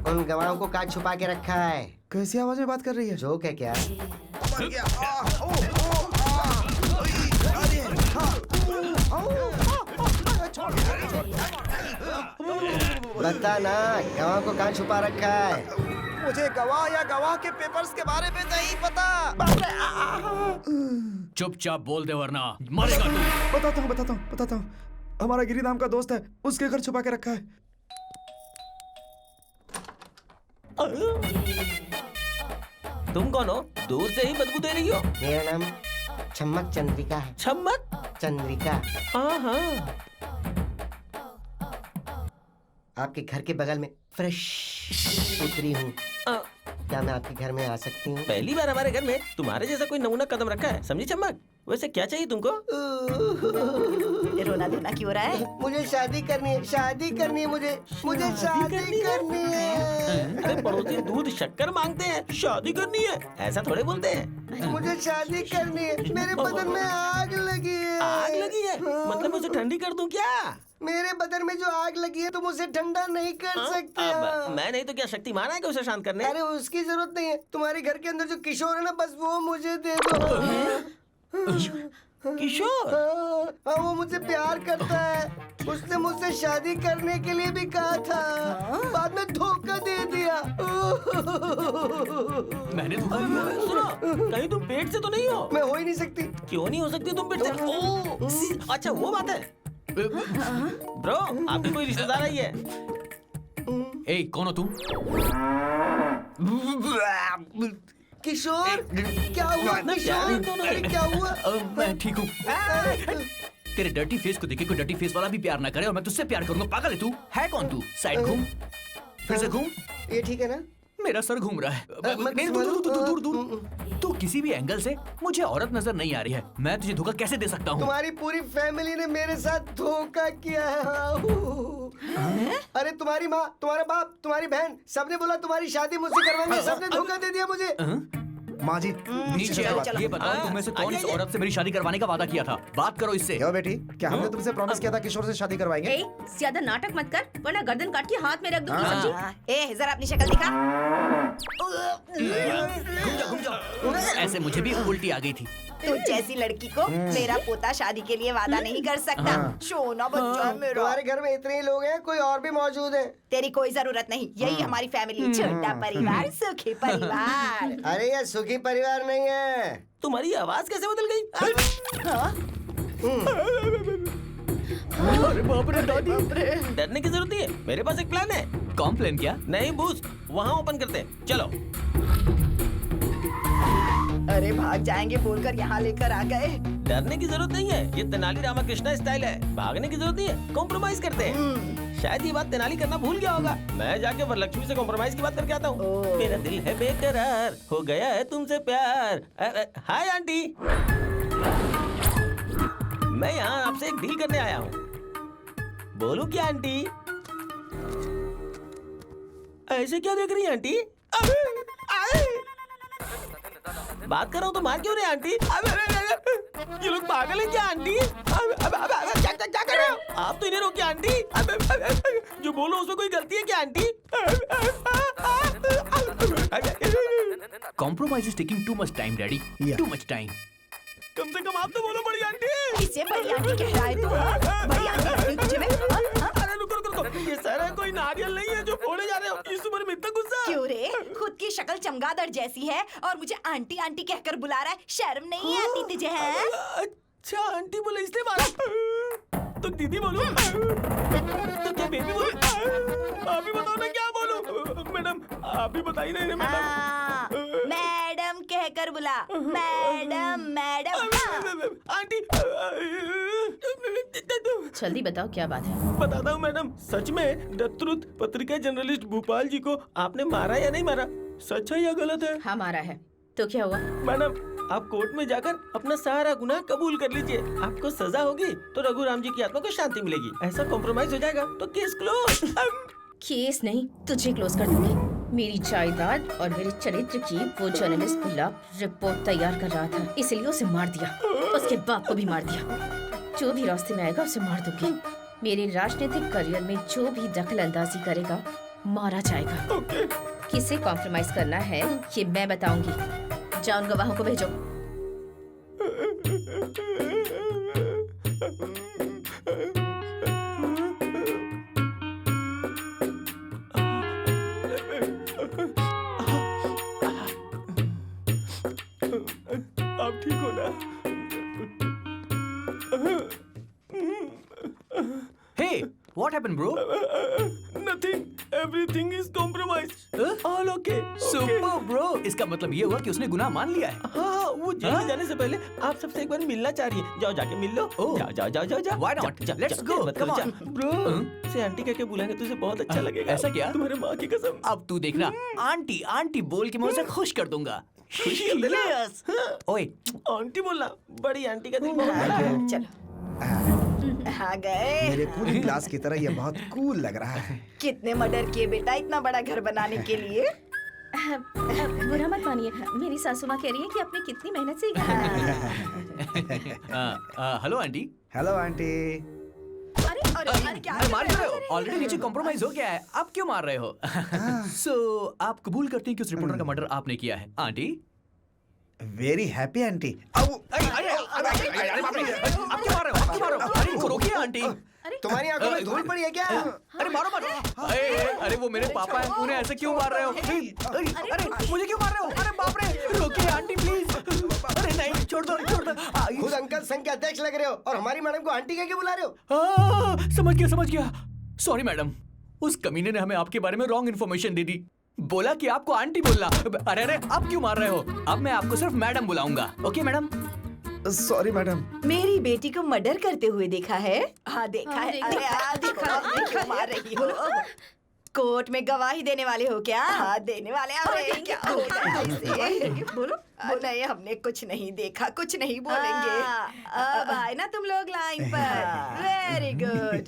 Speaker 18: उन गवाहों को काट छुपा के रखा है।
Speaker 7: कैसी आवाज में बात कर रही है?
Speaker 18: जोक है क्या? बता ना, गवाह को कहाँ छुपा रखा है?
Speaker 7: मुझे गवाह या गवाह के पेपर्स के बारे में नहीं पता।
Speaker 6: चुपचाप बोल दे वरना मारेगा तू।
Speaker 7: बताता हूँ। हमारा गिरी नाम का दोस्त है, उसके घर छुपा के रखा है।
Speaker 11: तुम कौन हो? दूर से ही बदबू दे रही हो।
Speaker 18: मेरा नाम छम्मक चंद्रिका है।
Speaker 11: छम्मक
Speaker 18: चंद्रिका।
Speaker 11: हाँ।
Speaker 18: आपके घर के बगल में फ्रेश उतरी हूँ। क्या मैं आपके घर में आ सकती हूँ?
Speaker 11: पहली बार हमारे घर में तुम्हारे जैसा कोई नमूना कदम रखा है, समझी चम्मक? वैसे क्या चाहिए तुमको?
Speaker 5: रोना धोना क्यों रहा है?
Speaker 18: मुझे शादी करनी है, शादी करनी है मुझे शादी करनी है।
Speaker 11: अरे पड़ोसी दूध शक्कर मांगते हैं, शादी करनी है ऐसा थोड़े बोलते हैं।
Speaker 18: मुझे शादी करनी है, मेरे बदन में आग लगी है।
Speaker 11: आग लगी है? मतलब उसे ठंडी कर दूं क्या?
Speaker 18: मेरे बदन में जो आग लगी है तुम उसे ठंडा नहीं कर सकते हो।
Speaker 11: मैं नहीं तो क्या शक्तिमान है कि उसे शांत करने?
Speaker 18: अरे उसकी जरूरत नहीं है, तुम्हारे घर के अंदर जो किशोर है ना, बस वो मुझे दे दो।
Speaker 11: किशोर?
Speaker 18: हाँ, वो मुझसे प्यार करता है। उसने मुझसे शादी करने के लिए भी कहा था, बाद में धोखा दे दिया।
Speaker 6: मैंने धोखा दिया?
Speaker 11: सुनो, कहीं तुम पेट से तो नहीं हो?
Speaker 18: मैं हो ही नहीं सकती।
Speaker 11: क्यों नहीं हो सकती तुम पेट से? ओह, अच्छा वो बात है। ब्रो, आपकी कोई रिश्तेदार आई है?
Speaker 6: ए, कौन हो तुम?
Speaker 18: किशोर, क्या हुआ? किशोर, अरे क्या हुआ?
Speaker 6: मैं ठीक हूँ। तेरे डर्टी फेस को देखे कोई डर्टी फेस वाला भी प्यार ना करे और मैं तुझसे प्यार करूंगा। पागल है तू? है कौन तू? साइड घूम, फिर से घूम।
Speaker 18: ये ठीक है ना?
Speaker 6: मेरा सर घूम रहा है। दूर। तू किसी भी एंगल से मुझे औरत नजर नहीं आ रही है। मैं तुझे धोखा कैसे दे सकता हूँ?
Speaker 18: तुम्हारी पूरी फैमिली ने मेरे साथ धोखा किया है। अरे तुम्हारी माँ, तुम्हारा बाप, तुम्हारी बहन, सबने बोला तुम्हारी शादी मुझसे करवाएंगे। सबने धोखा दे दिया मुझे।
Speaker 7: माँ जी
Speaker 6: नीचे आओ। ये बताओ तुम्हें से कौन इस औरत से मेरी शादी करवाने का वादा किया था? बात करो इससे।
Speaker 7: क्यों बेटी, क्या हमने तुमसे प्रॉमिस किया था किशोर से शादी करवाएंगे?
Speaker 2: ज्यादा नाटक मत कर वरना गर्दन काट के हाथ में रख दूंगी, समझी?
Speaker 5: ए, जरा अपनी शक्ल दिखा।
Speaker 6: घूम जाओ। ऐसे मुझे भी उल्टी आ गई थी।
Speaker 5: तू जैसी लड़की को मेरा पोता शादी के लिए वादा नहीं कर सकता। सोना बच्चा है मेरा।
Speaker 18: तुम्हारे घर में इतने ही लोग हैं, कोई और भी मौजूद है?
Speaker 5: तेरी कोई जरूरत नहीं, यही हमारी फैमिली। छोटा परिवार, सुखी परिवार।
Speaker 18: अरे ये सुखी परिवार नहीं है।
Speaker 11: तुम्हारी आवाज कैसे बदल गई?
Speaker 6: अरे बाप रे दादी।
Speaker 11: डरने की जरूरत नहीं है, मेरे पास एक प्लान है।
Speaker 6: कौन प्लान? क्या?
Speaker 11: नहीं बूस्ट, वहाँ ओपन करते हैं, चलो।
Speaker 5: अरे भाग जाएंगे बोलकर यहाँ लेकर आ गए।
Speaker 11: डरने की जरूरत नहीं है, ये तेनाली रामाकृष्णा स्टाइल है। भागने की जरूरत नहीं है, कॉम्प्रोमाइज करते हैं। शायद ये बात तेनाली करना भूल गया होगा। मैं जाके वरलक्ष्मी से कॉम्प्रोमाइज की बात करके आता हूँ। मेरा दिल है बेकरार, हो गया है तुमसे प्यार। हाय आंटी, मैं यहाँ आपसे एक डील करने आया हूँ। बोलूं क्या आंटी? ऐसे क्या देख रही है आंटी? बात कर रहा हूँ तो मार क्यों रहे आंटी? ये लोग पागल हैं क्या आंटी? क्या कर रहे हो आप? तो इन्हें रोकिए आंटी। जो बोलो उसमें कोई गलती है क्या aunty?
Speaker 6: Compromise is taking too much time, Daddy. Too much time.
Speaker 11: कम से कम आप तो बोलो बड़ी आंटी।
Speaker 5: इससे बड़ी आंटी कह रहा है तू? बड़ी आंटी तुझे में?
Speaker 11: अरे रुको, ये सारा कोई नारियल नहीं है जो फोड़े जा रहे हो। इस उम्र में इतना गुस्सा?
Speaker 5: क्यों रे? खुद की शक्ल चमगादड़ जैसी है और मुझे आंटी आंटी कहकर बुला रहा है। शर्म नहीं आती तुझे? है
Speaker 11: अच्छा आंटी बोले इसलिए मारा। तो दीदी बोलूं? तो क्या बेबी बोलूं? आप ही बताओ ना क्या बोलूं? मैडम आप ही बताइए ना मैडम।
Speaker 5: मैडम कहकर बुला। Madam
Speaker 11: aunty.
Speaker 2: जल्दी बताओ क्या बात है?
Speaker 11: बताता हूँ मैडम। सच में द ट्रुथ पत्रिका जर्नलिस्ट भोपाल जी को आपने मारा या नहीं मारा? सच है या गलत है?
Speaker 2: हाँ मारा है। तो क्या हुआ?
Speaker 11: मैडम आप कोर्ट में जाकर अपना सारा गुनाह कबूल कर लीजिए। आपको सजा होगी तो रघुराम जी की आत्मा को शांति मिलेगी। ऐसा कॉम्प्रोमाइज हो जाएगा तो केस क्लोज।
Speaker 2: केस नहीं, तुझे क्लोज कर दूंगी। मेरी जायदाद और मेरे चरित्र की वो जर्नलिस्ट गुलाब रिपोर्ट तैयार कर रहा था, इसलिए उसे मार दिया। उसके बाप को भी मार दिया। जो भी रास्ते में आएगा उसे मार दूंगी। मेरे राजनीतिक करियर में जो भी दखल अंदाजी करेगा मारा जाएगा। किसे कॉम्प्रोमाइज करना है ये मैं बताऊंगी। जाओ उन गवाहों को भेजो।
Speaker 11: आप ठीक हो ना?
Speaker 6: Hey, what happened, bro?
Speaker 11: Nothing. Everything is compromised. All okay.
Speaker 6: Super bro, इसका मतलब ये हुआ कि उसने गुनाह मान लिया है।
Speaker 11: हाँ, वो जेल में जाने से पहले आप सबसे एक बार मिलना चाह रही है। जाओ जाके मिल लो। जाओ जाओ जाओ जाओ जाओ।
Speaker 6: Why not? Let's go. Come on.
Speaker 11: Bro, से आंटी कह के बुलाएंगे तुझे बहुत अच्छा लगेगा।
Speaker 6: ऐसा क्या?
Speaker 11: तुम्हारे माँ की कसम।
Speaker 6: अब तू देखना, आंटी आंटी बोल के मैं उसे खुश कर दूंगा।
Speaker 11: खुश कर देना।
Speaker 6: Yes. ओए,
Speaker 11: आंटी बोलना, बड़ी आंटी का दिल बहुत बड़ा है।
Speaker 5: चलो आ गए।
Speaker 7: मेरे कूलिंग ग्लास की तरह ये बहुत कूल लग रहा है।
Speaker 5: कितने मर्डर किए बेटा इतना बड़ा घर बनाने के लिए?
Speaker 2: बुरा मत मानिए, मेरी सासू माँ कह रही है कि आपने कितनी मेहनत से
Speaker 6: हेलो आंटी।
Speaker 7: Hello aunty.
Speaker 5: अरे क्या
Speaker 6: मार रहे हो? ऑलरेडी नीचे कॉम्प्रोमाइज हो गया है, आप क्यों मार रहे हो? सो आप कबूल करते हैं कि उस रिपोर्टर का मर्डर आपने किया है, आंटी?
Speaker 7: Very happy aunty.
Speaker 6: आप क्यों मार रहे हो? आप क्यों मार रहे हो? अरे इनको रोकिए आंटी।
Speaker 18: तुम्हारी आंखों में धूल पड़ी है क्या?
Speaker 6: अरे मारो मारो। अरे वो मेरे पापा हैं, उन्हें ऐसे क्यों मार रहे हो? अरे मुझे क्यों मार रहे हो? अरे बाप रे, रोकिए आंटी प्लीज। अरे नहीं, छोड़ दो छोड़ दो।
Speaker 18: खुद अंकल संघ के अध्यक्ष लग रहे हो और हमारी मैडम को आंटी कह के बुला रहे हो?
Speaker 6: समझ गया। सॉरी मैडम, उस कमीने ने हमें आपके बारे में रॉन्ग इन्फॉर्मेशन दे दी। बोला कि आपको आंटी बोलना। अरे आप क्यों मार रहे हो? अब मैं आपको सिर्फ मैडम बुलाऊंगा। Okay madam?
Speaker 7: Sorry madam.
Speaker 5: मेरी बेटी को मर्डर करते हुए देखा है? हाँ देखा है। अरे देखो मार रही हो। कोर्ट में गवाही देने वाले हो क्या? हाँ देने वाले। अरे क्या हो गया इसे? बोलो। नहीं हमने कुछ नहीं देखा, कुछ नहीं बोलेंगे। अब आए ना तुम लोग लाइन पर। Very good.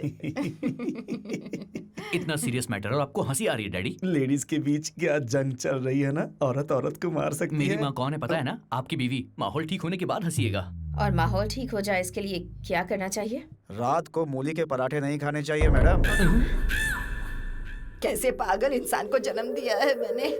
Speaker 6: इतना सीरियस मैटर और आपको हंसी आ रही है डैडी?
Speaker 7: लेडीज के बीच क्या जंग चल रही है ना, औरत औरत को मार सकती है।
Speaker 6: मेरी माँ कौन है पता है ना? आपकी बीवी। माहौल ठीक होने के बाद हंसीएगा।
Speaker 16: और माहौल ठीक हो जाए इसके लिए क्या करना चाहिए?
Speaker 7: रात को मूली के पराठे नहीं खाने चाहिए मैडम।
Speaker 5: कैसे पागल इंसान को जन्म दिया है मैंने।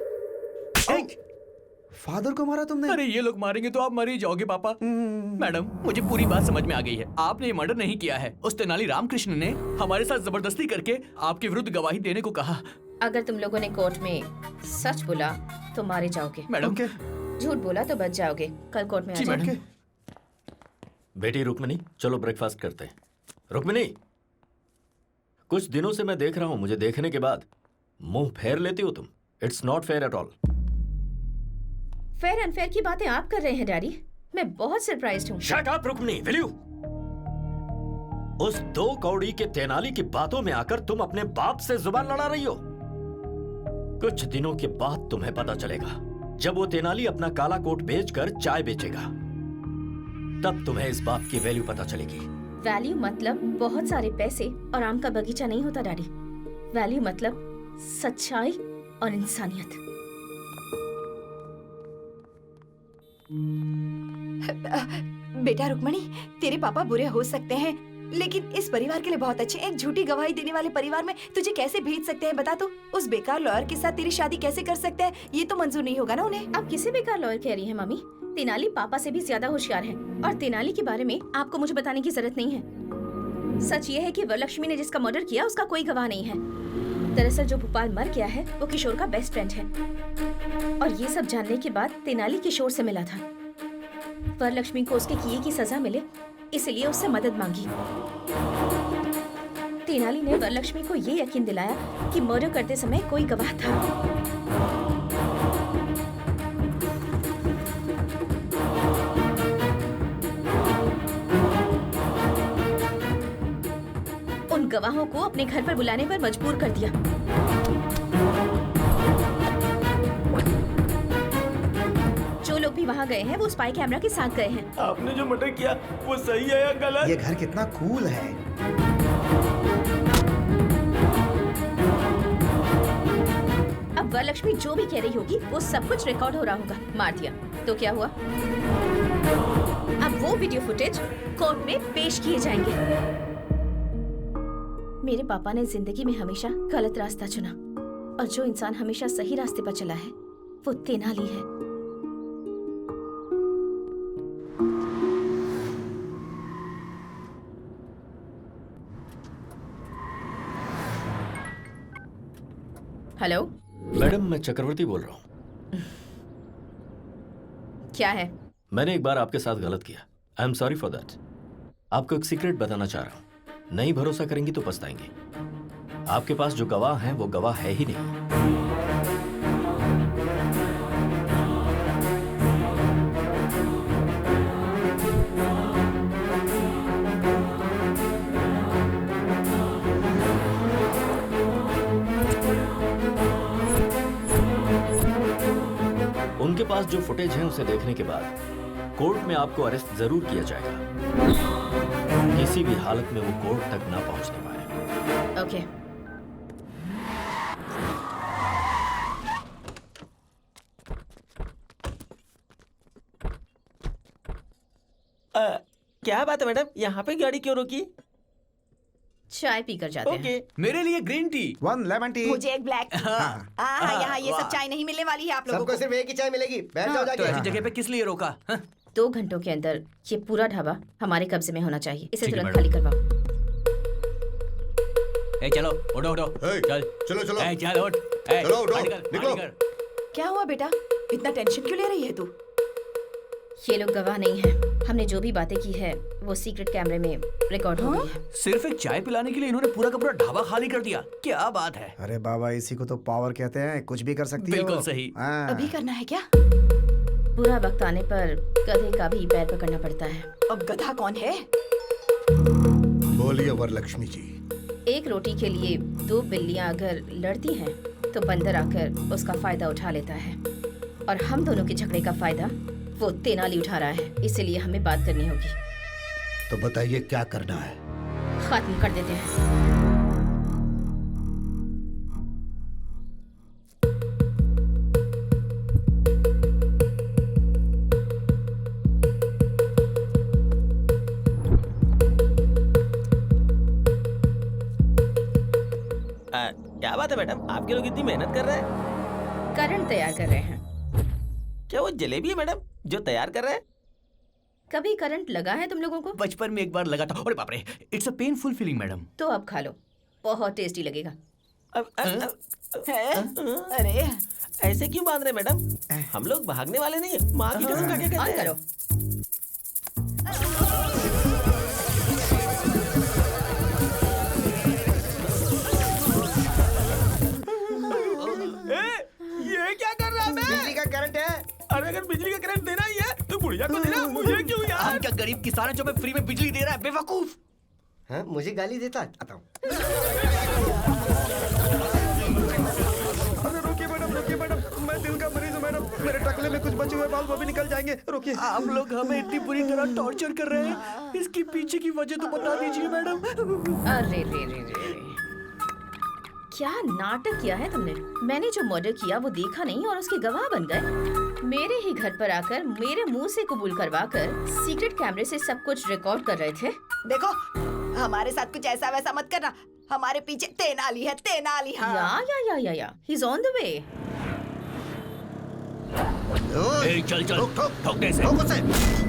Speaker 7: फादर को मारा तुमने?
Speaker 6: अरे ये लोग मारेंगे तो आप मर ही जाओगे पापा। मैडम मुझे पूरी बात समझ में आ गई है। आपने ये मर्डर नहीं किया है। उस तेनाली रामकृष्ण ने हमारे साथ जबरदस्ती करके आपके विरुद्ध गवाही देने को कहा।
Speaker 16: अगर तुम लोगों ने कोर्ट में सच बोला तो मारे जाओगे।
Speaker 6: मैडम
Speaker 16: झूठ बोला तो बच जाओगे। कल कोर्ट में आ जाओगे।
Speaker 3: बेटी रुक्मिनी, चलो ब्रेकफास्ट करते हैं। रुक्मिनी, कुछ दिनों से मैं देख रहा हूं, मुझे देखने के बाद मुंह फेर लेती हो तुम। It's not fair at all.
Speaker 16: Fair unfair की बातें आप कर रहे हैं डैडी। मैं बहुत सरप्राइज्ड हूँ।
Speaker 3: Shut up Rukmini, will you? उस 2 कौड़ी के तेनाली की बातों में आकर तुम अपने बाप से जुबान लड़ा रही हो। कुछ दिनों के बाद तुम्हें पता चलेगा, जब वो तेनाली अपना काला कोट बेचकर चाय बेचेगा, तब तुम्हें इस बात की वैल्यू पता चलेगी।
Speaker 2: वैल्यू मतलब बहुत सारे पैसे और आम का बगीचा नहीं होता डैडी। वैल्यू मतलब सच्चाई और इंसानियत।
Speaker 5: बेटा रुक्मणी, तेरे पापा बुरे हो सकते हैं लेकिन इस परिवार के लिए बहुत अच्छे। एक झूठी गवाही देने वाले परिवार में तुझे कैसे भेज सकते हैं बता तो? उस बेकार लॉयर के साथ तेरी शादी कैसे कर सकते हैं? ये तो मंजूर नहीं होगा ना उन्हें।
Speaker 2: आप किसे बेकार लॉयर कह रही हैं मम्मी? तेनाली पापा से भी ज्यादा होशियार है और तेनाली के बारे में आपको मुझे बताने की जरूरत नहीं है। सच ये है कि वरलक्ष्मी ने जिसका मर्डर किया उसका कोई गवाह नहीं है। दरअसल जो भोपाल मर गया है वो किशोर का बेस्ट फ्रेंड है और ये सब जानने के बाद तेनाली किशोर से मिला था। वरलक्ष्मी को उसके किए की सजा मिले इसलिए उससे मदद मांगी। तेनाली ने वरलक्ष्मी को ये यकीन दिलाया कि मर्डर करते समय कोई गवाह था। उन गवाहों को अपने घर पर बुलाने पर मजबूर कर दिया। जो लोग भी वहाँ गए हैं वो स्पाई कैमरा के साथ गए हैं।
Speaker 11: आपने जो मर्डर किया वो सही है या गलत?
Speaker 7: ये घर कितना कूल है।
Speaker 2: अब वरलक्ष्मी जो भी कह रही होगी वो सब कुछ रिकॉर्ड हो रहा होगा। मार दिया तो क्या हुआ? अब वो वीडियो फुटेज कोर्ट में पेश किए जाएंगे। मेरे पापा ने जिंदगी में हमेशा गलत रास्ता चुना और जो इंसान हमेशा सही रास्ते पर चला है वो तेनाली है।
Speaker 16: हेलो
Speaker 3: मैडम, मैं चक्रवर्ती बोल रहा हूँ।
Speaker 16: क्या है?
Speaker 3: मैंने एक बार आपके साथ गलत किया। I am sorry for that. आपको एक सीक्रेट बताना चाह रहा हूँ। नहीं भरोसा करेंगी तो पछताएंगे। आपके पास जो गवाह हैं वो गवाह है ही नहीं।
Speaker 17: उनके पास जो फुटेज है उसे देखने के बाद कोर्ट में आपको अरेस्ट जरूर किया जाएगा। किसी भी हालत में वो कोर्ट तक ना पहुंचने पाए।
Speaker 16: ओके।
Speaker 11: क्या बात है मैडम, यहाँ पे गाड़ी क्यों रोकी?
Speaker 16: चाय पीकर जाते हैं।
Speaker 6: मेरे लिए ग्रीन टी,
Speaker 7: 1 लेमन टी।
Speaker 5: मुझे एक ब्लैक। यहाँ ये सब चाय नहीं मिलने वाली है आप लोगों
Speaker 18: सबको
Speaker 5: को।
Speaker 18: सिर्फ एक ही चाय मिलेगी। बैठ जाओ
Speaker 6: तो ऐसी
Speaker 18: जाके।
Speaker 6: जगह पे किस लिए रोका?
Speaker 16: 2 घंटों के अंदर ये पूरा ढाबा हमारे कब्जे में होना चाहिए। इसे
Speaker 6: ठीक है,
Speaker 16: तुरंत खाली करवाओ।
Speaker 6: ए चलो उठो उठो, चल
Speaker 1: चलो चलो।
Speaker 6: ए चल उठ, ए
Speaker 1: चलो, उठो,
Speaker 6: गाड़ी कर,
Speaker 1: निकलो।
Speaker 6: गाड़ी कर।
Speaker 5: क्या हुआ बेटा, इतना टेंशन क्यों ले रही है तू?
Speaker 16: ये लोग गवाह नहीं है। हमने जो भी बातें की है वो सीक्रेट कैमरे में रिकॉर्ड हो गई है।
Speaker 6: सिर्फ एक चाय पिलाने के लिए इन्होंने पूरा का पूरा ढाबा खाली कर दिया। क्या बात है?
Speaker 7: अरे बाबा, इसी को तो पावर कहते हैं। कुछ भी कर सकती है।
Speaker 6: बिल्कुल
Speaker 7: वो।
Speaker 6: सही।
Speaker 7: हाँ।
Speaker 5: अभी करना है क्या?
Speaker 16: बुरा वक्त आने पर गधे का भी पैर पकड़ना पड़ता है।
Speaker 5: अब गधा कौन है?
Speaker 1: बोलिए वरलक्ष्मी जी।
Speaker 16: एक रोटी के लिए 2 बिल्लियां अगर लड़ती हैं तो बंदर आकर उसका फायदा उठा लेता है, और हम दोनों के झगड़े का फायदा वो तेनाली उठा रहा है। इसीलिए हमें बात करनी होगी।
Speaker 1: तो बताइए क्या करना है?
Speaker 16: खत्म कर देते हैं।
Speaker 11: क्या बात है मैडम, आपके लोग इतनी मेहनत कर रहे हैं?
Speaker 16: करंट तैयार कर रहे हैं।
Speaker 11: क्या वो जलेबी है मैडम जो तैयार कर रहे हैं?
Speaker 16: कभी करंट लगा है तुम लोगों को?
Speaker 6: बचपन में एक बार लगा था। अरे बाप रे, it's a painful feeling madam.
Speaker 16: तो अब खा लो, बहुत टेस्टी लगेगा।
Speaker 5: अरे
Speaker 11: ऐसे क्यों बांध रहे मैडम? हम लोग भागने वाले नहीं है। माँ की कसम खा के कहते
Speaker 16: ऑन
Speaker 11: हैं।
Speaker 16: करो।
Speaker 11: ये क्या कर रहा है?
Speaker 18: बिजली का करंट है।
Speaker 11: अरे अगर बिजली का करंट देना ही है तो बुढ़िया को देना, मुझे क्यों यार?
Speaker 6: हम क्या गरीब किसान है जो हमें फ्री में बिजली दे रहा है? बेवकूफ।
Speaker 18: हाँ, मुझे गाली देता। आता हूँ। अरे रोकिए मैडम, मैं दिल का मरीज हूँ मैडम। मेरे टकले में कुछ बचे हुए बाल वो भी निकल जाएंगे। रोकिए।
Speaker 6: आप लोग हमें इतनी बुरी तरह टॉर्चर कर रहे हैं, इसके पीछे की वजह तो बता दीजिए मैडम।
Speaker 16: अरे रे रे रे, क्या नाटक किया है तुमने? मैंने जो मर्डर किया वो देखा नहीं और उसके गवाह बन गए। मेरे ही घर पर आकर मेरे मुंह से कबूल करवाकर सीक्रेट कैमरे से सब कुछ रिकॉर्ड कर रहे थे।
Speaker 5: देखो, हमारे साथ कुछ ऐसा वैसा मत करना। हमारे पीछे तेनाली है, तेनाली। हाँ।
Speaker 16: या he is on the way.
Speaker 6: चल चल, ठोक दे इसे।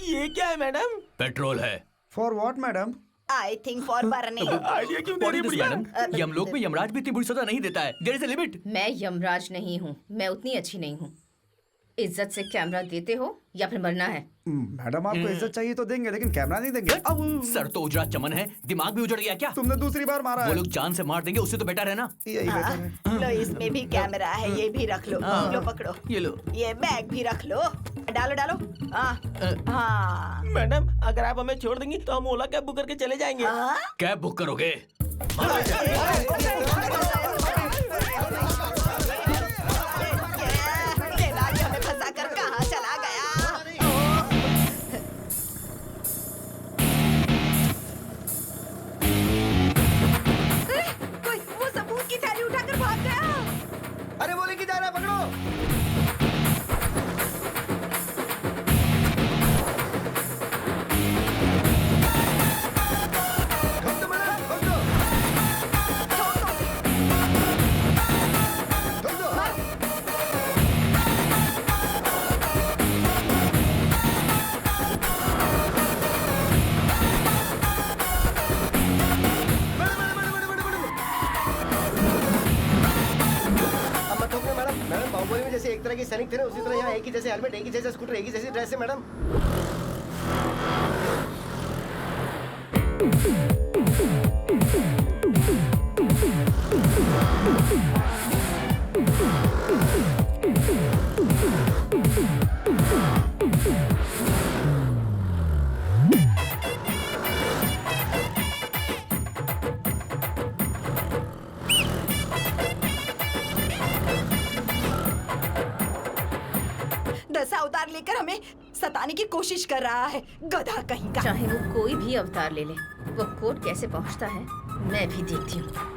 Speaker 11: ये क्या है मैडम?
Speaker 6: पेट्रोल है।
Speaker 7: For what madam?
Speaker 5: I think for burning.
Speaker 11: Idea क्यों दे रही है बुढ़िया?
Speaker 6: मैडम, यमलोक में यमराज भी इतनी बुरी सजा नहीं देता है। There is a limit.
Speaker 16: मैं यमराज नहीं हूँ, मैं उतनी अच्छी नहीं हूँ। इज्जत से कैमरा देते हो या फिर मरना है।
Speaker 7: मैडम आपको इज्जत चाहिए तो देंगे, लेकिन कैमरा नहीं देंगे।
Speaker 6: सर तो उजड़ा चमन है, दिमाग भी उजड़ गया क्या?
Speaker 7: तुमने दूसरी बार मारा
Speaker 6: वो
Speaker 7: है।
Speaker 6: लोग जान से मार देंगे, उससे तो बेटर है ना।
Speaker 7: यही बेटर है।
Speaker 5: लो इसमें भी कैमरा है, ये भी रख लो। लो पकड़ो,
Speaker 6: ये लो।
Speaker 5: ये बैग भी रख लो। डालो डालो। हाँ
Speaker 11: मैडम, अगर आप हमें छोड़ देंगी तो हम ओला कैब बुक करके चले जाएंगे।
Speaker 6: कैब बुक करोगे?
Speaker 5: तेनाली हमें फंसा कर कहाँ चला गया? कोई वो सबूत की थैली उठाकर भाग गया।
Speaker 18: अरे वो लेके जा रहा है, पकड़ो। बाहुबली में जैसे एक तरह के सैनिक थे ना, उसी तरह यहाँ एक ही जैसे हेलमेट, एक ही जैसा स्कूटर, एक ही जैसी ड्रेस है मैडम।
Speaker 5: दशा अवतार लेकर हमें सताने की कोशिश कर रहा है, गधा कहीं का।
Speaker 16: चाहे वो कोई भी अवतार ले ले, वो कोर्ट कैसे पहुंचता है मैं भी देखती हूँ।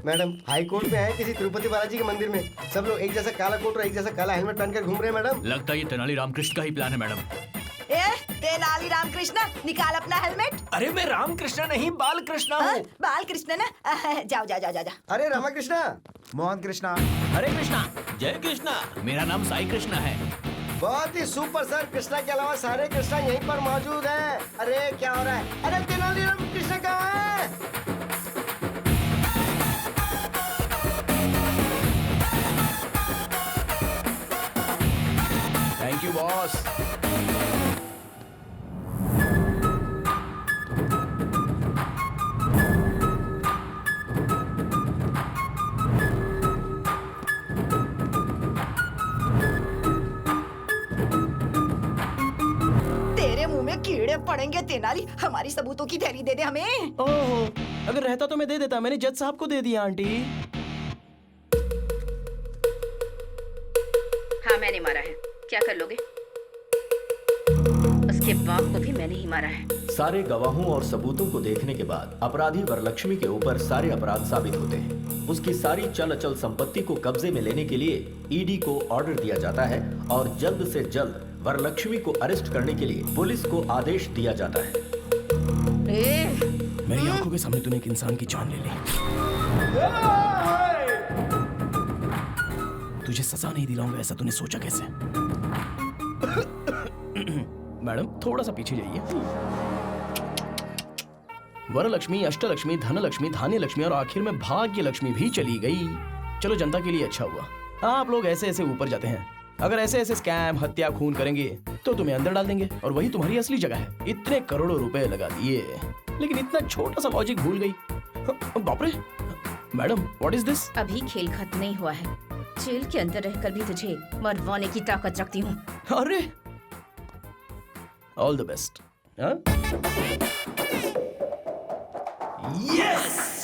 Speaker 18: मैडम हाई कोर्ट में आए किसी तिरुपति बालाजी के मंदिर में, सब लोग एक जैसा काला कोट और एक जैसा काला हेलमेट पहनकर घूम रहे हैं मैडम।
Speaker 6: लगता है ये तेनाली रामकृष्ण का ही प्लान है मैडम।
Speaker 5: ए, तेनाली रामकृष्ण, निकाल अपना हेलमेट।
Speaker 17: अरे मैं रामकृष्ण नहीं, बालकृष्ण हूँ।
Speaker 5: बाल कृष्ण ना? जाओ जाओ जाओ जाओ।
Speaker 18: अरे रामाकृष्णा,
Speaker 7: मोहन कृष्णा,
Speaker 11: हरे कृष्णा, जय कृष्णा।
Speaker 6: मेरा नाम साई कृष्णा है।
Speaker 18: बहुत ही सुपर सर, कृष्णा के अलावा सारे कृष्णा यहीं पर मौजूद हैं। अरे क्या हो रहा है? अरे तेनाली रामकृष्ण कहाँ है?
Speaker 8: Thank you boss.
Speaker 5: तेरे मुंह में कीड़े पड़ेंगे तेनाली, हमारी सबूतों की थैली दे दे हमें।
Speaker 11: ओहो, अगर रहता तो मैं दे देता, मैंने जज साहब को दे दिया आंटी।
Speaker 16: हाँ मैंने मारा है, क्या कर लोगे? उसके बाप को भी मैंने ही मारा है।
Speaker 3: सारे गवाहों और सबूतों को देखने के बाद अपराधी वरलक्ष्मी के ऊपर सारे अपराध साबित होते हैं। उसकी सारी चल अचल संपत्ति को कब्जे में लेने के लिए ईडी को ऑर्डर दिया जाता है और जल्द से जल्द वरलक्ष्मी को अरेस्ट करने के लिए पुलिस को आदेश दिया जाता है।
Speaker 8: मेरी आंखों के सामने तूने एक इंसान की जान ले ली। तुझे सजा नहीं दिलाऊंगा ऐसा तूने सोचा कैसे? मैडम थोड़ा सा पीछे जाइए। वरलक्ष्मी, अष्टलक्ष्मी, धनलक्ष्मी, धान्य लक्ष्मी और आखिर में भाग्य लक्ष्मी भी चली गई। चलो जनता के लिए अच्छा हुआ। आप लोग ऐसे ऐसे ऊपर जाते हैं। अगर ऐसे ऐसे स्कैम, हत्या, खून करेंगे तो तुम्हें अंदर डाल देंगे और वही तुम्हारी असली जगह है। इतने करोड़ों रुपए लगा दिए, लेकिन इतना छोटा सा लॉजिक भूल गई। बाप रे मैडम, व्हाट इज दिस?
Speaker 16: अभी खेल खत्म नहीं हुआ है। जेल के अंदर रहकर भी तुझे मरवाने की ताकत रखती हूँ।
Speaker 8: अरे ऑल द बेस्ट। यस